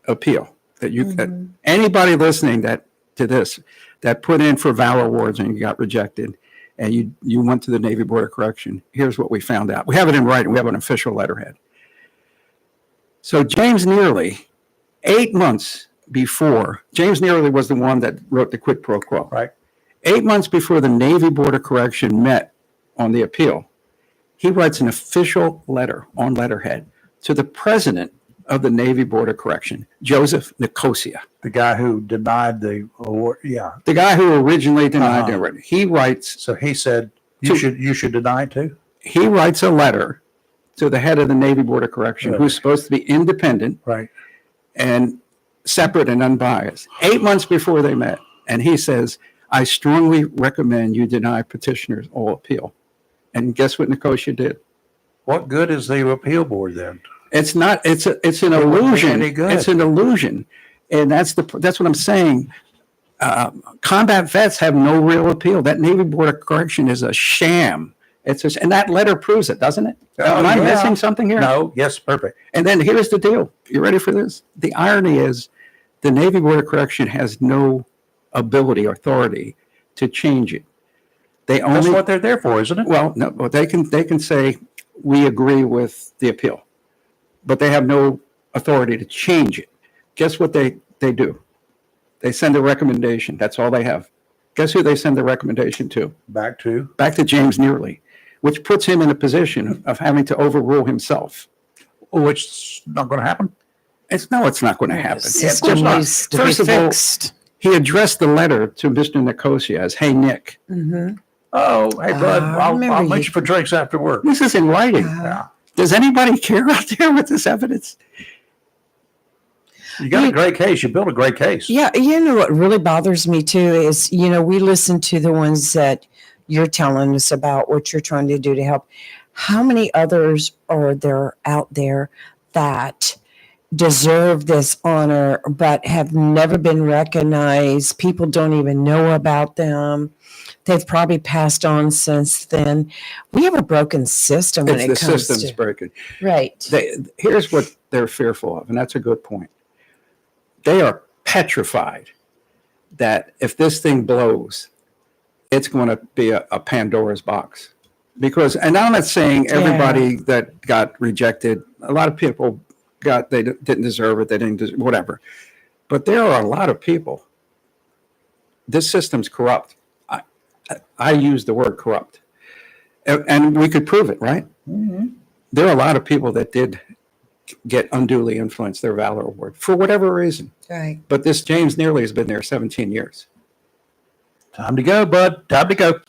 appeal that you anybody listening to this that put in for Valor Awards and you got rejected and you went to the Navy Board of Correction. Here's what we found out. We have it in writing. We have an official letterhead. So James Nearly, 8 months before, James Nearly was the one that wrote the quid pro quo. Right. 8 months before the Navy Board of Correction met on the appeal, he writes an official letter on letterhead to the president of the Navy Board of Correction, Joseph Nicosia. The guy who denied the award. Yeah. The guy who originally denied the award. He writes. So he said, you should deny it too? He writes a letter to the head of the Navy Board of Correction, who's supposed to be independent. Right. And separate and unbiased. 8 months before they met. And he says, I strongly recommend you deny petitioners all appeal. And guess what Nicosia did? What good is the appeal board then? It's not. It's an illusion. It's an illusion, and that's what I'm saying. Combat vets have no real appeal. That Navy Board of Correction is a sham. And that letter proves it, doesn't it? Am I missing something here? No. Yes. Perfect. And then here's the deal. You ready for this? The irony is, The Navy Board of Correction has no ability or authority to change it. They That's only, what they're there for, isn't it? well, no, but they can say, we agree with the appeal, but they have no authority to change it. Guess what they do? They send a recommendation. That's all they have. Guess who they send the recommendation to? Back to, Back to James Nearly, which puts him in a position of having to overrule himself. which is not going to happen. It's not going to The happen. system not. needs to be First of all, fixed. He addressed the letter to Mr. Nicosia as, "Hey, Nick." Mhm. Oh, hey, bud, I remember I'll you- meet you for drinks after work. This is in writing. Uh, Does anybody care out there with this evidence? You got a great case. You built a great case. Yeah, you know what really bothers me too is, we listen to the ones that you're telling us about what you're trying to do to help. How many others are there out there that deserve this honor but have never been recognized? People don't even know about them. They've probably passed on since then. We have a broken system when It's it the comes system's to broken. right. Here's what they're fearful of, and that's a good point. They are petrified that if this thing blows, it's going to be a Pandora's box. Because, and I'm not saying everybody that got rejected, a lot of people they didn't deserve it, they didn't deserve, whatever. But there are a lot of people. This system's corrupt. I use the word corrupt. And we could prove it, right? Mm-hmm. There are a lot of people that did get unduly influenced their Valor Award for whatever reason. Right. But this James Nearly has been there 17 years. Time to go, bud. Time to go.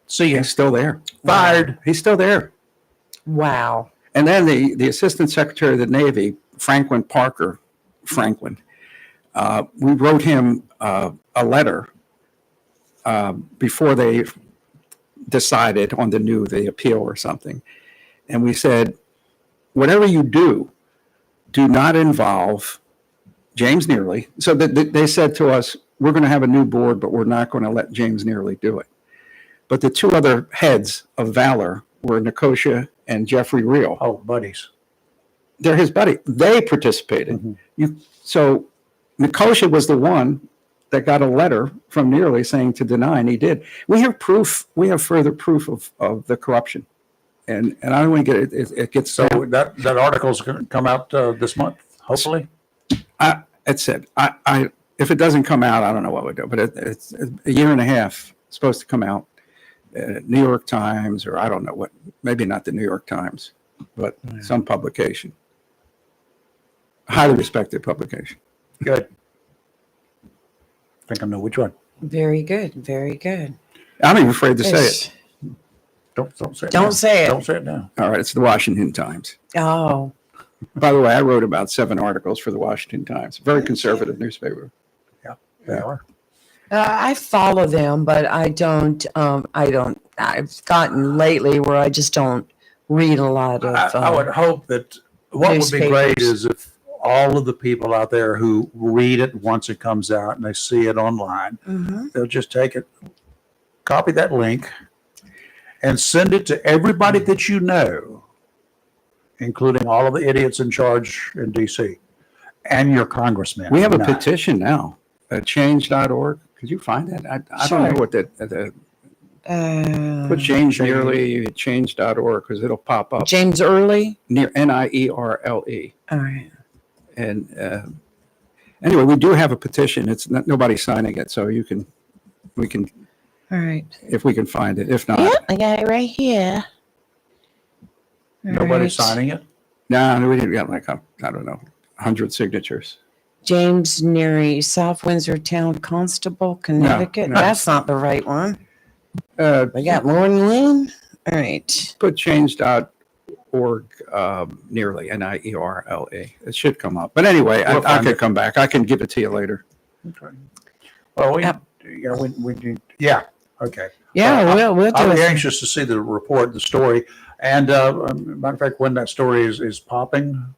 See you. He's still there. Fired. He's still there. Wow. And then the Assistant Secretary of the Navy, Franklin, we wrote him a letter before they decided on the appeal or something. And we said, whatever you do not involve James Nearly. So they said to us, we're going to have a new board, but we're not going to let James Nearly do it. But the two other heads of Valor were Nicosia and Jeffrey Reel. Oh, buddies. They're his buddy. They participated. Mhm. So Nicosia was the one that got a letter from Nearly saying to deny, and he did. We have proof. We have further proof of the corruption. And I don't want to get it. It gets So that article's going to come out this month, hopefully. It said, if it doesn't come out, I don't know what we do, but it's a year and a half supposed to come out. New York Times, or I don't know what, maybe not the New York Times, but some publication. Highly respected publication. Good. I think I know which one. Very good. Very good. I'm even afraid to say it. Don't say it. Don't now. say it. Don't say it now. All right, it's the Washington Times. Oh, By the way, I wrote about 7 articles for the Washington Times. Very conservative newspaper. Yeah. I follow them, but I don't. I've gotten lately where I just don't read a lot of. I would hope that what would be great newspapers. is if all of the people out there who read it once it comes out and they see it online, Mhm. they'll just take it, copy that link, and send it to everybody that you know, including all of the idiots in charge in D.C. and your congressman. We have a Nah. petition now at change.org. Could you find that? I don't know Sure. what put Change Nearly change.org because it'll pop up. James Early. Near NIERLE. All right. And anyway, we do have a petition. It's not, nobody's signing it, so we can All right. if we can find it. If not, Yep, I got it right here. All Nobody's right. we signing it. didn't get like I don't know 100 signatures. James Neary, South Windsor Town Constable, Connecticut. no. That's not the right one. We got more than one. All right. Put change.org nearly NIERLE. It should come up. But anyway, We'll I find could it. come back. I can give it to you later. Okay. Well, Yep. we need. Yeah. Okay. Yeah, we'll do I'll be it. anxious to see the report, the story, and matter of fact, when that story is popping,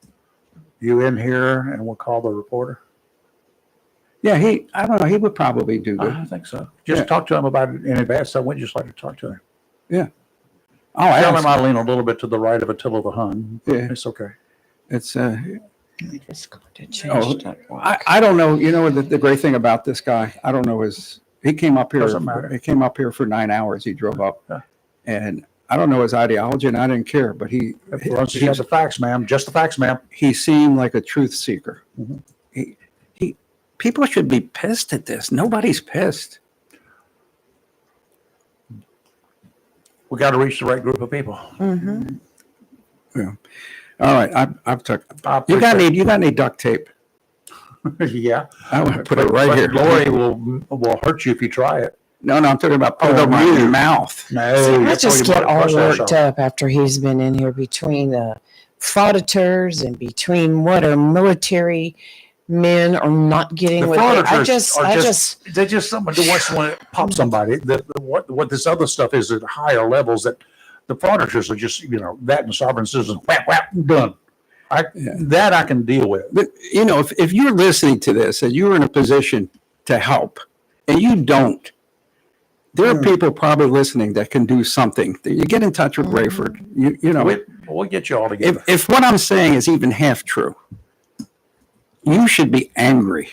you in here, and we'll call the reporter. Yeah, I don't know. He would probably do good. I think so. Just Yeah. talk to him about it in advance. I would just like to talk to him. Oh, Tell I him I lean a little bit to the right of Attila the Hun. Yeah. It's okay. It's We just got to change that. I don't know. You know, the great thing about this guy, I don't know, is he came up here. Doesn't matter. He came up here for 9 hours. He drove up, Yeah. and I don't know his ideology, and I didn't care. But he Has the facts, ma'am. Just the facts, ma'am. he seemed like a truth seeker. Mhm. He people should be pissed at this. Nobody's pissed. We got to reach the right group of people. Mm-hmm. Yeah. All right. I've took. I You got appreciate any? You got any duct tape? it. Yeah. I want to put it right But here. Lori will hurt you if you try it. No, I'm talking about put it Oh, over you. your mouth. No, I that's just all get you all brush that worked off. up after he's been in here between the frauditors and between what our military men are not getting The with it. frauditors are they're just somebody who wants to pop somebody. What this other stuff is at higher levels that the frauditors are just, that and sovereign citizens, whap, whap, done. That I can deal with. But you know, if you're listening to this and you're in a position to help, and you don't, there are people probably listening that can do something. You get in touch with Rayford. You know, We'll get you all together. if what I'm saying is even half true, you should be angry.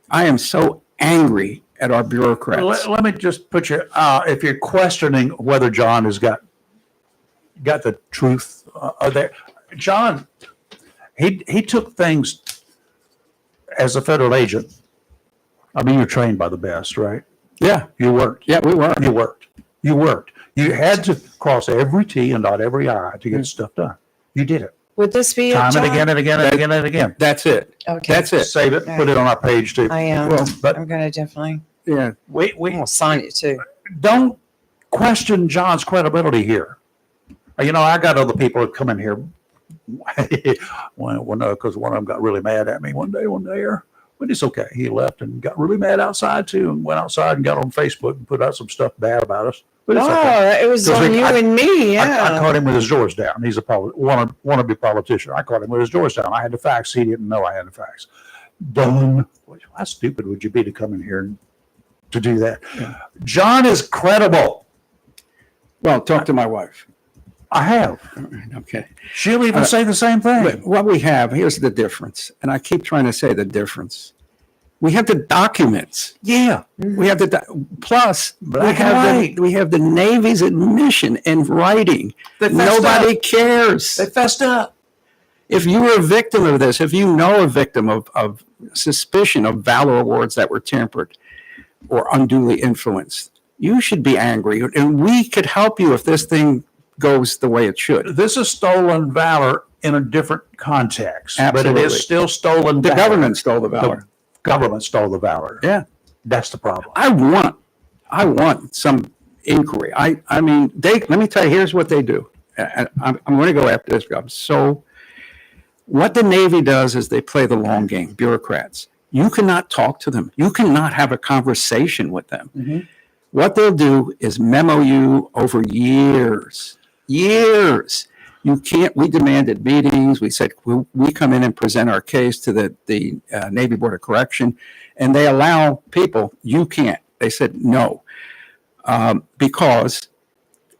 I am so angry at our bureaucrats. Let me just put you, if you're questioning whether John has got the truth, there, John, he took things as a federal agent. I mean, you're trained by the best, right? Yeah, You worked. yeah, we were. You worked. You worked. You had to cross every T and dot every I to get stuff done. You did it. Would this be Time it, and John? again and again and again and again. That's it. Okay. That's it. Save it, put it on our page too. I am. Well, but I'm gonna definitely. Yeah. we I'll sign it too. don't question John's credibility here. I got other people that come in here. Well, no, because one of them got really mad at me one day, but it's okay. He left and got really mad outside too, and went outside and got on Facebook and put out some stuff bad about us. But it's okay. Oh, it was 'Cause on you and me. Yeah. I caught him with his doors down. He's a wannabe politician. I caught him with his doors down. I had the facts. He didn't know I had the facts. Done. How stupid would you be to come in here and to do that? Yeah. John is credible. Well, talk to my wife. I have. Okay. She'll even say the same thing. But what we have, here's the difference. And I keep trying to say the difference. We have the documents. Yeah. We have plus Black and white. we have the Navy's admission in writing. They fessed Nobody up. cares. They fessed up. If you were a victim of this, if you know a victim of suspicion of valor awards that were tampered or unduly influenced, you should be angry. And we could help you if this thing goes the way it should. This is stolen valor in a different context. But it Absolutely. is still stolen The valor. government stole the valor. The government stole the valor. Yeah. That's the problem. I want some inquiry. I mean, let me tell you, here's what they do. And I'm going to go after this job. So what the Navy does is they play the long game, bureaucrats. You cannot talk to them. You cannot have a conversation with them. Mm-hmm. What they'll do is memo you over years. You can't, we demanded meetings. We said, we come in and present our case to the Navy Board of Correction, and they allow people, you can't. They said no, because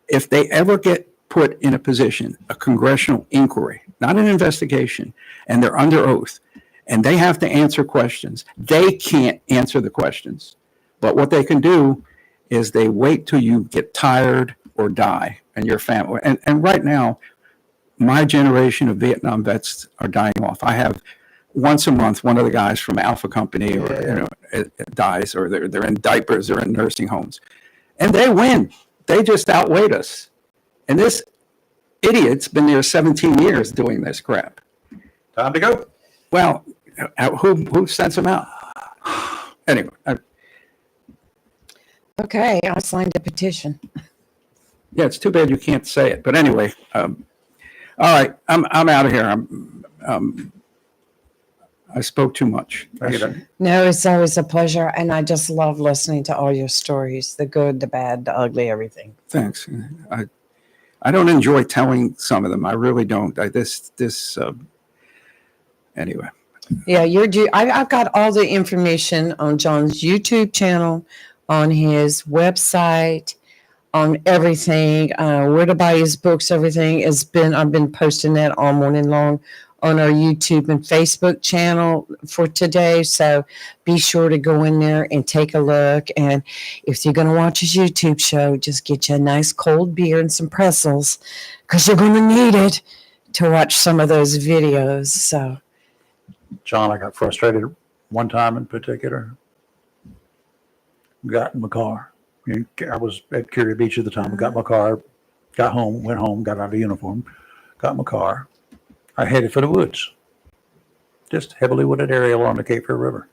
if they ever get put in a position, a congressional inquiry, not an investigation, and they're under oath, and they have to answer questions, they can't answer the questions. But what they can do is they wait till you get tired or die and your family. And right now, my generation of Vietnam vets are dying off. I have once a month, one of the guys from Alpha Company it dies, or they're in diapers or in nursing homes, and they win. They just outweighed us. And this idiot's been there 17 years doing this crap. Time to go. Well, who sends him out? Anyway. Okay, I signed a petition. Yeah, it's too bad you can't say it. But anyway, all right, I'm out of here. I spoke too much. No, it's always a pleasure, and I just love listening to all your stories, the good, the bad, the ugly, everything. Thanks. I don't enjoy telling some of them. I really don't. Anyway. Yeah, I've got all the information on John's YouTube channel, on his website, on everything, where to buy his books, everything I've been posting that all morning long on our YouTube and Facebook channel for today. So be sure to go in there and take a look. And if you're going to watch his YouTube show, just get you a nice cold beer and some pretzels, because you're going to need it to watch some of those videos. So, John, I got frustrated one time in particular. Got in my car. I was at Curia Beach at the time. I got in my car, got home, went home, got out of uniform, got in my car. I headed for the woods. Just heavily wooded area along the Cape Fear River.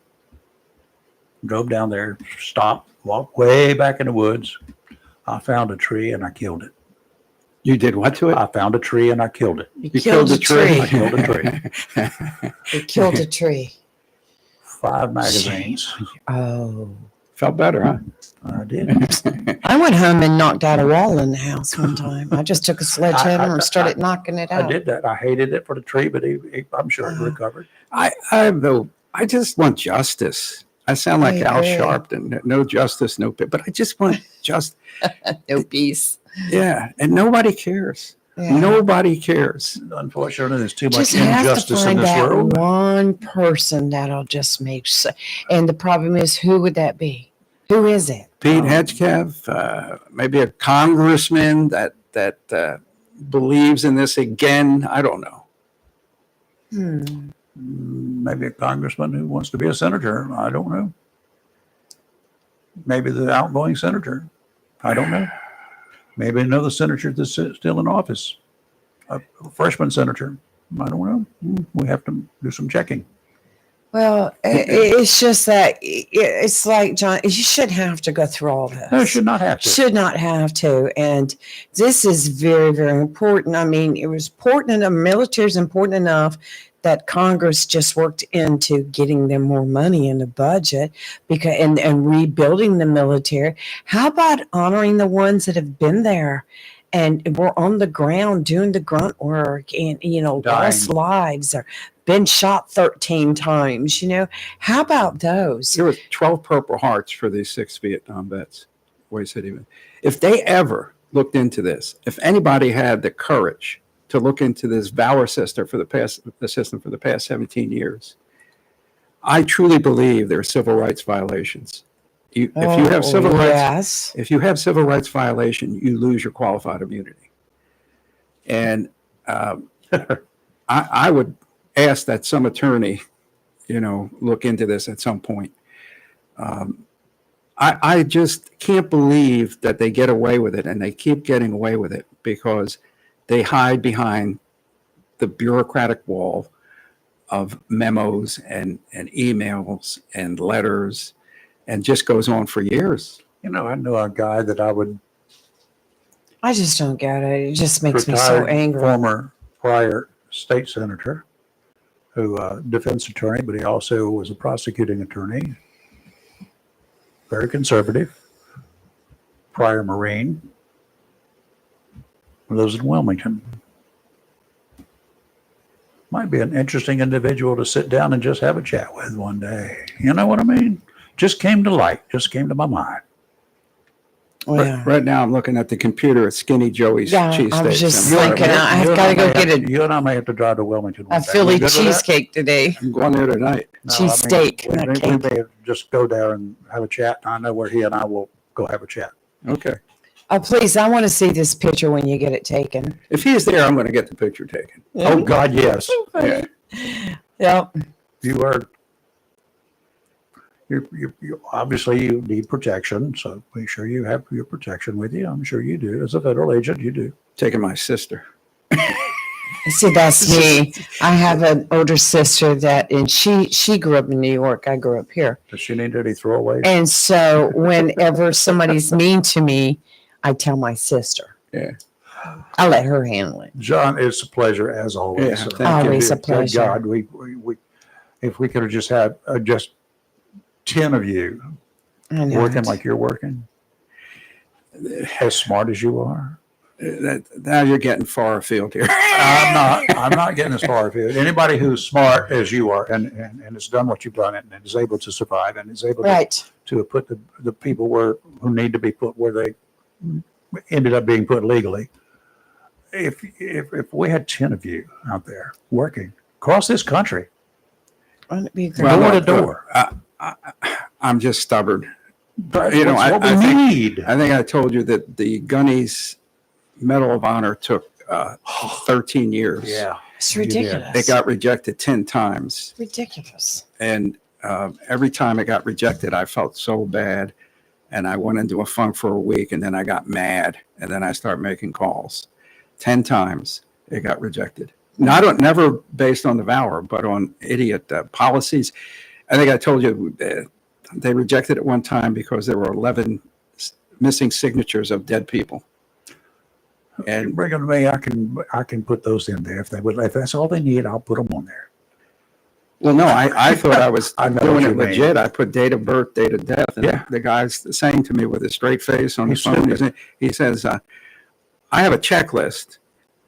Drove down there, stopped, walked way back in the woods. I found a tree and I killed it. You did what to it? I found a tree and I killed it. you killed the tree. I killed a tree. You killed a tree. 5 magazines. Oh. Felt better, huh? I did. I went home and knocked out a wall in the house one time. I just took a sledgehammer and started knocking it out. I did that. I hated it for the tree, but I'm sure it recovered. I just want justice. I sound like Al Sharpton. No justice, no peace. But I just want just No peace. yeah, and nobody cares. Yeah. Nobody cares. Unfortunately, there's too much Just have to injustice in find this that world. one person that'll just make and the problem is, who would that be? Who is it? Pete Hegseth, maybe a congressman that believes in this again. I don't know. Maybe a congressman who wants to be a senator. I don't know. Maybe the outgoing senator. I don't know. Maybe another senator that's still in office. A freshman senator. I don't know. We have to do some checking. Well, it's just that it's like, John, you shouldn't have to go through all this. No, should not have to. Should not have to. And this is very, very important. I mean, it was important enough, military is important enough that Congress just worked into getting them more money in the budget because and rebuilding the military. How about honoring the ones that have been there and were on the ground doing the grunt work and, lost lives or been shot 13 times, How about those? There were 12 Purple Hearts for these 6 Vietnam vets. Boy, said even if they ever looked into this, if anybody had the courage to look into this Valor system for the past 17 years, I truly believe there are civil rights violations. If you have civil rights violation, you lose your qualified immunity. And I would ask that some attorney, look into this at some point. I just can't believe that they get away with it, and they keep getting away with it because they hide behind the bureaucratic wall of memos and emails and letters, and just goes on for years. I know a guy that I just don't get it. It just makes me so angry. Former prior state senator, who defense attorney, but he also was a prosecuting attorney. Very conservative. Prior Marine. Lives in Wilmington. Might be an interesting individual to sit down and just have a chat with one day. You know what I mean? Just came to light. Just came to my mind. Yeah. Right now, I'm looking at the computer at Skinny Joey's cheesesteak. I was just thinking, I've got to go get You and I may have to drive to Wilmington. a Philly cheesecake today. I'm going there tonight. Cheesesteak, We not may cake. have to just go there and have a chat. I know where he and I will go have a chat. Okay. Oh, please, I want to see this picture when you get it taken. If he's there, I'm going to get the picture taken. Oh, God, yes. Yeah. Yep. You are. You obviously you need protection, so make sure you have your protection with you. I'm sure you do. As a federal agent, you do. Taking my sister. See, that's me. I have an older sister and she grew up in New York. I grew up here. Does she need any throwaways? And so whenever somebody's mean to me, I tell my sister. Yeah. I let her handle it. John, it's a pleasure as always. Yeah, So, thank Always you. a pleasure. God, we if we could have just had just 10 of you I know working it. like you're working, as smart as you are. Now you're getting far afield here. I'm not getting as far afield. Anybody who's smart as you are and has done what you've done and is able to survive and is able to put the people who need to be put where they ended up being put legally. If we had 10 of you out there working, across this country, Wouldn't it be great? Well, door to look, door. I'm just stubborn. That's You know, what I we think- need. I think I told you that the Gunnies Medal of Honor took 13 years. Yeah. It's You did. ridiculous. It got rejected 10 times. ridiculous. And every time it got rejected, I felt so bad. And I went into a funk for a week, and then I got mad. And then I started making calls. 10 times it got rejected. Never based on the valor, but on idiot policies. I think I told you they rejected it one time because there were 11 missing signatures of dead people. And bring them to me. I can put those in there if they would. If that's all they need, I'll put them on there. Well, no, I thought I was I know doing what it you mean. legit. I put date of birth, date of death. And Yeah. the guy's saying to me with a straight face on the He's phone, stupid. he says, I have a checklist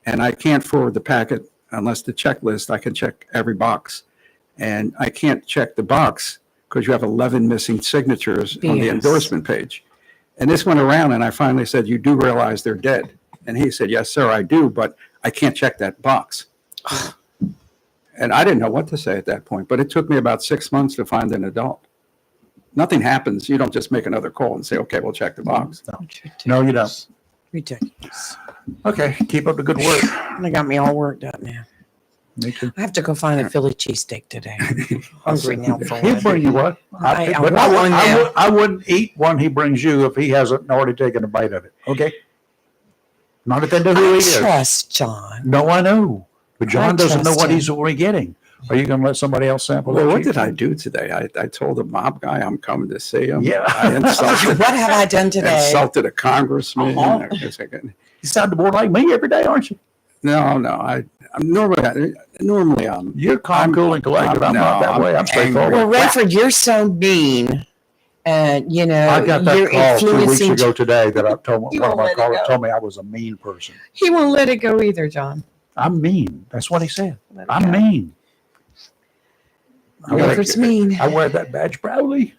and I can't forward the packet unless the checklist, I can check every box. And I can't check the box because you have 11 missing signatures on the BS. endorsement page. And this went around and I finally said, you do realize they're dead? And he said, yes, sir, I do, but I can't check that box. And I didn't know what to say at that point, but it took me about 6 months to find an adult. Nothing happens. You don't just make another call and say, okay, we'll check the box. No, you don't. Ridiculous. Okay, keep up the good work. They got me all worked up now. Me too. I have to go find a Philly cheesesteak today. Hungry now for He'll one. bring you one. I But want one now. I wouldn't eat one he brings you if he hasn't already taken a bite of it. Okay. Not if they know who he I is. trust John. No, I know. But John I doesn't know trust what him. he's already getting. Are you going to let somebody else sample Well, it? what did I do today? I told a mob guy I'm coming to see him. Yeah. I insulted, What have I done today? insulted a congressman. Uh-huh. You sound more like me every day, aren't you? No, I'm normally I'm. You're calm, cool, and collected. I'm not that way. I'm straightforward. Well, Redford, you're so mean. And, you know, I got that you're call 2 weeks influencing. ago today that I told You one of won't my let it callers go. told me I was a mean person. He won't let it go either, John. I'm mean. That's what he said. Let it I'm go. mean. Redford's mean. I wear that badge proudly.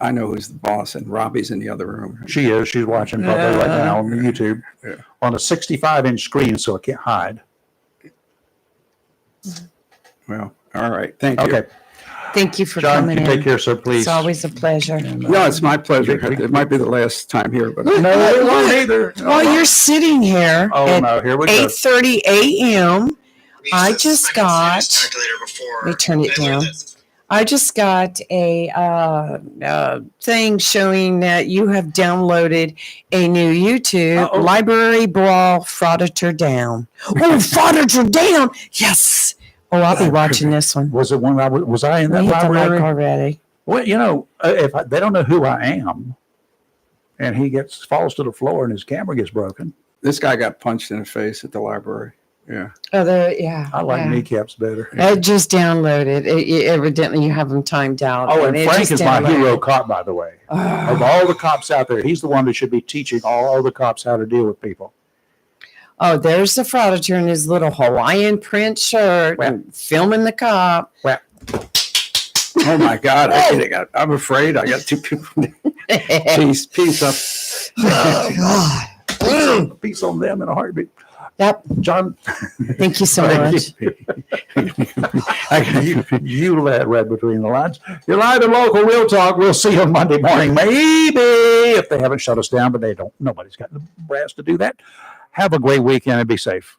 I know who's the boss, and Robbie's in the other room. She is. She's watching probably right now on YouTube Yeah. on a 65-inch screen, so I can't hide. Well, all right. Thank you. Okay, Thank you for John, coming you in. take care, sir, please. It's always a pleasure. No, it's my pleasure. It might be the last time here, but No, it won't either. While you're sitting here Oh at no, here we go. 8:30 a.m., I just got. Let me turn it down. I just got a thing showing that you have downloaded a new YouTube Uh-oh. Library Brawl Frauditor Down. Oh, Frauditor Down! Yes. Oh, I'll be watching this one. Was it one was I in that We hit the like library? already. Well, you know, if they don't know who I am, and he falls to the floor and his camera gets broken, this guy got punched in the face at the library. Yeah. Oh, yeah. I like yeah. kneecaps better. I just downloaded. Evidently, you have them timed out. Oh, and it Frank just is my downloaded. hero cop, by the way. Of Oh. all the cops out there, he's the one that should be teaching all the cops how to deal with people. Oh, there's the frauditor in his little Hawaiian print shirt Well. and filming the cop. Oh my God! I'm afraid I got two people. Peace up. Oh, God. Peace on them in a heartbeat. Yep. John, Thank you so much. you read between the lines. You're live and local Real Talk. We'll see you on Monday morning, maybe, if they haven't shut us down, but they don't. Nobody's got the brass to do that. Have a great weekend and be safe.